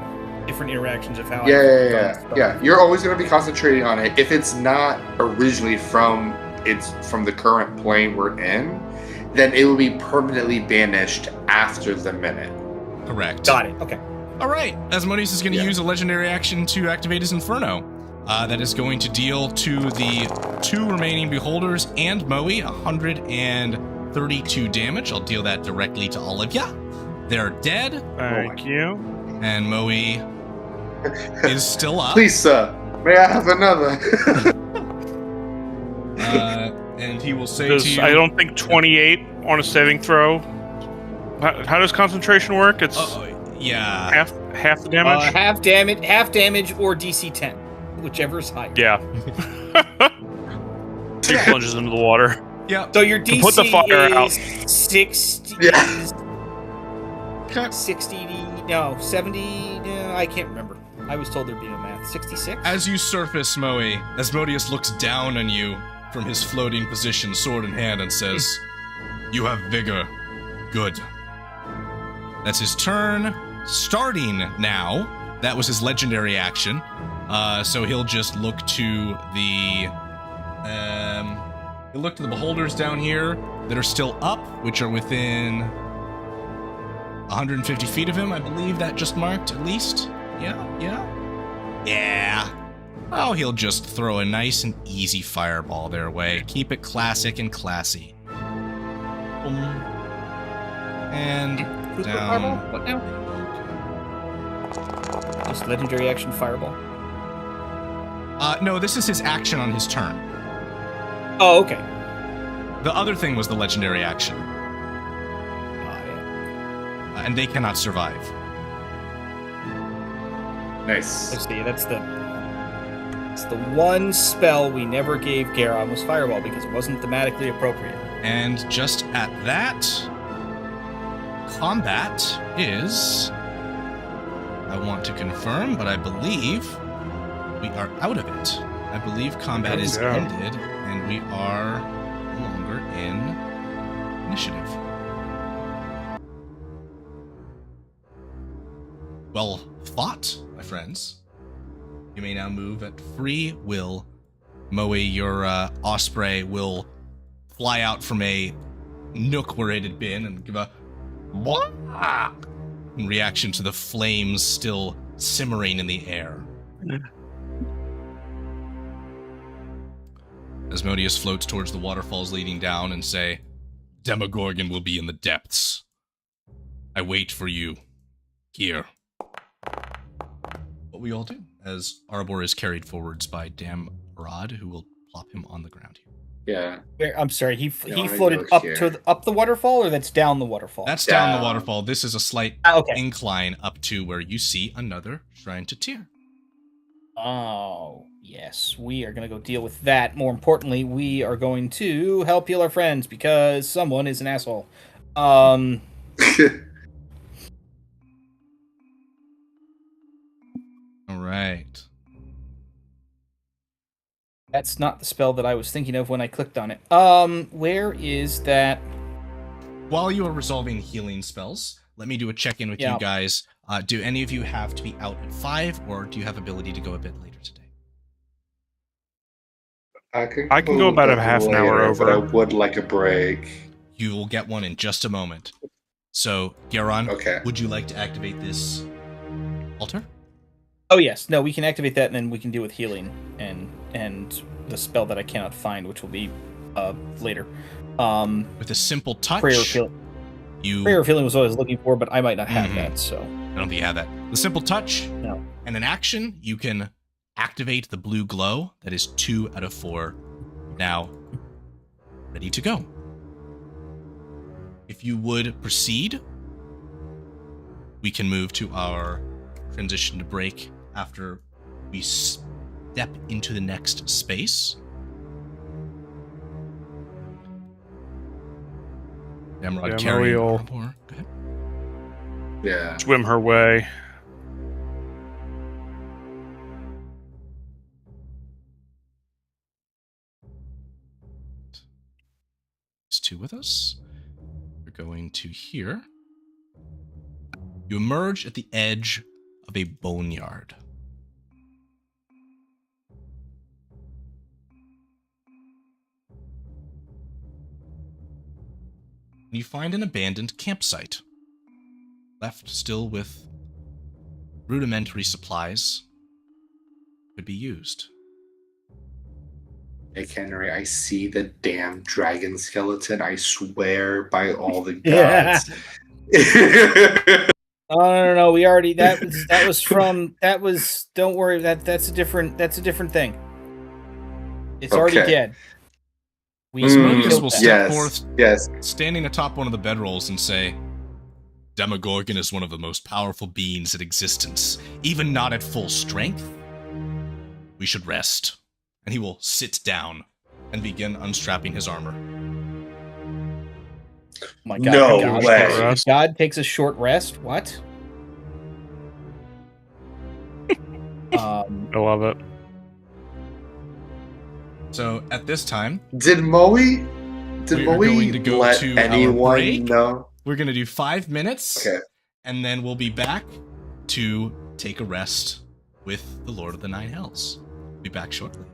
different interactions of how. Yeah. You're always going to be concentrating on it. If it's not originally from the current plane we're in, then it will be permanently banished after the minute. Correct. Got it. Okay. All right. Asmodeus is going to use a legendary action to activate his Inferno. That is going to deal to the 2 remaining beholders and Moe 132 damage. I'll deal that directly to all of ya. They're dead. Thank you. And Moe is still up. Please, sir, may I have another? And he will say to you... I don't think 28 on a saving throw. How does concentration work? It's yeah, half the damage. Half damage, or DC 10, whichever is higher. Yeah. He plunges into the water. Yeah. So your DC put the fire out. 60. Yeah. 60. No, 70. No, I can't remember. I was told there'd be no math. 66. As you surface, Moe, Asmodeus looks down on you from his floating position, sword in hand, and says, "You have vigor. Good." That's his turn. Starting now. That was his legendary action. So he'll just look to the... he'll look to the beholders down here that are still up, which are within 150 feet of him. I believe that just marked, at least. Yeah. Oh, he'll just throw a nice and easy fireball their way. Keep it classic and classy. And down. What now? Just legendary action fireball. No, this is his action on his turn. Oh, okay. The other thing was the legendary action, Yeah. and they cannot survive. Nice. Let's see. That's the one spell we never gave Garon was fireball because it wasn't thematically appropriate. And just at that, combat is... I want to confirm, but I believe we are out of it. I believe combat is ended, and we are no longer in initiative. Well fought, my friends. You may now move at free will. Moe, your osprey will fly out from a nook where it had been and give a "Bwah!" in reaction to the flames still simmering in the air. Asmodeus floats towards the waterfalls leading down and say, Demogorgon will be in the depths. I wait for you here. What we all do, as Arbor is carried forwards by Damrod, who will plop him on the ground here. Yeah. I'm sorry. He I floated go up here. up the waterfall, or that's down the waterfall. That's down the Down. waterfall. This is a slight Okay. incline up to where you see another shrine to Tyr. Oh, yes. We are going to go deal with that. More importantly, we are going to help heal our friends because someone is an asshole. All right. That's not the spell that I was thinking of when I clicked on it. Where is that? While you are resolving healing spells, let me do a check-in with Yeah. you guys. Do any of you have to be out at 5, or do you have ability to go a bit later today? I can go about a half an hour later, but I over. would like a break. You will get one in just a moment. So, Garon, Okay. would you like to activate this altar? Oh, yes. No, we can activate that, and then we can deal with healing and the spell that I cannot find, which will be later. With a simple touch, Prayer of healing. you... Prayer of healing was what I was looking for, but I might not have Mhm. that, so... I don't think you have that. The simple touch, No. and an action, you can activate the blue glow. That is 2 out of 4. Now, ready to go. If you would proceed, we can move to our transition to break after we step into the next space. Namrod Yeah, carrying Mario. Arbor. Go ahead. Yeah. Swim her way. There's 2 with us. We're going to here. You emerge at the edge of a boneyard. You find an abandoned campsite, left still with rudimentary supplies could be used. Hey, Henry, I see the damn dragon skeleton. I swear by all the Yeah. gods. Oh, no. We already... That was from... That was... Don't worry. That's a different thing. It's already Okay. dead. We Asmodeus killed will that. step forth, Yes. standing atop one of the bedrolls, and say, Demogorgon is one of the most powerful beings in existence, even not at full strength. We should rest. And he will sit down and begin unstrapping his armor. Oh my God. No God. way. God takes a short rest? What? I love it. So at this time, Did Moe We are going to go let to our anyone break. know? we're going to do 5 minutes, Okay. and then we'll be back to take a rest with the Lord of the Nine Hells. Be back shortly.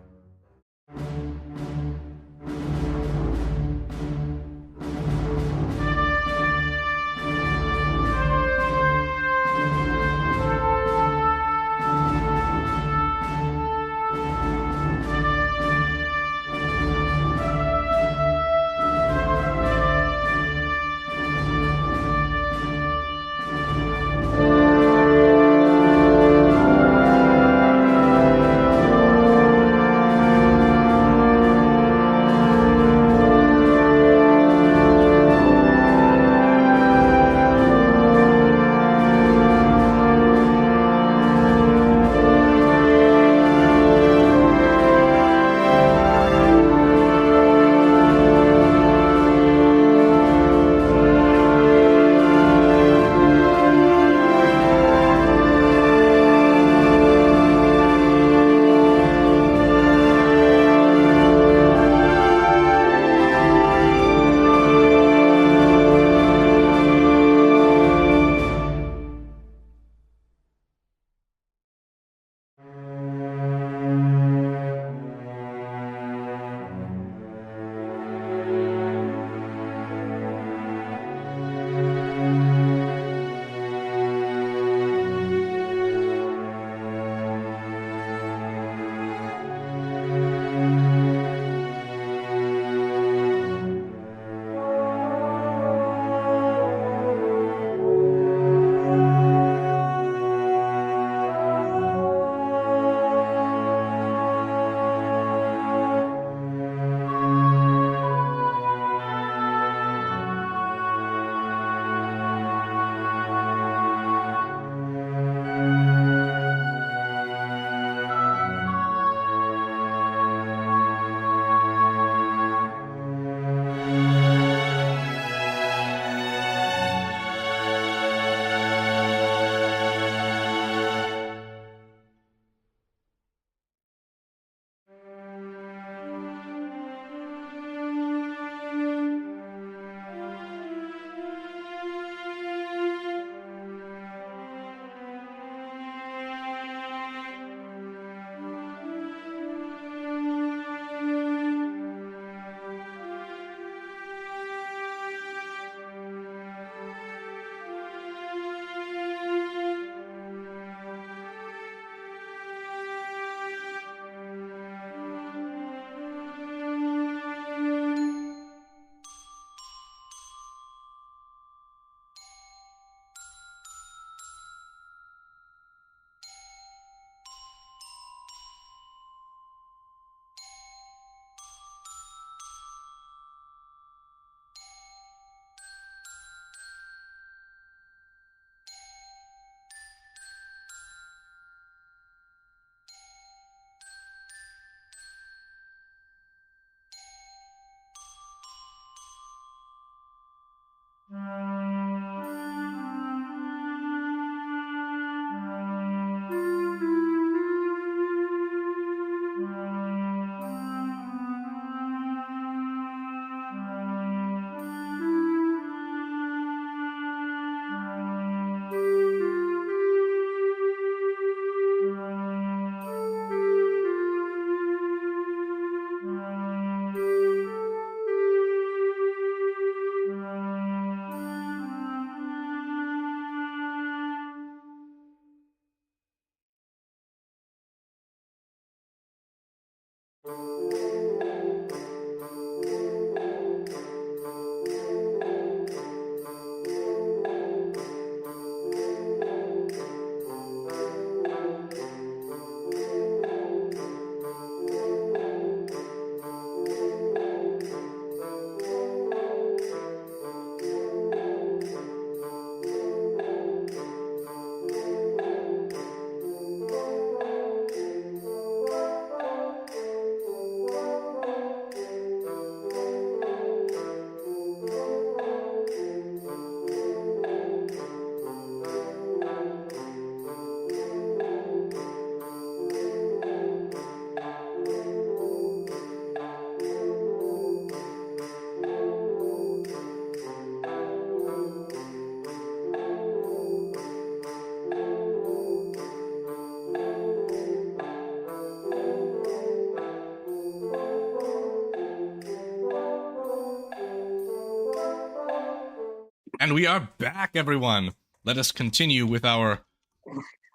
And we are back, everyone. Let us continue with our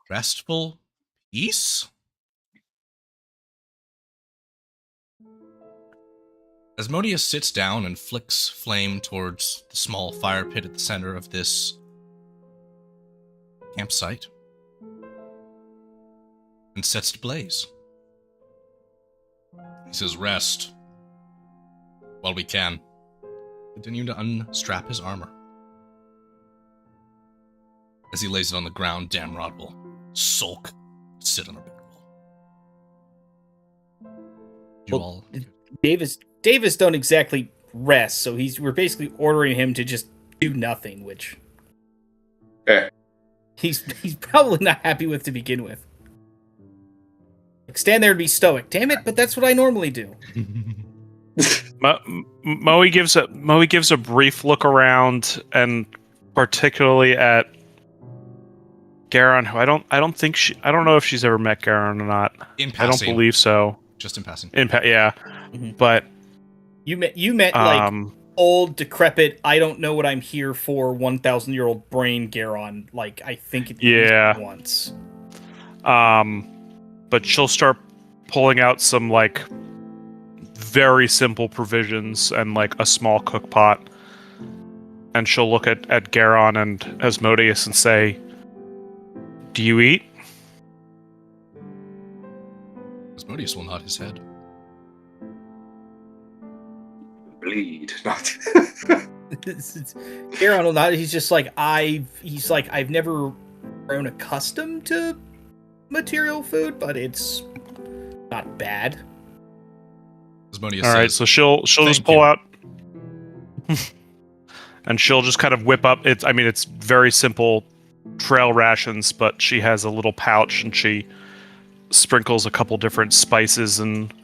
restful peace. Asmodeus sits down and flicks flame towards the small fire pit at the center of this campsite and sets it ablaze. He says, rest while we can. Continue to unstrap his armor. As he lays it on the ground, Damrod will sulk, sit on a barrel. You all... Davis don't exactly rest, so we're basically ordering him to just do nothing, which he's probably not happy with to begin with. Like, stand there and be stoic. Damn it, but that's what I normally do. Moe gives a brief look around, and particularly at Garon, who I don't know if she's ever met Garon or not. In passing. I don't believe so. Just in passing. Yeah. Mm-hmm. But you met like old, decrepit, I don't know what I'm here for, 1,000-year-old brain Garon. Like, I think it once. But she'll start pulling out some like very simple provisions and like a small cook pot, and she'll look at Garon and Asmodeus and say, "Do you eat?" Asmodeus will nod his head. Bleed. Not. Garon will nod. He's just like, I've never grown accustomed to material food, but it's not bad. Asmodeus All right, says, so she'll just pull out, and she'll just kind of whip up. It's very simple trail rations, but she has a little pouch, and she sprinkles a couple different spices and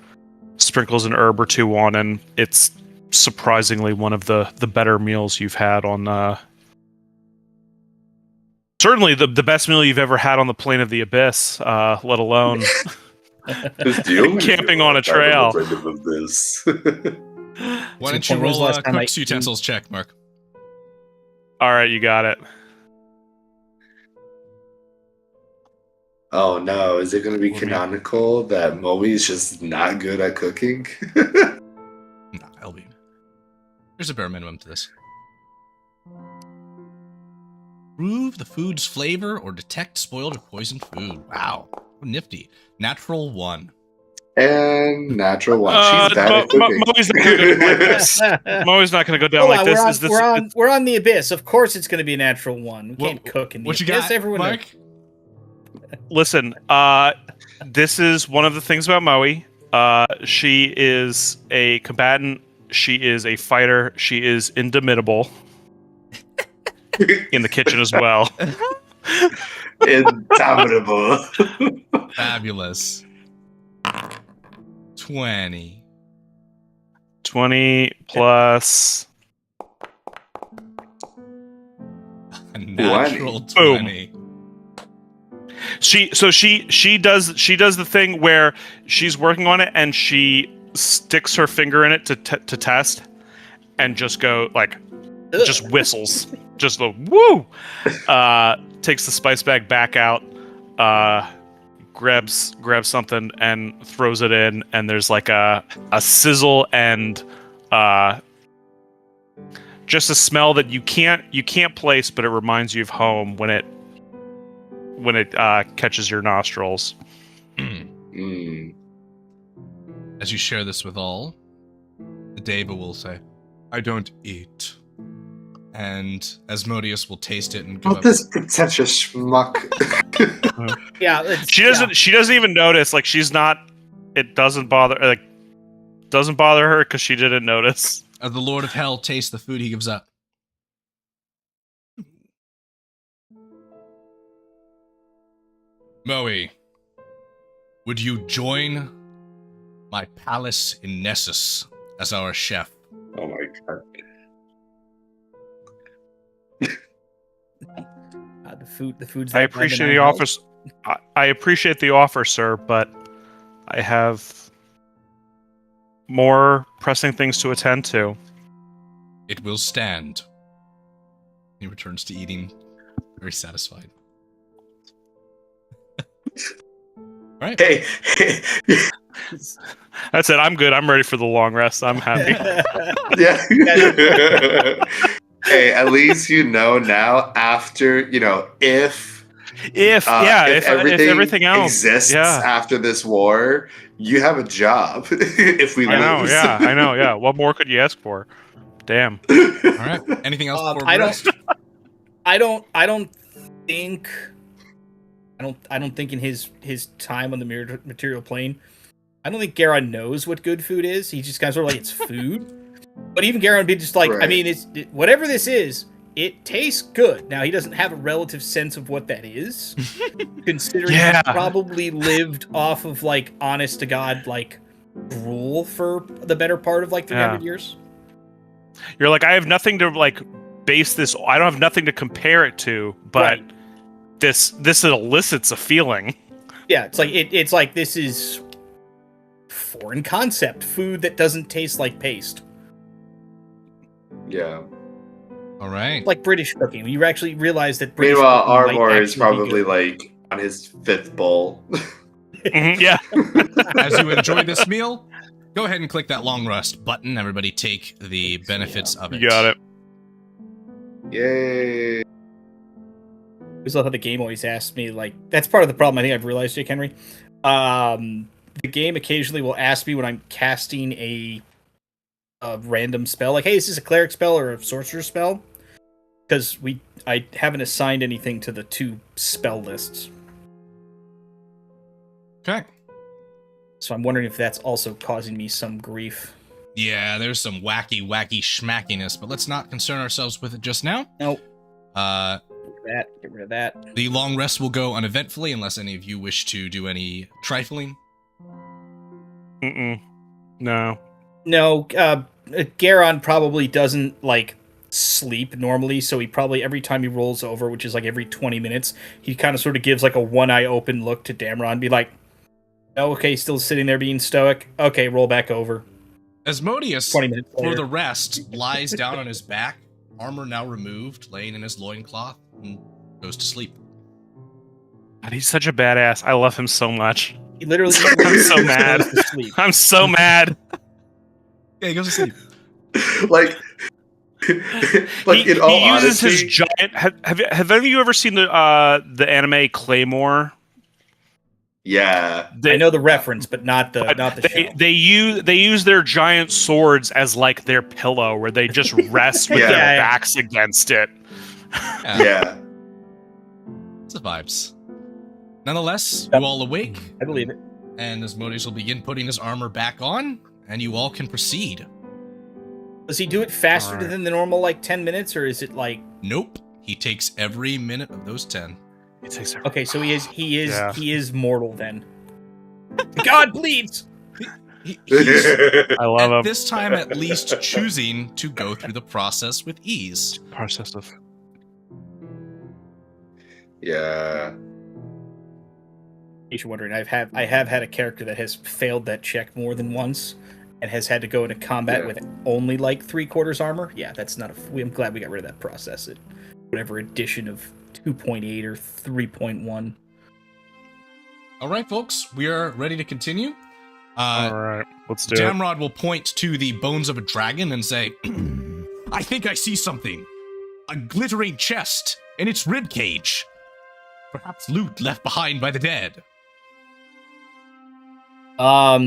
sprinkles an herb or two on, and it's surprisingly one of the better meals you've had on. Certainly the best meal you've ever had on the Plain of the Abyss, let alone camping on a trail. Why don't you roll a cook's utensils check, Mark? All right, you got it. Oh no, is it going to be canonical that Moe's just not good at cooking? No, I'll be. There's a bare minimum to this. Prove the food's flavor or detect spoiled or poisoned food. Wow. Nifty. Natural 1. And natural 1. She's bad at cooking. Moe's not going to go like this. Moe's not going to go down like this. We're on the Abyss. Of course it's going to be a natural 1. We can't cook in the Abyss. What you got, everyone Mark? Listen, this is one of the things about Moe. She is a combatant. She is a fighter. She is indomitable. In the kitchen as well. Indomitable. Fabulous. 20. 20 plus... A natural 20. Boom. She does the thing where she's working on it and she sticks her finger in it to test and just go like just whistles, just the woo. Takes the spice bag back out, grabs something and throws it in, and there's like a sizzle and just a smell that you can't place, but it reminds you of home when it catches your nostrils. As you share this with all, the Deva will say, "I don't eat." And Asmodeus will taste it and give up. This pretentious schmuck. Yeah, she doesn't even notice. Like, she's not. It doesn't bother her because she didn't notice. As the Lord of Hell tastes the food he gives up. Moe, would you join my palace in Nessus as our chef? Oh my god. The food's. I appreciate the offer. I appreciate the offer, sir, but I have more pressing things to attend to. It will stand. He returns to eating, very satisfied. All right. Hey, That's it. I'm good. I'm ready for the long rest. I'm happy. yeah. Hey, at least you know now. After if everything else exists after this war, you have a job. If we lose, I know. Yeah. What more could you ask for? Damn. All right. Anything else? Before I don't think in his time on the material plane, I don't think Garon knows what good food is. He's just kind of sort of like, it's food. But even Garon would be just like, right. I mean, whatever this is, it tastes good. Now, he doesn't have a relative sense of what that is, considering he probably lived off of, like, honest to God, like, gruel for the better part of, like, 300 years. You're like, I have nothing to, like, base this, I don't have nothing to compare it to, but this elicits a feeling. Yeah, it's like this is foreign concept, food that doesn't taste like paste. Yeah. All right. Like British cooking. You actually realize that British Meanwhile, Arbor is probably like on his 5th bowl. Yeah. As you enjoy this meal, go ahead and click that long rest button. Everybody take the benefits of it. You got it. Yay. I just love how the game always asks me, like, that's part of the problem I think I've realized, Jake Henry. The game occasionally will ask me when I'm casting a random spell, like, hey, is this a cleric spell or a sorcerer spell? Because I haven't assigned anything to the 2 spell lists. Okay. So I'm wondering if that's also causing me some grief. Yeah, there's some wacky schmackiness, but let's not concern ourselves with it just now. Nope. Get rid of that. The long rest will go uneventfully unless any of you wish to do any trifling. No. Garon probably doesn't, like, sleep normally, so he probably, every time he rolls over, which is like every 20 minutes, he kind of sort of gives like a one-eye open look to Damron and be like, oh, okay, still sitting there being stoic. Okay, roll back over. Asmodeus, for the rest, lies down on his back, armor now removed, laying in his loincloth, and goes to sleep. God, he's such a badass. I love him so much. He literally I'm so mad. I'm so mad. Yeah, he goes to sleep. like in all he uses honesty, his giant. Have any of you ever seen the anime Claymore? Yeah, I know the reference, but not the show. They use their giant swords as like their pillow, where they just rest with their backs against it. Yeah. It's the vibes. Nonetheless, you all awake. I believe it. And Asmodeus will begin putting his armor back on, and you all can proceed. Does he do it faster than the normal, like, 10 minutes, or is it like... Nope. He takes every minute of those 10. It takes every... Okay, so he is mortal then. God, please! I love him. This time, at least choosing to go through the process with ease. Process of... Yeah. In case you're wondering, I have had a character that has failed that check more than once and has had to go into combat with only like 3/4 armor. Yeah, that's not I'm glad we got rid of that process at whatever edition of 2.8 or 3.1. All right, folks, we are ready to continue. All right, let's do it. Damrod will point to the bones of a dragon and say, I think I see something. A glittering chest in its rib cage. Perhaps loot left behind by the dead. I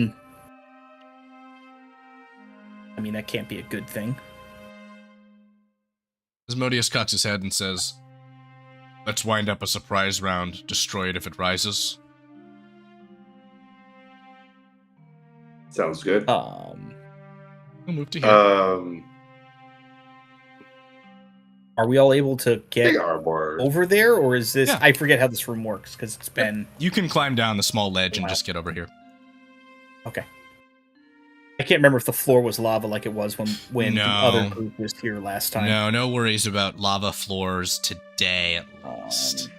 mean, that can't be a good thing. Asmodeus cocks his head and says, let's wind up a surprise round. Destroy it if it rises. Sounds good. We'll move to here. Are we all able to get over there, or is this... Yeah. I forget how this room works, because it's been... You can climb down the small ledge and just get over here. Okay. I can't remember if the floor was lava like it was when the other group was here last time. No worries about lava floors today, at least.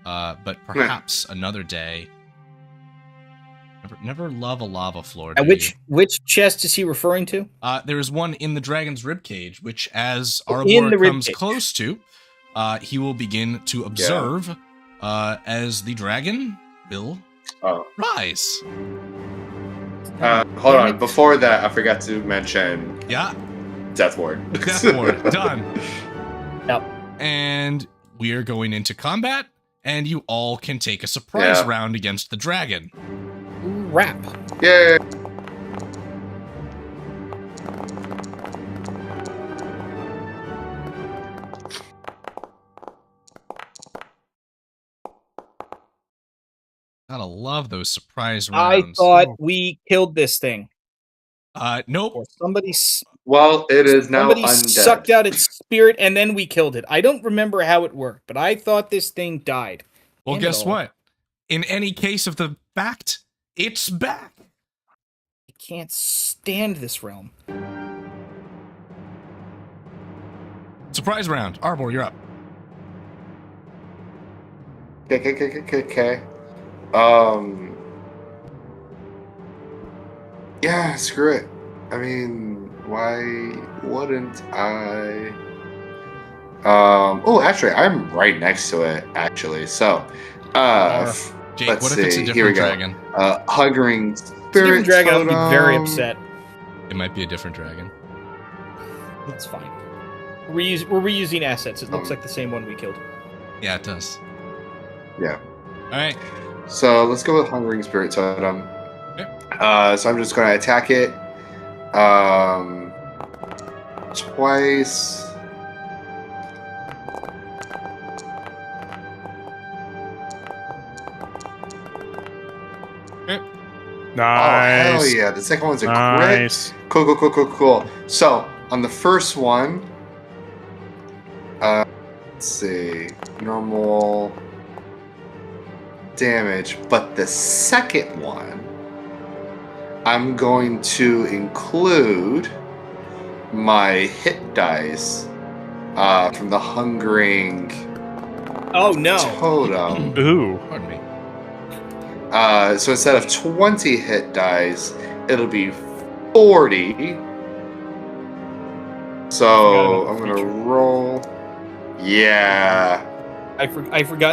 But perhaps another day. Never love a lava floor. Which chest is he referring to? There is one in the dragon's ribcage, which, as Arbor comes close to, he will begin to observe as the dragon will rise. Hold on. Before that, I forgot to mention Death Ward. Death Ward, done. Yep. And we are going into combat, and you all can take a surprise round against the dragon. Rap. Yay! Gotta love those surprise rounds. I thought we killed this thing. Nope. Or somebody It is now somebody undead. sucked out its spirit and then we killed it. I don't remember how it worked, but I thought this thing died. Well, guess what? In any case of the fact, it's back. I can't stand this realm. Surprise round. Arbor, you're up. Okay. Yeah, screw it. I mean, why wouldn't I? Actually, I'm right next to it, actually. So, Jake, let's what if it's a see. Here we different go. dragon? Hungering Different Spirit dragon, I'll Totem. be very upset. It might be a different dragon. That's fine. We're reusing assets. It looks like the same one we killed. Yeah, it does. Yeah. All right. So let's go with Hungering Spirit Totem. Okay. So I'm just going to attack it. Twice. Nice. Oh, hell yeah. The second one's a Nice. crit. Cool. So, on the first one, let's see. Normal damage. But the second one, I'm going to include my hit dice from the Hungering Oh no! Totem. Ooh. Pardon me. So instead of 20 hit dice, it'll be 40. So I'm gonna roll. Yeah. I forgot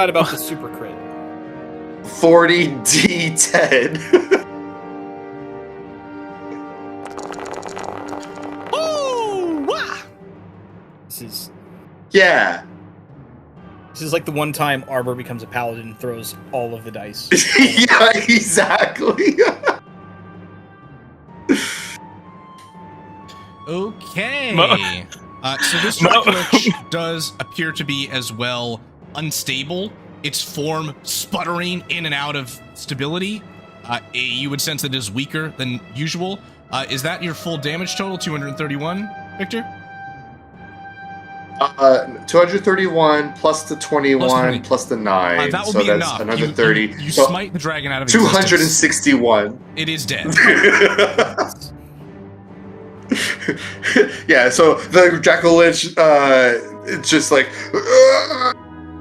about the super crit. 40 D10. Oh, wah! This Yeah. is like the one time Arbor becomes a paladin and throws all of the dice. Yeah, exactly. Okay. So this Dracolich does appear to be as well unstable. Its form sputtering in and out of stability. You would sense that it is weaker than usual. Is that your full damage total? 231, Victor? 231 plus the 21 plus the 9. That will so be that's enough. another You 30. You So smite the dragon out of existence. 261. It is dead. Yeah, so the Dracolich, it's just like,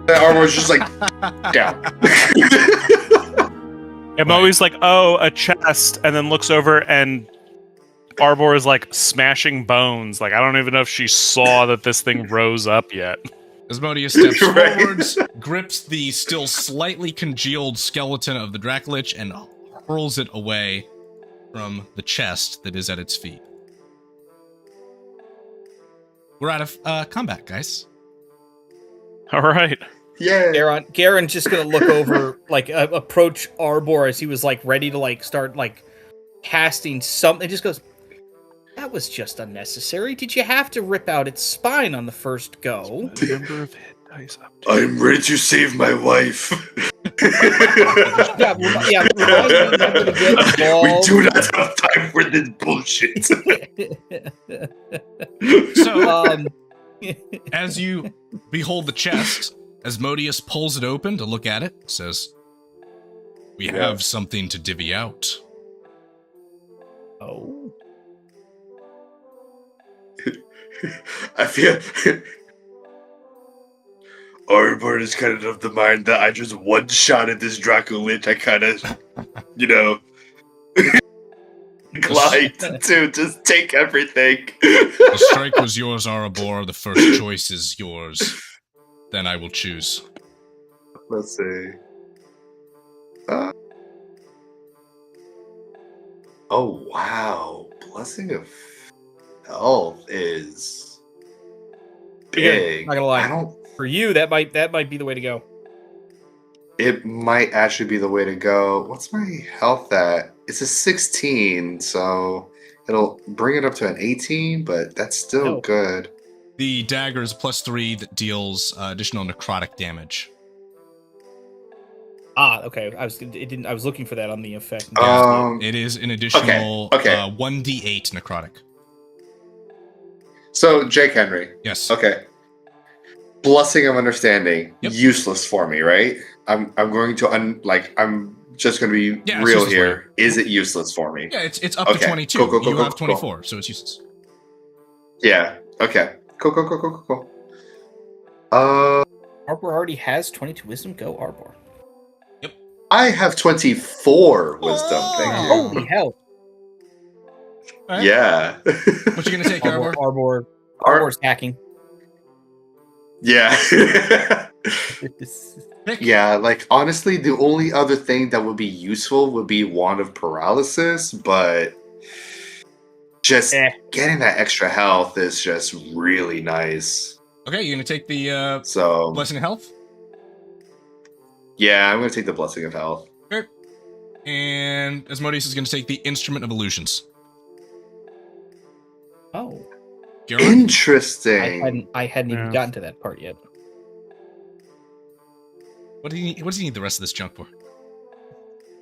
the armor's just like down. I'm always like, oh, a chest, and then looks over and Arbor is like smashing bones. Like, I don't even know if she saw that this thing rose up yet. Asmodeus steps Right. forwards, grips the still slightly congealed skeleton of the Dracolich, and hurls it away from the chest that is at its feet. We're out of combat, guys. All right. Yeah. Garen's just gonna look over, like, approach Arbor as he was like ready to like start like casting something. It just goes, that was just unnecessary. Did you have to rip out its spine on the first go? Number of hit dice up to. I'm ready to save my wife. Yeah, remind me never to get We involved. do not have time for this bullshit. So, as you behold the chest, Asmodeus pulls it open to look at it, says, "We have something to divvy out." Oh. I feel Arbor is kind of the mind that I just one-shotted this Dracolich. I kind of, like to just take everything. The strike was yours, Arabor. The first choice is yours. Then I will choose. Let's see. Oh wow! Blessing of Health is big. Not gonna lie. I don't. For you, that might be the way to go. It might actually be the way to go. What's my health at? It's a 16, so it'll bring it up to an 18, but that's still good. The dagger is +3 that deals additional necrotic damage. Ah, okay. I was looking for that on the effect. It is an additional 1d8 necrotic. So, Jake Henry. Yes. Okay. Blessing of Understanding, Yep. useless for me, right? I'm going to I'm just going to be Yeah, it's real useless here. Is it useless for me? Yeah, it's up to Okay. 22. Cool, You have cool. 24, so it's useless. Yeah. Okay. Cool. Arbor already has 22 wisdom. Go, Arbor. I have 24 wisdom. Oh. Thank you. Holy hell! All right. Yeah. What you gonna take, Arbor? Arbor's hacking. Yeah. Pick. Yeah, like honestly, the only other thing that would be useful would be Wand of Paralysis, but just getting that extra health is just really nice. Okay, you gonna take the So Blessing of Health? yeah, I'm gonna take the Blessing of Health. Okay. And Asmodeus is gonna take the Instrument of Illusions. Oh, Garen? Interesting. I hadn't even gotten to that part yet. What does he need the rest of this junk for?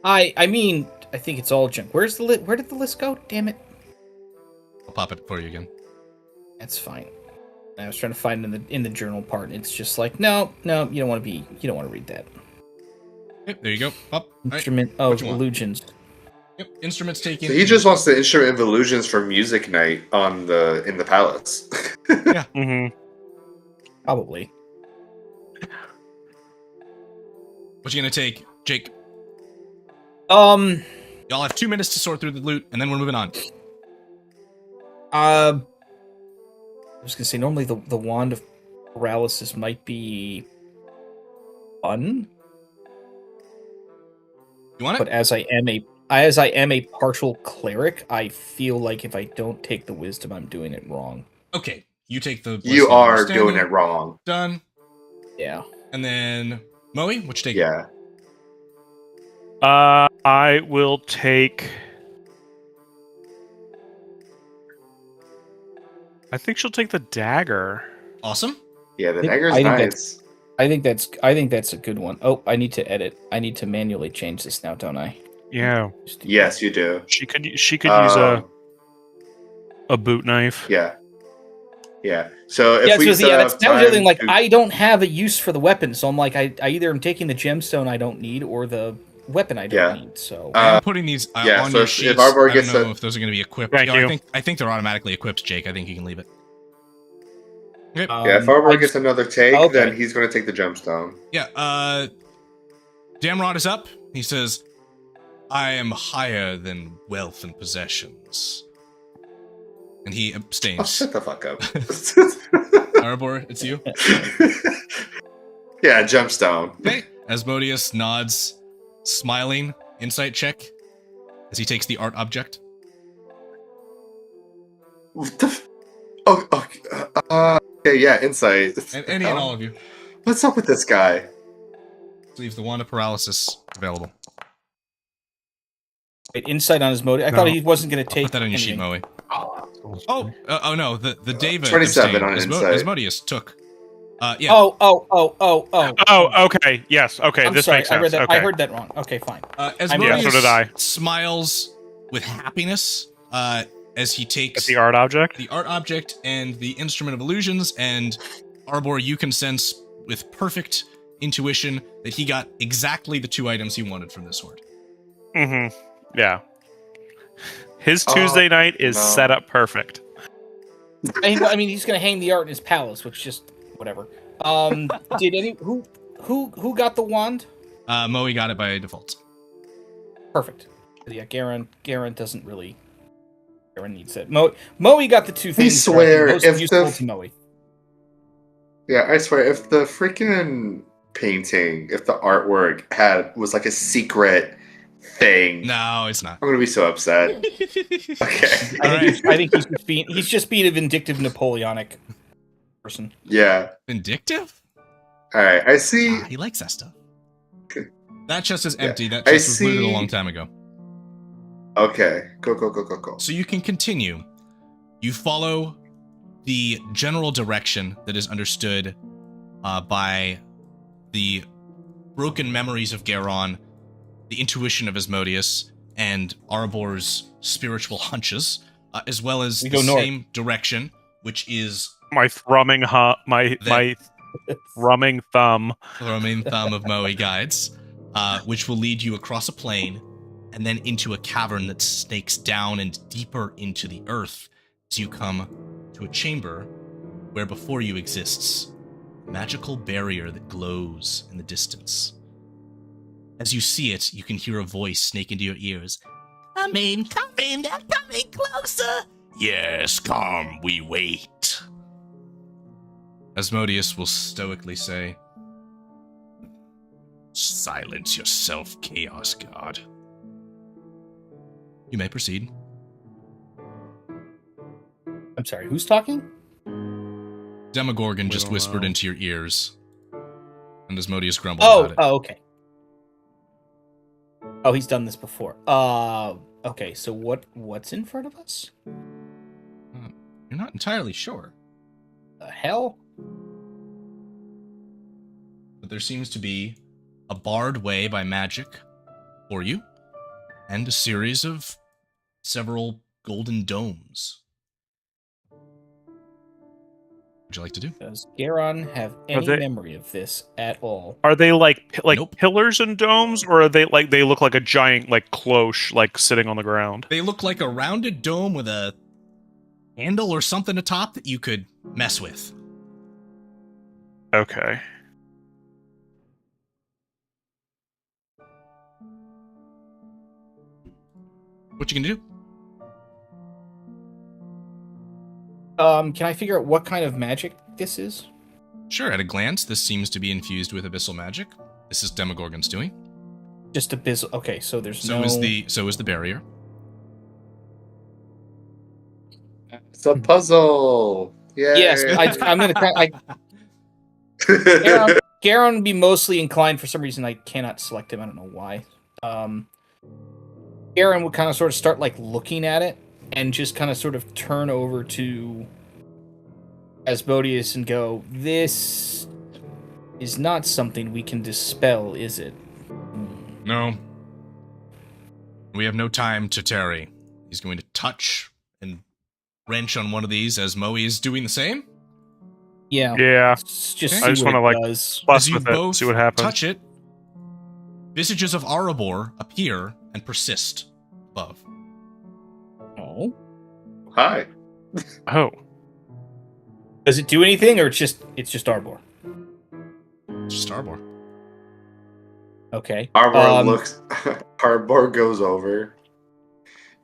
I mean, I think it's all junk. Where did the list go? Damn it! I'll pop it for you again. That's fine. I was trying to find it in the journal part. And it's just like, no, you don't want to read that. Okay, there you go. Up. Instrument What of you want? Illusions. Yep. Instruments taken. So he just wants the Instrument of Illusions for music night in the palace. Yeah. Mm-hmm. Probably. What you gonna take, Jake? Y'all Y'all have 2 minutes to sort through the loot, and then we're moving on. I was gonna say normally the wand of paralysis might be fun, You want it? but as I am a partial cleric, I feel like if I don't take the wisdom, I'm doing it wrong. Okay. You take the. You Blessing of are Understanding. doing it wrong. Done. Yeah. And then Moe, what you take? Yeah. I will take. I think she'll take the dagger. Awesome. Yeah, the I think- dagger's I think nice. I think that's a good one. Oh, I need to edit. I need to manually change this now, don't I? Yeah, Yes, you do. she could use Um, a boot knife. Yeah. Yeah. So if Yeah, we that's still that was have the other thing. time Like, to- I don't have a use for the weapon, so I'm like, I either am taking the gemstone I don't need, or the weapon I don't need. So I'm putting these yeah, on so your if sheets. Arbor I gets don't know a- if those are going to be equipped. Thank you. I think they're automatically equipped, Jake. I think you can leave it. Okay. yeah, if Arbor gets another take, okay. then he's going to take the gemstone. Yeah, Damrod is up. He says, I am higher than wealth and possessions. And he Oh, abstains. shut the fuck up. Arbor, it's you. Yeah, gemstone. Okay. Asmodeus nods, smiling. Insight check as he takes the art object. What the okay, yeah, insight. And any and all of you. What's up with this guy? Leave the wand of paralysis available. Wait, insight on his motive. I No. thought he wasn't going to I'll take. put that on your sheet, anything. Moe. Oh no, the David 27 on abstained. insight. Asmodeus took. Yeah. Oh. Oh, okay. Yes. Okay. I'm this sorry. makes sense. I Okay. heard that wrong. Okay, fine. Asmodeus Yeah, so did I. smiles with happiness as he takes At the art object. the art object and the instrument of illusions, and Arbor, you can sense with perfect intuition that he got exactly the 2 items he wanted from this sword. Mm-hmm. Yeah. His Tuesday night is no. set up perfect. I mean, he's going to hang the art in his palace, which just whatever. Did any who got the wand? Moe got it by default. Perfect. Yeah, Garen doesn't really Everyone needs it. Moe got the two things swear, most if useful the- to Moe. Yeah, I swear, if the freaking painting, if the artwork was like a secret thing, No, it's not. I'm gonna be so upset. Okay. I think he's just being a vindictive Napoleonic person. Yeah. Vindictive? All right. I see. He likes that stuff. Okay. That chest is Yeah. empty. That I chest was looted a see- long time ago. Okay. Go. So you can continue. You follow the general direction that is understood by the broken memories of Garon, the intuition of Asmodeus, and Arbor's spiritual hunches, as well as We the go north. same direction, which is My thrumming my thrumming thumb. the main thumb of Moe guides, which will lead you across a plain and then into a cavern that snakes down and deeper into the earth as you come to a chamber where before you exists a magical barrier that glows in the distance. As you see it, you can hear a voice snake into your ears. Come in, they're coming closer. Yes, come, we wait. Asmodeus will stoically say, silence yourself, Chaos God. You may proceed. I'm sorry, who's talking? Demogorgon We just don't whispered know. into your ears, and Asmodeus grumbled about it. Okay. Oh, he's done this before. Okay, so what's in front of us? You're not entirely sure, The hell? but there seems to be a barred way by magic for you, and a series of several golden domes. Would you like to do? Does Garon have any they- memory of this at all? Are they like Nope. pillars and domes, or are they look like a giant like cloche like sitting on the ground? They look like a rounded dome with a handle or something atop that you could mess with. Okay. What you can do? Can I figure out what kind of magic this is? Sure, at a glance, this seems to be infused with abyssal magic. This is Demogorgon's doing. Just abyssal. Okay, so there's So no. is the barrier. It's a puzzle. Yay. Yes, I'm gonna. Garon would be mostly inclined for some reason. I cannot select him. I don't know why. Garon would kind of sort of start like looking at it and just kind of sort of turn over to Asmodeus and go, "This is not something we can dispel, is it?" No. We have no time to tarry. He's going to touch and wrench on one of these as Moe is doing the same. Yeah. Yeah. Let's just Okay. see I just what wanna, it like, does. Plus As you with it, both see what happens. touch it, visages of Arabor appear and persist above. Oh. Hi. Oh. Does it do anything, or it's just Arbor? Just Arbor. Okay. Arbor looks. Arbor goes over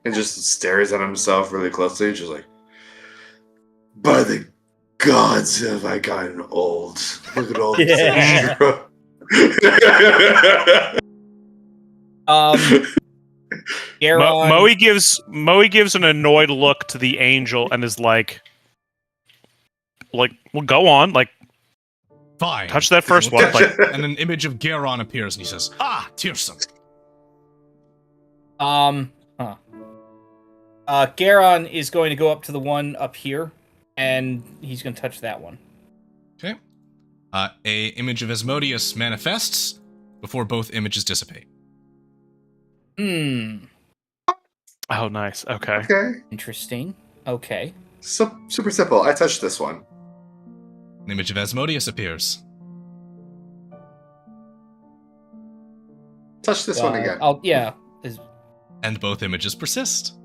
and just stares at himself really closely, just like, by the gods, have I gotten old? Look at all this Yeah. extra. Garon. Moe gives an annoyed look to the angel and is like, well, go on, like, Fine. touch that first one. Like, And an image of Garon appears and he says, Tyrson. Garon is going to go up to the one up here, and he's going to touch that one. Okay. A image of Asmodeus manifests before both images dissipate. Hmm. oh, nice. Okay. Okay. Interesting. Okay. So, super simple. I touched this one. An image of Asmodeus appears. Touch this one again. Yeah. And both images persist.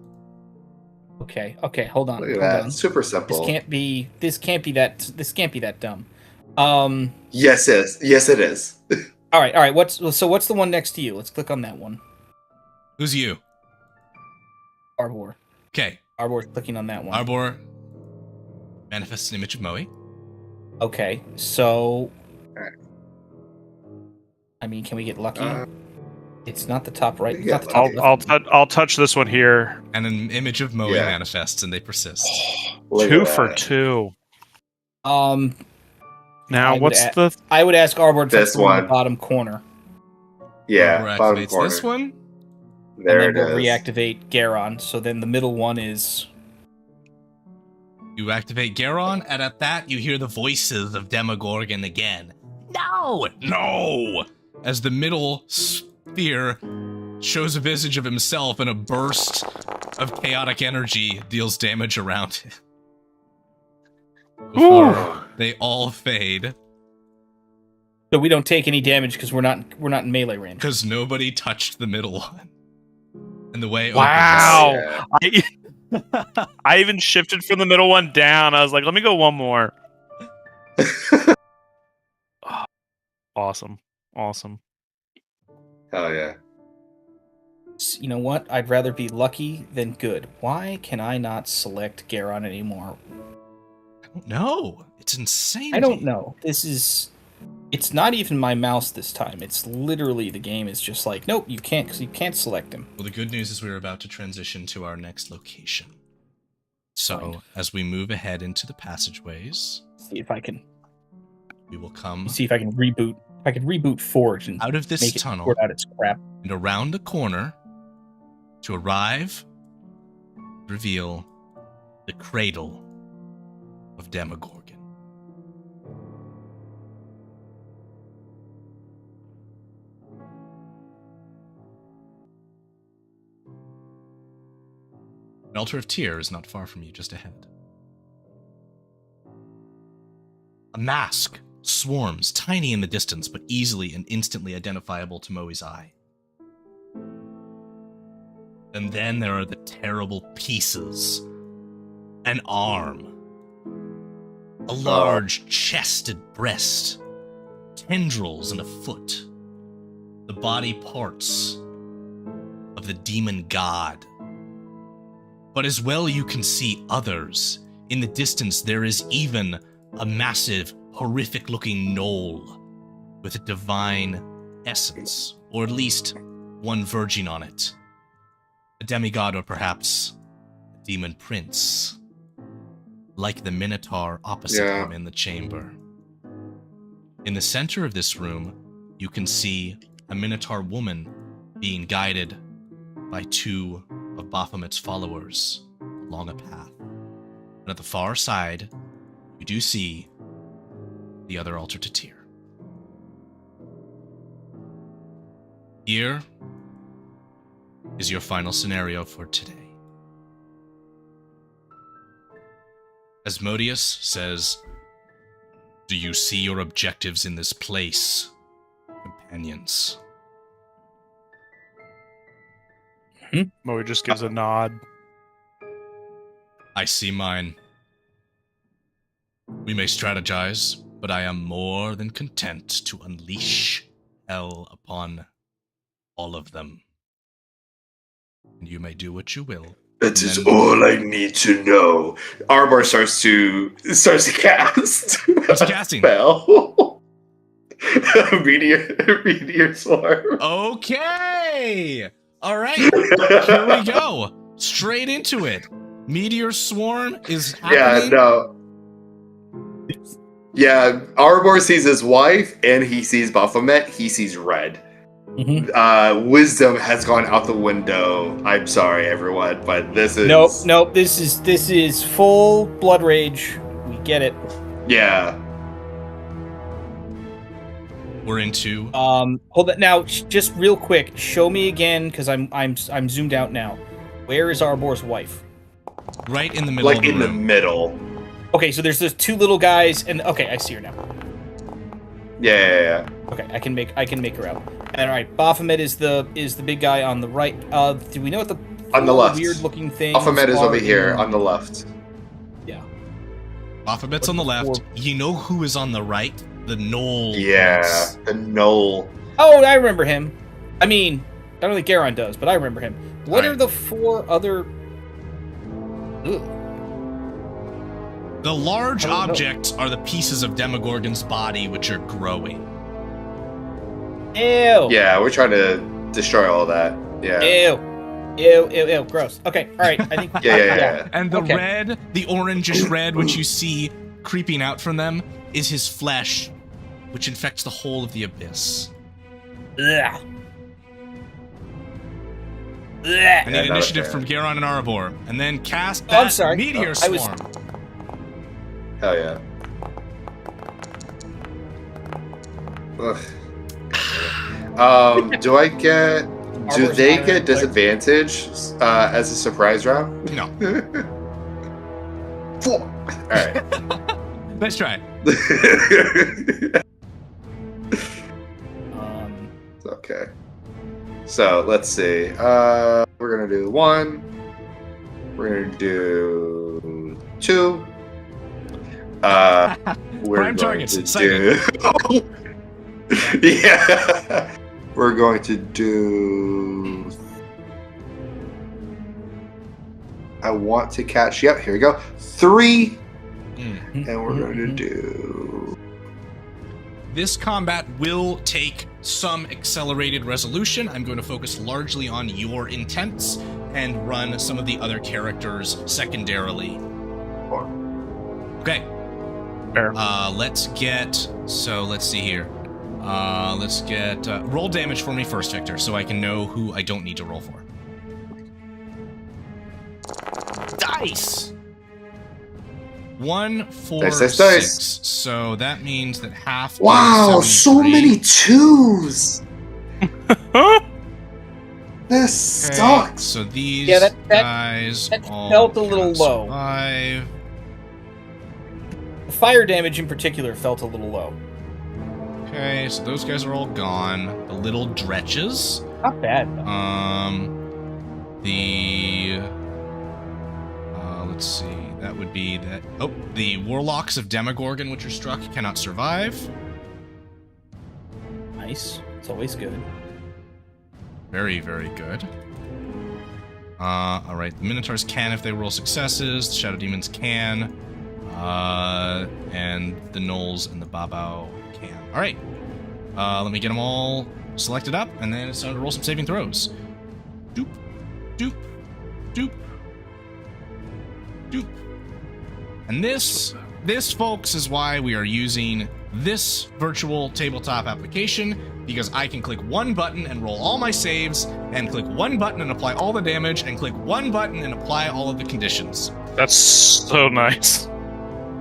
Okay. Okay. Hold on. Look at Hold that. on. Super This simple. can't be that dumb. Yes, it is. Yes, it is. All right. What's the one next to you? Let's click on that one. Who's you? Arbor. Okay. Arbor's clicking on that one. Arbor manifests an image of Moe. Okay, so... I mean, can we get lucky? It's not the top right. It's not the top left. I'll touch this one here. And an image of Moe manifests, and they persist. 2 for 2. Now, I would ask Arbor to this touch one in the bottom corner. Yeah, Arbor bottom activates corner. this one. There and then it we'll is. reactivate Garon. So then the middle one is... You activate Garon, and at that, you hear the voices of Demogorgon again. No! No! As the middle sphere shows a visage of himself, and a burst of chaotic energy deals damage around it. Before they all fade. So we don't take any damage because we're not in melee range. Because nobody touched the middle one. And the way wow! I even shifted from the middle one down. I was like, let me go one more. Awesome. Hell yeah. You know what? I'd rather be lucky than good. Why can I not select Garon anymore? I don't know. It's insane. I don't know. It's not even my mouse this time. It's literally the game is just like, nope, you can't, because you can't select him. Well, the good news is we're about to transition to our next location. So, Fine. as we move ahead into the passageways, See if I can we will come reboot. If I can reboot Forge and out of this make tunnel it sort out its crap. and around the corner to arrive, reveal the Cradle of Demogorgon. An altar of Tyr is not far from you, just ahead. A mask swarms, tiny in the distance, but easily and instantly identifiable to Moe's eye. And then there are the terrible pieces. An arm. A large chested breast. Tendrils and a foot. The body parts of the demon god. But as well you can see others. In the distance there is even a massive, horrific-looking knoll with a divine essence, or at least one verging on it. A demigod, or perhaps a demon prince, like the Minotaur opposite him in the chamber. In the center of this room, you can see a Minotaur woman being guided by 2 of Baphomet's followers along a path. And at the far side, you do see the other altar to Tyr. Here is your final scenario for today. Asmodeus says, "Do you see your objectives in this place, companions?" Moe just gives a nod. I see mine. We may strategize, but I am more than content to unleash hell upon all of them. And you may do what you will. That is all I need to know. Arbor starts to cast. What's he casting? Spell. Meteor swarm. Okay! Alright, here we go. Straight into it. Meteor Swarm is happening. Yeah, no. Yeah, Arbor sees his wife, and he sees Baphomet. He sees red. Mm-hmm. Wisdom has gone out the window. I'm sorry, everyone, but this is... Nope. This is full blood rage. We get it. Yeah. We're into... Hold it now. Just real quick. Show me again, because I'm zoomed out now. Where is Arbor's wife? Right in the middle of the room. Like in the middle. Okay, so there's those 2 little guys, and okay, I see her now. Yeah. Okay, I can make her out. And all right, Baphomet is the big guy on the right. Do we know what the On the left. weird looking thing? Baphomet is over here on the left. Yeah. Baphomet's on the left. You know who is on the right? The knoll. Yeah, prince. the knoll. Oh, I remember him. I mean, I don't think Garon does, but I remember him. What are the 4 other Ooh. The large I don't know. objects are the pieces of Demogorgon's body which are growing. Ew. Yeah, we're trying to destroy all that. Yeah. Ew. Gross. Okay. All right. I think. Yeah. And the Okay. red, the orangish red, which you see creeping out from them, is his flesh, which infects the whole of the abyss. Ugh. I Ugh. need not a initiative fan. from Garon and Arbor, and then cast Oh, I'm that sorry. meteor I was- swarm. Hell yeah. Ugh. Do I get? Do Arbor's they fire, get like- disadvantage as a surprise round? No, All right. let's try. Okay. So let's see. We're gonna do 1. We're gonna do 2. We're Prime going targets, to exciting. do. Yeah. We're going to do. I want to catch. Yep. Here we go. 3, and we're going to do. This combat will take some accelerated resolution. I'm going to focus largely on your intents and run some of the other characters secondarily. Okay. Fair. Let's see here. Let's get roll damage for me first, Victor, so I can know who I don't need to roll for. Dice. 1, 4, Dice, 6. dice. So that means that half. Wow, is so 73. many 2s. This Okay, sucks. so these Yeah, that guys that all felt a little cannot low. survive. The fire damage in particular felt a little low. Okay, so those guys are all gone. The little dretches. Not bad. Though. Let's see. That would be that. Oh, the warlocks of Demogorgon, which are struck, cannot survive. Nice. It's always good. Very, very good. All right. The Minotaurs can if they roll successes. The Shadow Demons can. And the Gnolls and the Babao can. All right. Let me get them all selected up, and then it's time to roll some saving throws. Doop, doop, doop, doop. And this, folks, is why we are using this virtual tabletop application, because I can click one button and roll all my saves, and click one button and apply all the damage, and click one button and apply all of the conditions. That's so nice.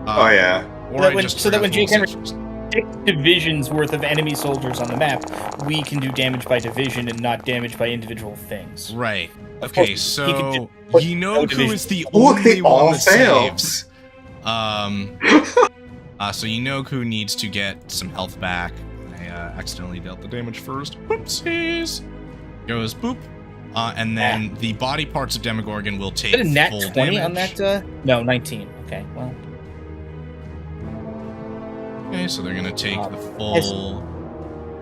Oh yeah. Or that I when- just so that forgot when to roll Jake Henry- saves. 6 divisions worth of enemy soldiers on the map, we can do damage by division and not damage by individual things. Right. Of Okay, course, so he can put you know no who division. is the Oh, only they one all that fail. saves. So you know who needs to get some health back. I accidentally dealt the damage first. Whoopsies. Goes boop. And then the body parts of Demogorgon will take Is it a nat full 20 damage. on that? No, 19. Okay, well. Okay, so they're gonna take the Has- full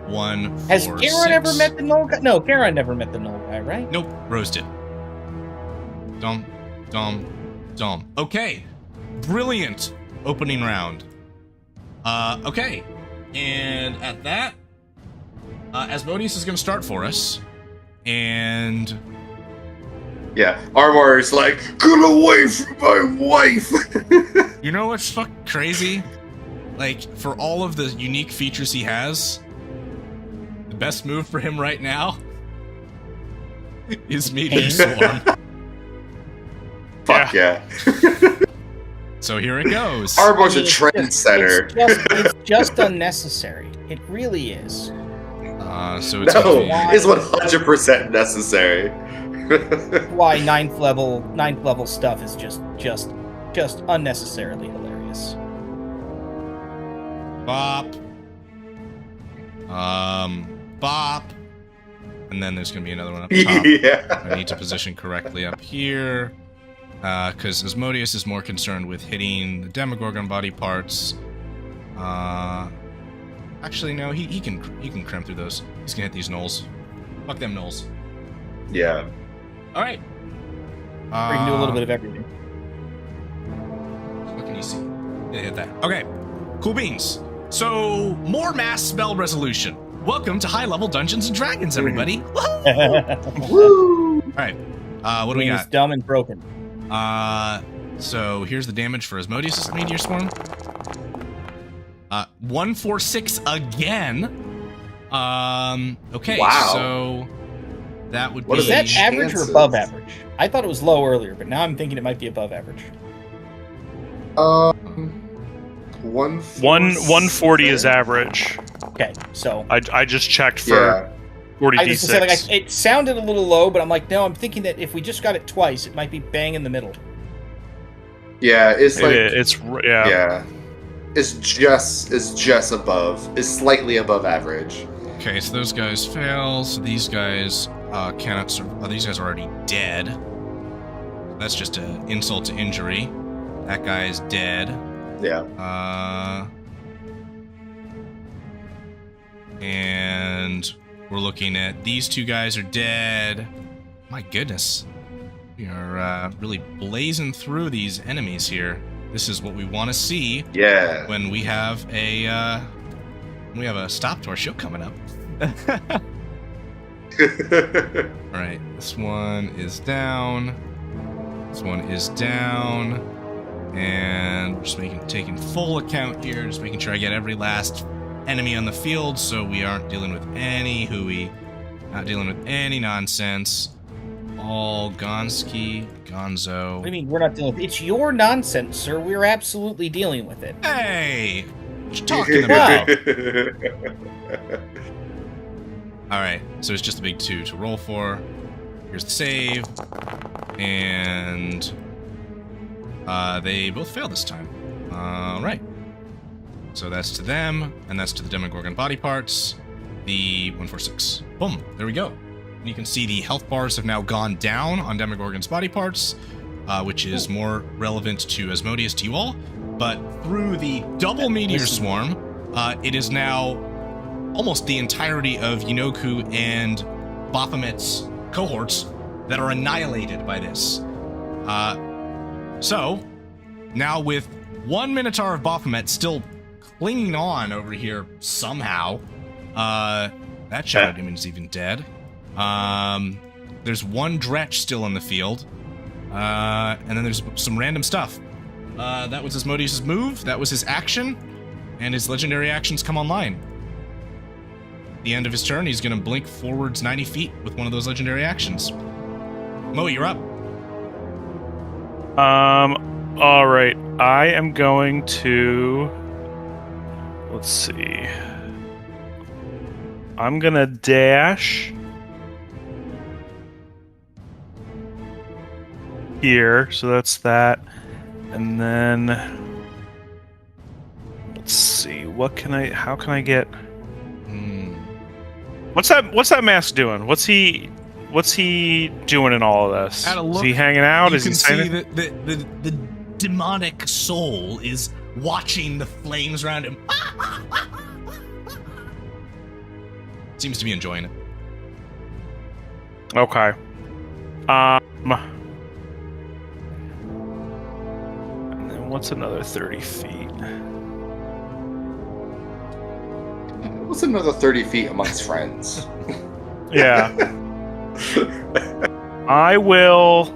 1, 4, Has Garon 6. ever met the Null guy? No, Garon never met the Null guy, right? Nope, roasted. Dum, dum, dum. Okay, brilliant opening round. Okay, and at that, Asmodeus is going to start for us, and Yeah. Armor's like, get away from my wife. you know what's fucking crazy? Like, for all of the unique features he has, the best move for him right now is Meteor Swarm. Fuck yeah. So here it goes. Armor's a It's trendsetter. It's just unnecessary. It really is. So it's No, gonna be- it's 100% necessary. Why ninth level stuff is just unnecessarily hilarious. Bop. Bop. And then there's gonna be another one up top. Yeah. I need to position correctly up here. Because Asmodeus is more concerned with hitting the Demogorgon body parts. Actually, no, he can crimp through those. He's gonna hit these gnolls. Fuck them gnolls. Yeah. All right. We can do a little bit of everything. me see. Yeah, hit that. Okay, cool beans. So, more mass spell resolution. Welcome to high-level Dungeons and Dragons, everybody. Woo! All right, what do we It's got? dumb and broken. So here's the damage for Asmodeus' Meteor Swarm. 146 again. Okay, Wow. so that would What be... Is that average or chances? above average? I thought it was low earlier, but now I'm thinking it might be above average. 140 is average. Okay, so I just checked for Yeah. 40 I just say, like, d6. it sounded a little low, but I'm like, no, I'm thinking that if we just got it twice, it might be bang in the middle. Yeah, it's like Yeah. It's just above. It's slightly above average. Okay, so those guys fail. So these guys cannot. These guys are already dead. That's just an insult to injury. That guy's dead. Yeah. And we're looking at these two guys are dead. My goodness, we are really blazing through these enemies here. This is what we want to see Yeah. when we have a stop to our show coming up. All right, this one is down. This one is down. And we're just taking full account here, just making sure I get every last enemy on the field so we aren't dealing with any hooey, not dealing with any nonsense. All Gonski, Gonzo. What do you mean we're not dealing with it? It's your nonsense, sir. We're absolutely dealing with it. Hey! What you talking about? Alright, so it's just a big 2 to roll for. Here's the save. And they both fail this time. Alright. So that's to them, and that's to the Demogorgon body parts. The 146. Boom, there we go. You can see the health bars have now gone down on Demogorgon's body parts, which is more relevant to Asmodeus to you all. But through the double meteor swarm, it is now almost the entirety of Yinoku and Baphomet's cohorts that are annihilated by this. So, now with one Minotaur of Baphomet still clinging on over here somehow, that Shadow Demon's even dead. There's one Dretch still in the field, and then there's some random stuff. That was Asmodeus' move, that was his action, and his legendary actions come online. At the end of his turn, he's going to blink forwards 90 feet with one of those legendary actions. Mo, you're up. All right. I am going to. Let's see. I'm gonna dash here, so that's that, and then let's see. What can I? How can I get? What's that mask doing? What's he doing in all of this? At a look, is he hanging out? You Is he can see saying that the demonic soul is watching the flames around him. Seems to be enjoying it. Okay. And then what's another 30 feet? What's another 30 feet amongst friends? Yeah. I will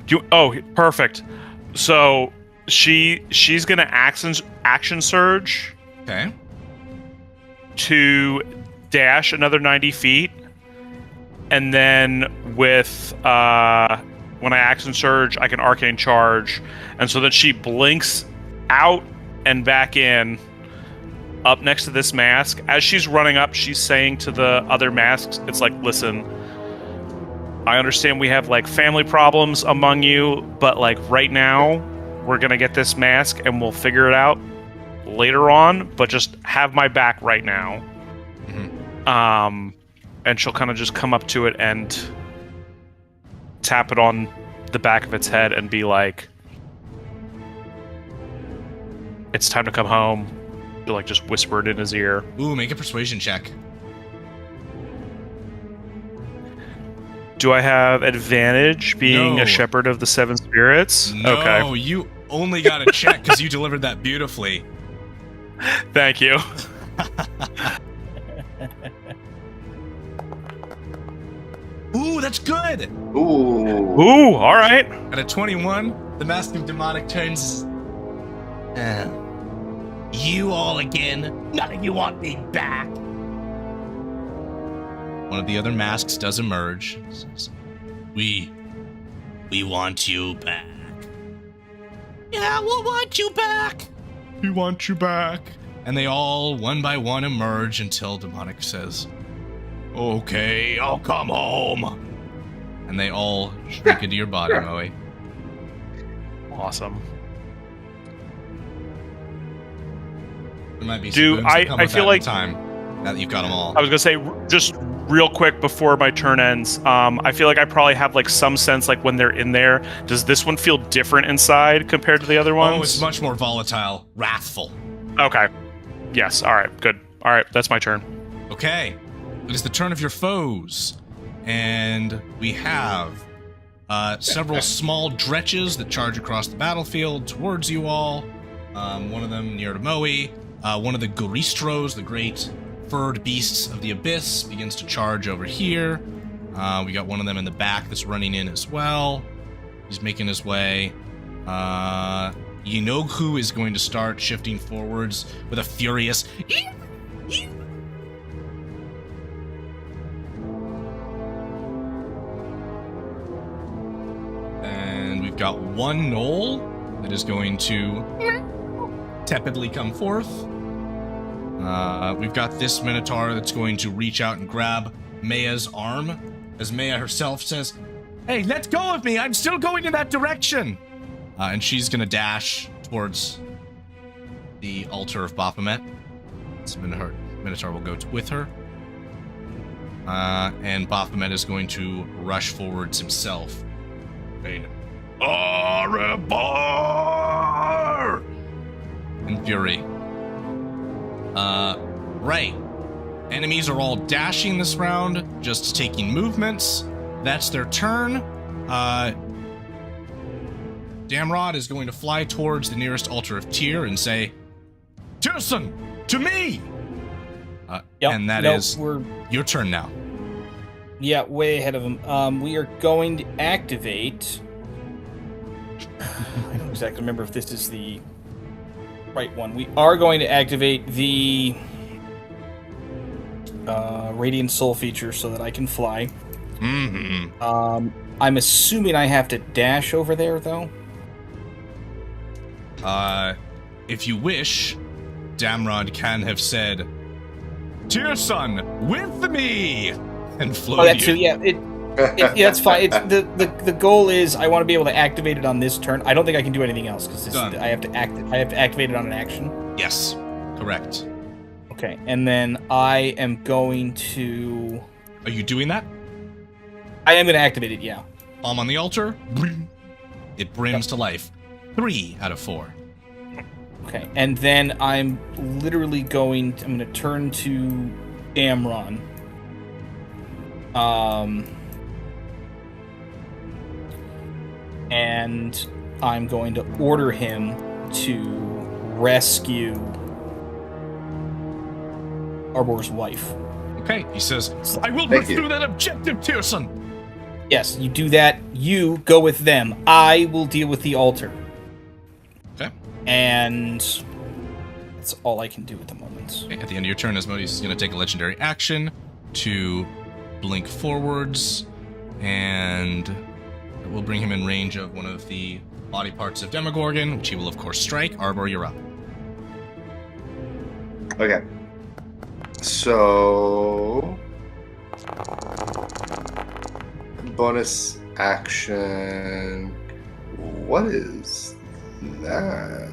do. Oh, perfect. So she's gonna action surge Okay. to dash another 90 feet, and then with when I action surge, I can arcane charge, and so then she blinks out and back in, up next to this mask. As she's running up, she's saying to the other masks, it's like, listen, I understand we have like family problems among you, but like right now we're gonna get this mask and we'll figure it out later on, but just have my back right now. Mm-hmm. And she'll kind of just come up to it and tap it on the back of its head and be like, it's time to come home. She'll like just whisper it in his ear. Ooh, make a persuasion check. Do I have advantage being No. a shepherd of the seven spirits? No, Okay. you only got a check because you delivered that beautifully. Thank you. Ooh, that's good. Ooh, all right. At a 21, the Mask of Demonic turns. You all again? None of you want me back. One of the other masks does emerge. Says, We want you back. Yeah, we'll want you back. We want you back. And they all, one by one, emerge until Demonic says, okay, I'll come home. And they all shrink into your body, Moe. Awesome. There might be I feel like time now that you've got them all. I was gonna say just real quick before my turn ends. I feel like I probably have like some sense like when they're in there. Does this one feel different inside compared to the other ones? Oh, it's much more volatile, wrathful. Okay. Yes. All right. Good. All right. That's my turn. Okay. It is the turn of your foes, and we have several small dretches that charge across the battlefield towards you all. One of them near to Moe. One of the Goristros, the great furred beasts of the abyss, begins to charge over here. We got one of them in the back that's running in as well. He's making his way. Yinoku is going to start shifting forwards with a furious. And we've got one knoll that is going to tepidly come forth. We've got this Minotaur that's going to reach out and grab Maya's arm, as Maya herself says, "Hey, let go of me! I'm still going in that direction!" And she's going to dash towards the altar of Baphomet. So Minotaur will go with her. And Baphomet is going to rush forwards himself. Saying, Arebar! In fury. Right. Enemies are all dashing this round, just taking movements. That's their turn. Damrod is going to fly towards the nearest altar of Tyr and say, Tyrson, to me! And that is your turn now. Yeah, way ahead of him. We are going to activate... I don't exactly remember if this is the right one. We are going to activate the Radiant Soul feature so that I can fly. Mm-hmm. I'm assuming I have to dash over there, though. If you wish, Damrod can have said, Tyrson, with me! And float Oh, that too, you. yeah. Yeah, that's fine. It's the goal is I want to be able to activate it on this turn. I don't think I can do anything else because I have to activate it on an action. Yes, correct. Okay, and then I am going to. Are you doing that? I am going to activate it. Yeah. Palm on the altar. It brims to life. 3 out of 4. Okay, and then I'm literally going to turn to Damron. And I'm going to order him to rescue Arbor's wife. Okay, he says, I will Thank pursue you. that objective, Tyrson. Yes, you do that. You go with them. I will deal with the altar. Okay. And that's all I can do at the moment. Okay, at the end of your turn, Asmodeus is going to take a legendary action to blink forwards, and it will bring him in range of one of the body parts of Demogorgon, which he will, of course, strike. Arbor, you're up. Okay. So bonus action. What is that?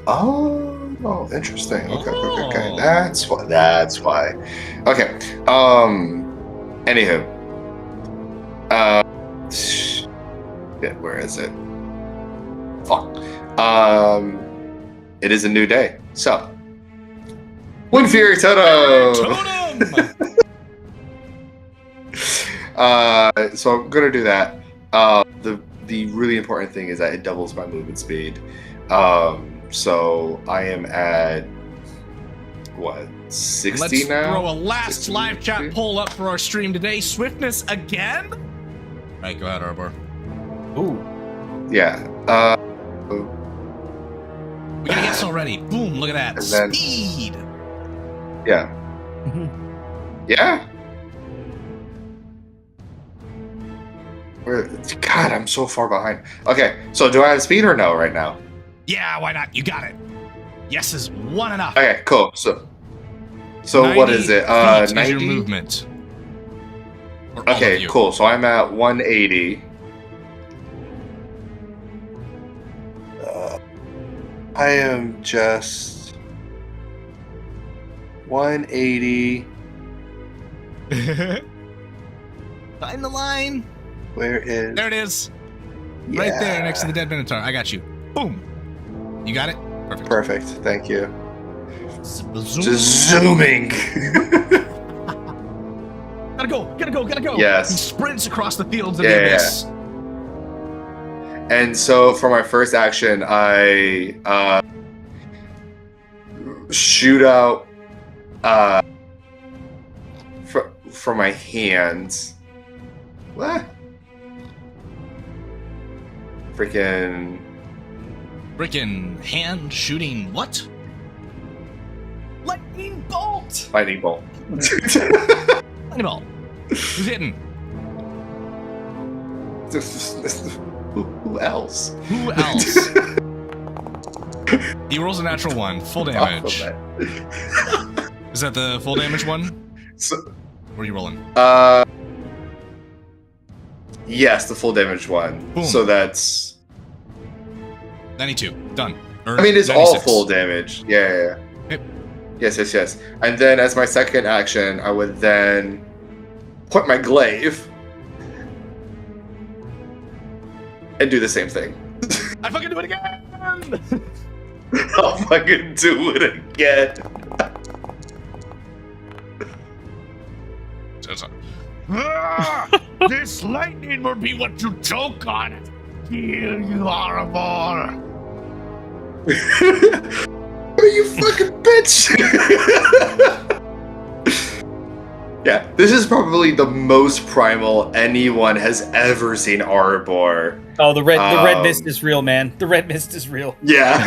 Oh, interesting. Okay. That's why. Okay. Anywho. Shit, where is it? Fuck. It is a new day. So Wind Fury Totem! So I'm gonna do that. The the really important thing is that it doubles my movement speed. So I am at what, 60 Let's now? throw a last 60, live chat 60? poll up for our stream today. Swiftness again? All right, go ahead, Arbor. Ooh. Yeah. We got a yes already. Boom, look at that. And then- Speed. Yeah. Yeah. God, I'm so far behind. Okay, so do I have speed or no right now? Yeah, why not? You got it. Yes is one enough. Okay, cool. So what is it? 90 feet is 90 your movement. For all of Okay, you. cool. So I'm at 180. I am just 180. Find the line. Where is? There it is. Right there Yeah. next to the dead Minotaur. I got you. Boom. You got it? Perfect. Perfect. Thank you. Zoom. Just zooming. Gotta go. Yes. He sprints across the fields of Yeah, the abyss. And so for my first action, I shoot out from my hands. What? Freaking Frickin' hand shooting what? Lightning bolt! lightning bolt. Lightning bolt. Who's hitting? Who else? Who else? He rolls a natural one. Full damage. Is that the full damage one? So, What are you rolling? yes, the full damage one. Boom. So that's. 92. Done. Or I mean, it's 96. all full damage. Yeah. Yep. Yes. And then as my second action, I would then point my glaive and do the same thing. I fucking do it again! I'll fucking do it again. This lightning will be what you choke on. Here you are, Arbor. You fucking bitch! Yeah, this is probably the most primal anyone has ever seen Arbor. Oh, the red mist is real, man. The red mist is real. Yeah.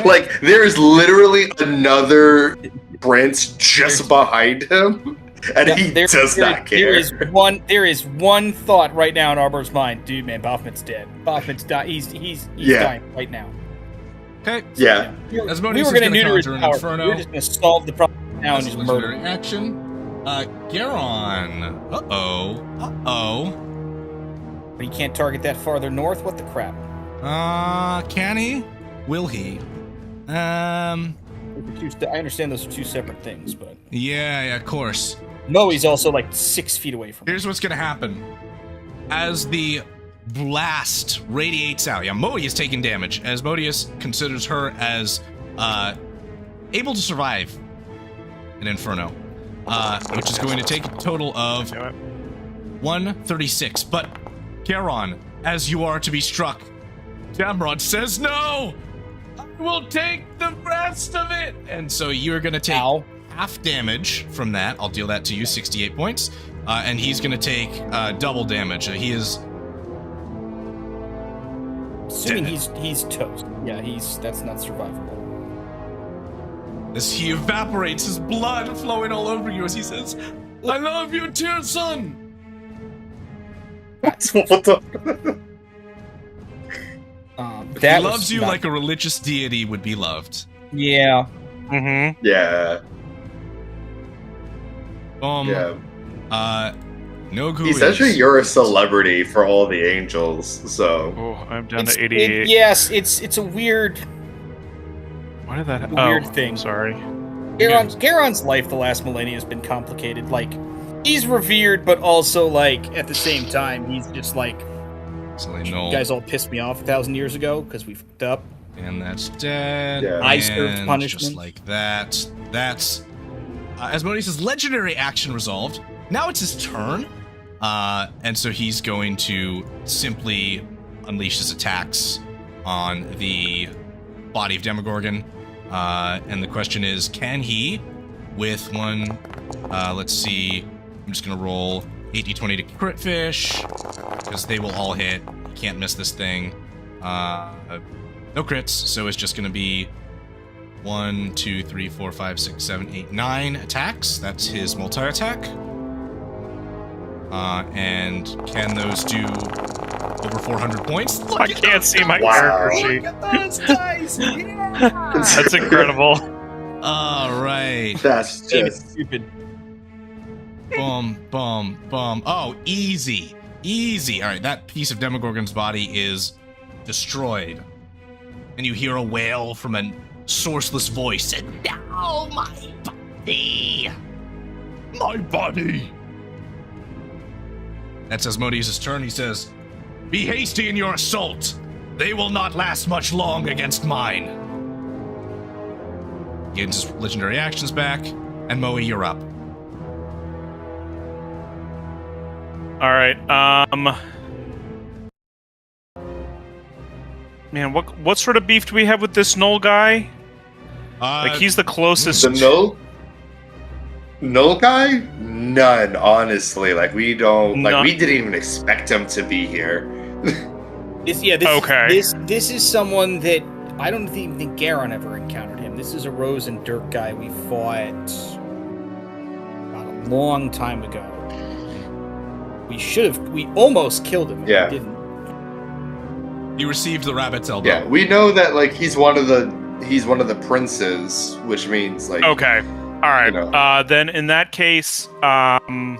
Like, there's literally another prince just behind him, and he does not care. There is one thought right now in Arbor's mind. Dude, man, Baphomet's dead. Baphomet's died. He's dying right now. Okay. Yeah. As We Monius were is going to conjure neuter his an power. Inferno. We're just going to solve the problem now and That's a just murder legendary him. action. Garon. Uh-oh. But he can't target that farther north? What the crap? Can he? Will he? I understand those are two separate things, but... Yeah, of course. Moe's also like 6 feet away from him. Here's what's gonna happen. As the blast radiates out, Moe is taking damage, as Modius considers her as able to survive an Inferno, which is going to take a total of 136. But Garon, as you are to be struck, Damrod says, "No! I will take the rest of it!" And so you're gonna take half damage from that. I'll deal that to you, 68 points. And he's gonna take double damage. He is... Assuming he's toast. Yeah, that's not survivable. As he evaporates, his blood flowing all over you as he says, "I love you, Tyrson!" What the? He loves you like a religious deity would be loved. Yeah. Mm-hmm. Yeah. Nogu Essentially, is... you're a celebrity for all the angels, so... Oh, I'm down to 88. Yes, it's a weird... Why did that... weird thing. Sorry. Garon's life the last millennia has been complicated. Like, he's revered, but also, like, at the same time, he's just like... You guys all pissed me off 1,000 years ago because we fucked up. And that's dead. Yeah. I served punishment. Just like that. That's... Asmodeus' legendary action resolved. Now it's his turn. And so he's going to simply unleash his attacks on the body of Demogorgon. And the question is, can he, with one, let's see, I'm just going to roll 8d20 to crit fish, because they will all hit. You can't miss this thing. No crits, so it's just going to be 1, 2, 3, 4, 5, 6, 7, 8, 9 attacks. That's his multi-attack. And can those do over 400 points? Look, I can't see my Wow. character sheet. Look at those dice! Yeah! That's incredible. All right. That's Game is just stupid. Boom, boom, boom. Oh, easy. Easy. All right, that piece of Demogorgon's body is destroyed. And you hear a wail from a sourceless voice. And now my body. My body. That's Asmodeus' turn. He says, "Be hasty in your assault. They will not last much long against mine." He gains his legendary actions back. And Moe, you're up. All right. Man, what sort of beef do we have with this Knoll guy? Like, he's the closest. the null guy. None, honestly. Like we don't. Like None. we didn't even expect him to be here. Okay. This is someone that I don't even think Garon ever encountered him. This is a Rose and Dirk guy we fought about a long time ago. We almost killed him. Yeah. We didn't. He received the rabbit's elbow. Yeah, we know that like he's one of the princes, which means like Okay. All right. You know. Then in that case, Moe's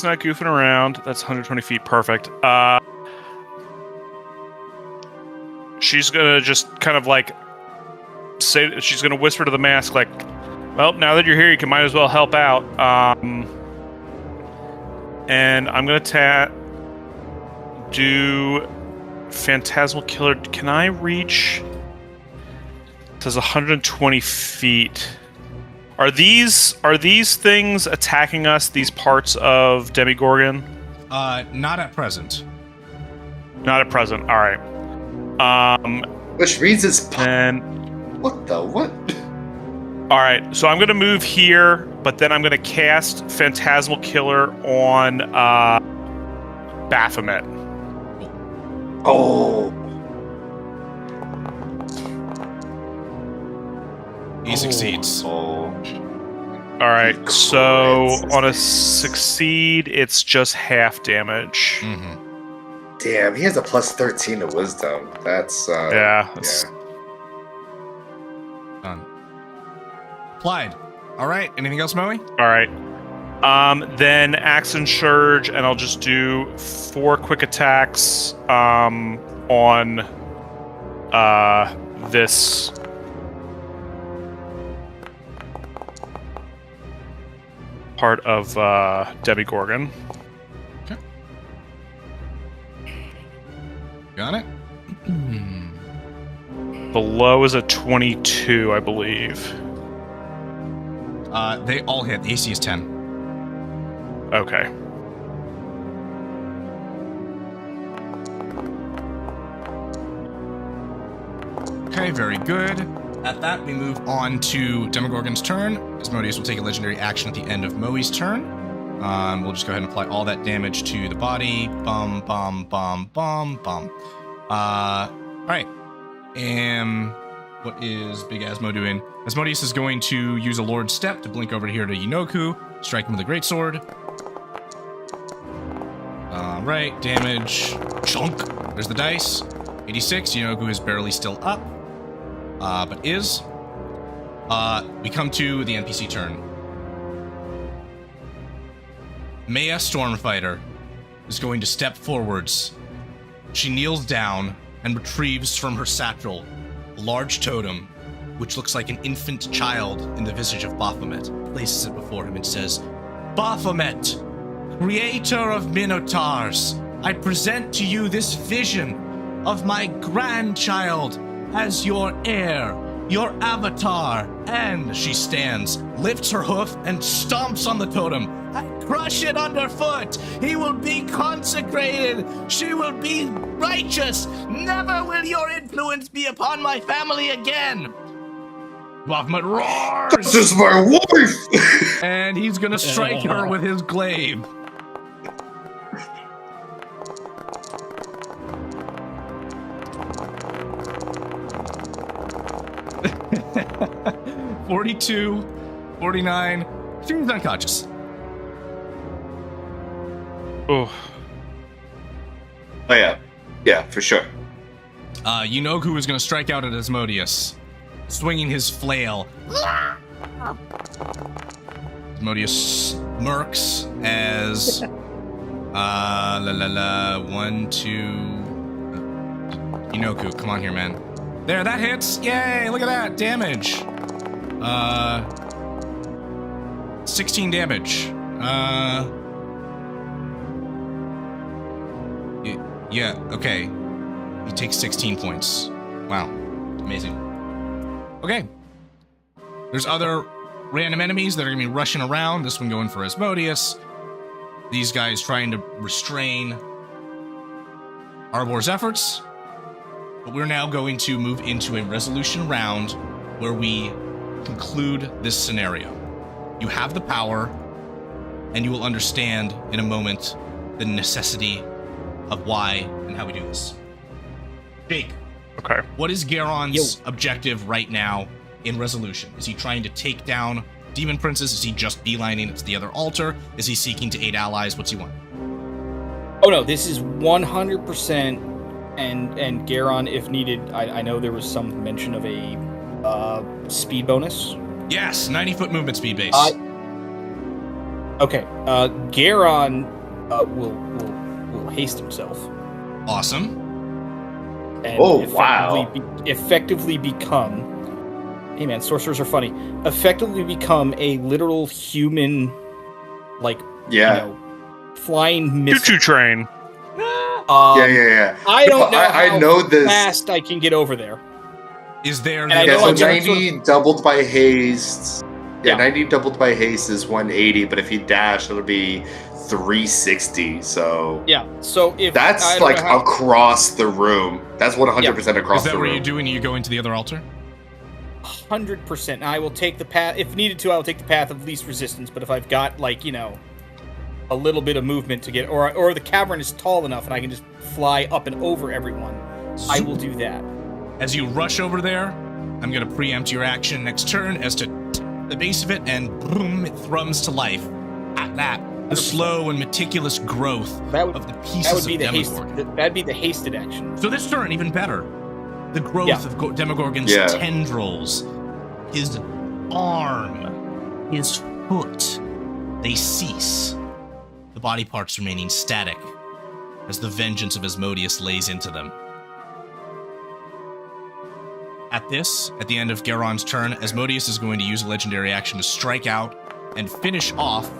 not goofing around. That's 120 feet. Perfect. She's gonna just kind of like say. She's gonna whisper to the mask, like, "Well, now that you're here, you might as well help out." And I'm gonna do Phantasmal Killer. Can I reach? It says 120 feet. Are these things attacking us? These parts of Demogorgon? Not at present. Not at present. All right. which means it's And what the what? all right. So I'm gonna move here, but then I'm gonna cast Phantasmal Killer on Baphomet. Oh, He succeeds. Oh. All right. So Christ. on a succeed, it's just half damage. Mm-hmm. Damn, he has a plus 13 to wisdom. That's Yeah. that's- Done. Applied. All right. Anything else, Moe? All right. Then Axe and Surge, and I'll just do 4 quick attacks on this part of Demogorgon. Okay. Got it. The low is a 22, I believe. They all hit. The AC is 10. Okay. Okay, very good. At that, we move on to Demogorgon's turn. Asmodeus will take a legendary action at the end of Moe's turn. We'll just go ahead and apply all that damage to the body. Bum, bum, bum, bum, bum. All right. What is Big Asmo doing? Asmodeus is going to use a Lord's Step to blink over here to Yinoku, strike him with a greatsword. All right, damage. Chunk. There's the dice. 86. Yinoku is barely still up. But is. We come to the NPC turn. Maya Stormfighter is going to step forwards. She kneels down and retrieves from her satchel a large totem, which looks like an infant child in the visage of Baphomet, places it before him and says, "Baphomet, creator of Minotaurs, I present to you this vision of my grandchild as your heir, your avatar. And she stands, lifts her hoof, and stomps on the totem. I crush it underfoot. He will be consecrated. She will be righteous. Never will your influence be upon my family again. Baphomet roars. This is my wife! And he's gonna strike her with his glaive. (42, 49). She's unconscious. Oh, Oh, yeah. Yeah, for sure. Yunoku is gonna strike out at Asmodeus, swinging his flail. Asmodeus smirks as 1, 2. Yunoku, come on here, man. There, that hits. Yay! Look at that damage. 16 damage. Yeah. Okay. He takes 16 points. Wow. Amazing. Okay. There's other random enemies that are going to be rushing around. This one going for Asmodeus. These guys trying to restrain Arbor's efforts. But we're now going to move into a resolution round where we conclude this scenario. You have the power, and you will understand in a moment the necessity of why and how we do this. Jake. okay. What is Garon's objective right now in resolution? Is he trying to take down Demon Princess? Is he just beelining it to the other altar? Is he seeking to aid allies? What's he want? Oh no, this is 100%, and Garon, if needed, I know there was some mention of a speed bonus. Yes, 90-foot movement speed base. Okay, Garon will haste himself. Awesome. And wow. effectively become. Hey man, sorcerers are funny. Effectively become a literal human, like, flying missile. Choo-choo train. Yeah. I don't know how know this. fast I can get over there. Is there... And I Yeah, know so I'm gonna 90 doubled by haste. Yeah, Yeah. 90 doubled by haste is 180, but if you dash, it'll be 360. So Yeah, so if that's I don't like know how- across the room. That's 100% across Is that the what room. you do when you go into the other altar? 100%. I will take the path. If needed to, I will take the path of least resistance. But if I've got, like, a little bit of movement to get, or the cavern is tall enough and I can just fly up and over everyone, I will do that. As you rush over there, I'm going to preempt your action next turn as to the base of it, and boom, it thrums to life. At that, the 100%. slow and meticulous growth of the pieces That would be of the haste. Demogorgon. That'd be the hasted action. So this turn, even better. The growth Yeah. of Demogorgon's Yeah. tendrils, his arm, his foot, they cease. The body parts remaining static as the vengeance of Asmodeus lays into them. At the end of Garon's turn, Asmodeus is going to use a legendary action to strike out and finish off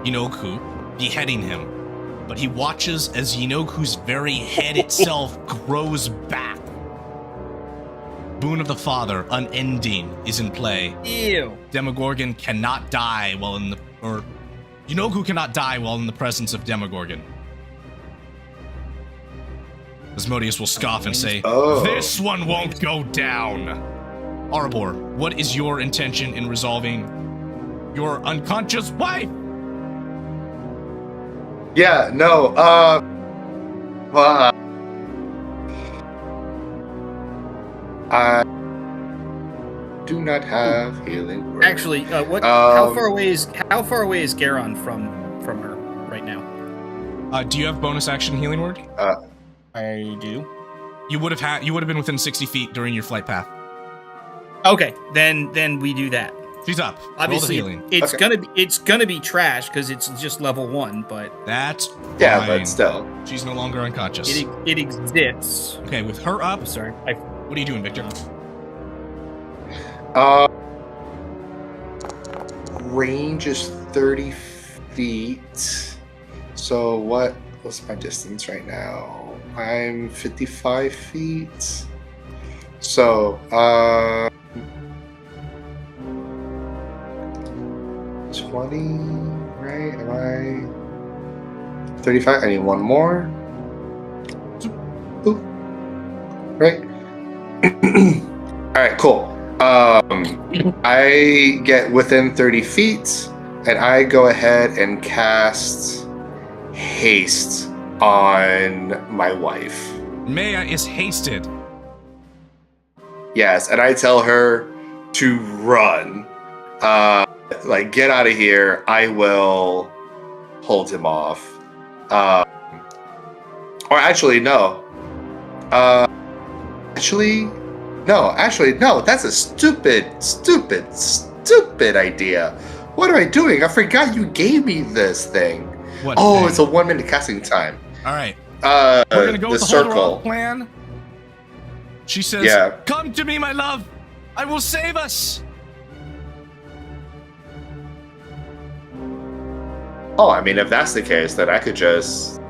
Yunoku, beheading him. But he watches as Yunoku's very head itself grows back. Boon of the Father, unending, is in play. Ew. Demogorgon cannot die Yunoku cannot die while in the presence of Demogorgon. Asmodeus will scoff and say, Oh. "This one won't go down." Arbor, what is your intention in resolving your unconscious wife? Yeah, no, I do not have healing word. Actually, how far away is Garon from her right now? Do you have bonus action healing word? I do. You would have been within 60 feet during your flight path. Okay, then we do that. She's up. Obviously, Roll the healing. it's gonna be trash because it's just level 1, but That's Yeah, fine. but still. She's no longer unconscious. it exists. Okay, with her up, I'm sorry. what are you doing, Victor? Range is 30 feet. So what's my distance right now? I'm 55 feet. So, 20, right? Am I 35? I need one more. Boop. Right? Alright, cool. I get within 30 feet, and I go ahead and cast haste on my wife. Maya is hasted. Yes, and I tell her to run. Like, get out of here. I will hold him off. Or actually, no. Actually, no. That's a stupid idea. What am I doing? I forgot you gave me this thing. What Oh, thing? it's a 1 minute casting time. All right. We're gonna go with the circle. Holder plan. She says, Yeah. "Come to me, my love. I will save us." Oh, I mean, if that's the case, then I could just.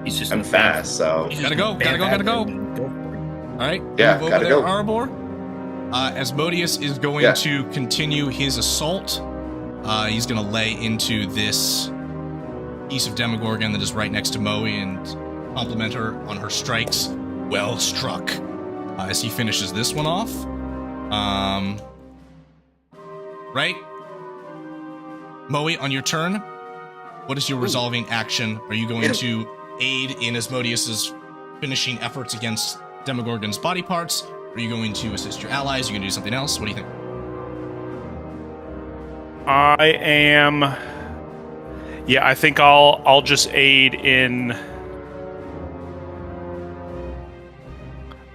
He's just I'm fast, so. Gotta go. All right. Yeah, move over gotta there, go. Arbor. Asmodeus is going to continue his assault. He's going to lay into this piece of Demogorgon that is right next to Moe and compliment her on her strikes. Well struck. As he finishes this one off. Right? Moe, on your turn, what is your resolving action? Are you going to aid in Asmodeus's finishing efforts against Demogorgon's body parts? Are you going to assist your allies? Are you going to do something else? What do you think? I am. Yeah, I think I'll just aid in.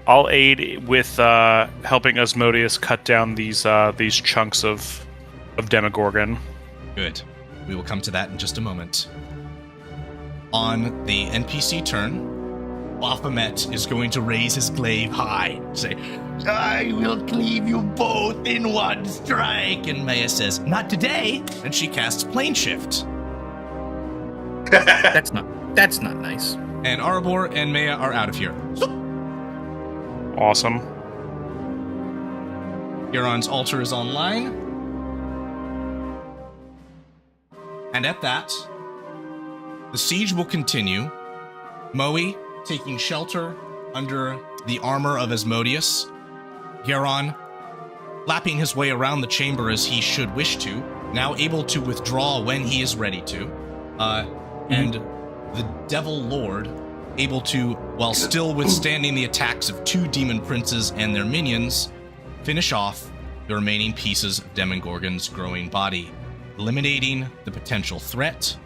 I'll aid with helping Asmodeus cut down these chunks of Demogorgon. Good. We will come to that in just a moment. On the NPC turn, Baphomet is going to raise his glaive high, say, "I will cleave you both in one strike." And Maya says, "Not today." And she casts Plane Shift. That's not nice. And Arbor and Maya are out of here. Awesome. Garon's altar is online. And at that, the siege will continue. Moe taking shelter under the armor of Asmodeus. Garon lapping his way around the chamber as he should wish to, now able to withdraw when he is ready to. And the Devil Lord able to, while still withstanding the attacks of two demon princes and their minions, finish off the remaining pieces of Demogorgon's growing body, eliminating the potential threat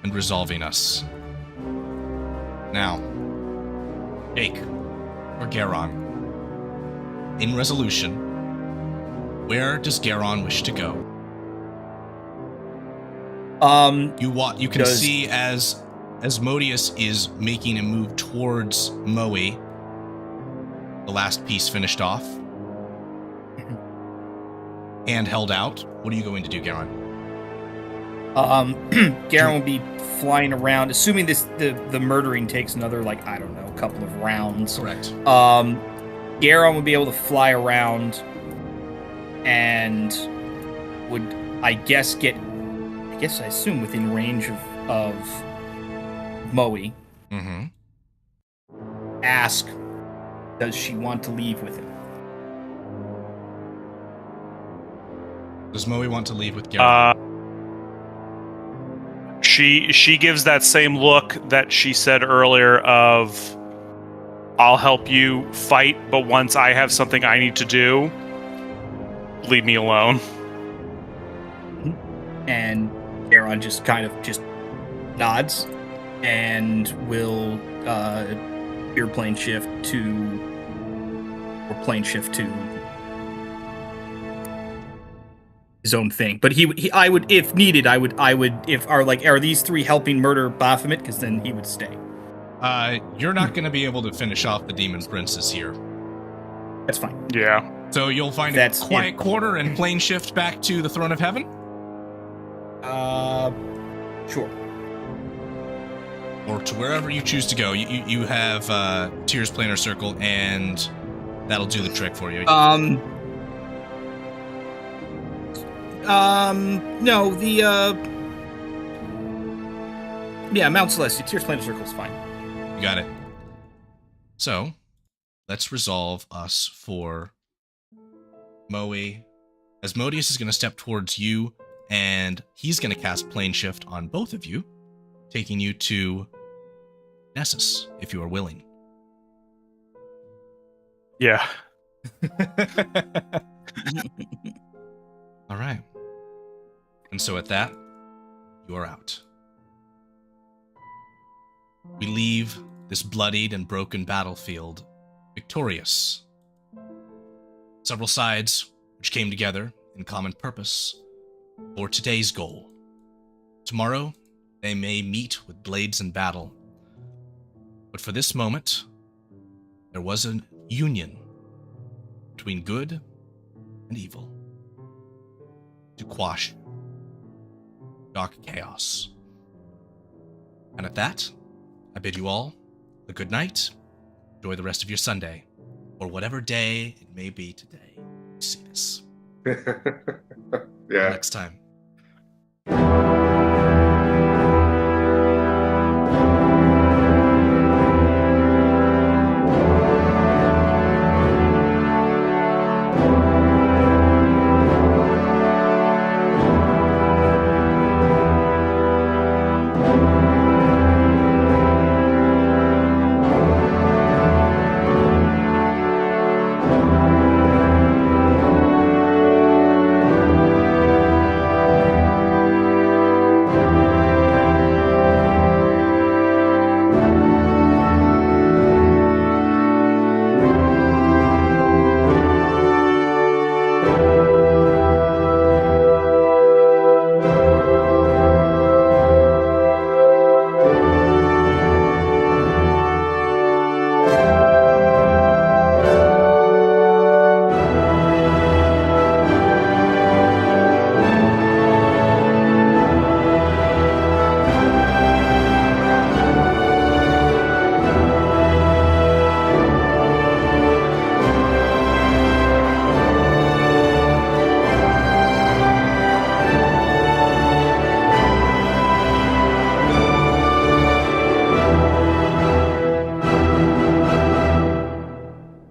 and resolving us. Now, Jake, or Garon, in resolution, where does Garon wish to go? You can see as Asmodeus is making a move towards Moe, the last piece finished off, and held out. What are you going to do, Garon? Garon will be flying around, assuming the murdering takes another, couple of rounds. Correct. Garon would be able to fly around and would, I assume within range of Moe. Mm-hmm. Ask, does she want to leave with him? Does Moe want to leave with Garon? She gives that same look that she said earlier of, "I'll help you fight, but once I have something I need to do, leave me alone." And Garon just kind of nods and will plane shift to his own thing. But I would, if needed, are these three helping murder Baphomet? Because then he would stay. You're not going to be able to finish off the demon princes here. That's fine. Yeah. So you'll find a quiet quarter and plane shift back to the Throne of Heaven? Sure. Or to wherever you choose to go. You have Tyr's Planar Circle and That'll do the trick for you. No, Mount Celestia, Tears Planar Circle is fine. You got it. So, let's resolve us for Moe. As Modius is going to step towards you, and he's going to cast Plane Shift on both of you, taking you to Nessus, if you are willing. Yeah. All right. And so at that, you are out. We leave this bloodied and broken battlefield victorious. Several sides which came together in common purpose for today's goal. Tomorrow, they may meet with blades in battle. But for this moment, there was a union between good and evil to quash dark chaos. And at that, I bid you all a good night. Enjoy the rest of your Sunday, or whatever day it may be today you see this. Yeah. Next time.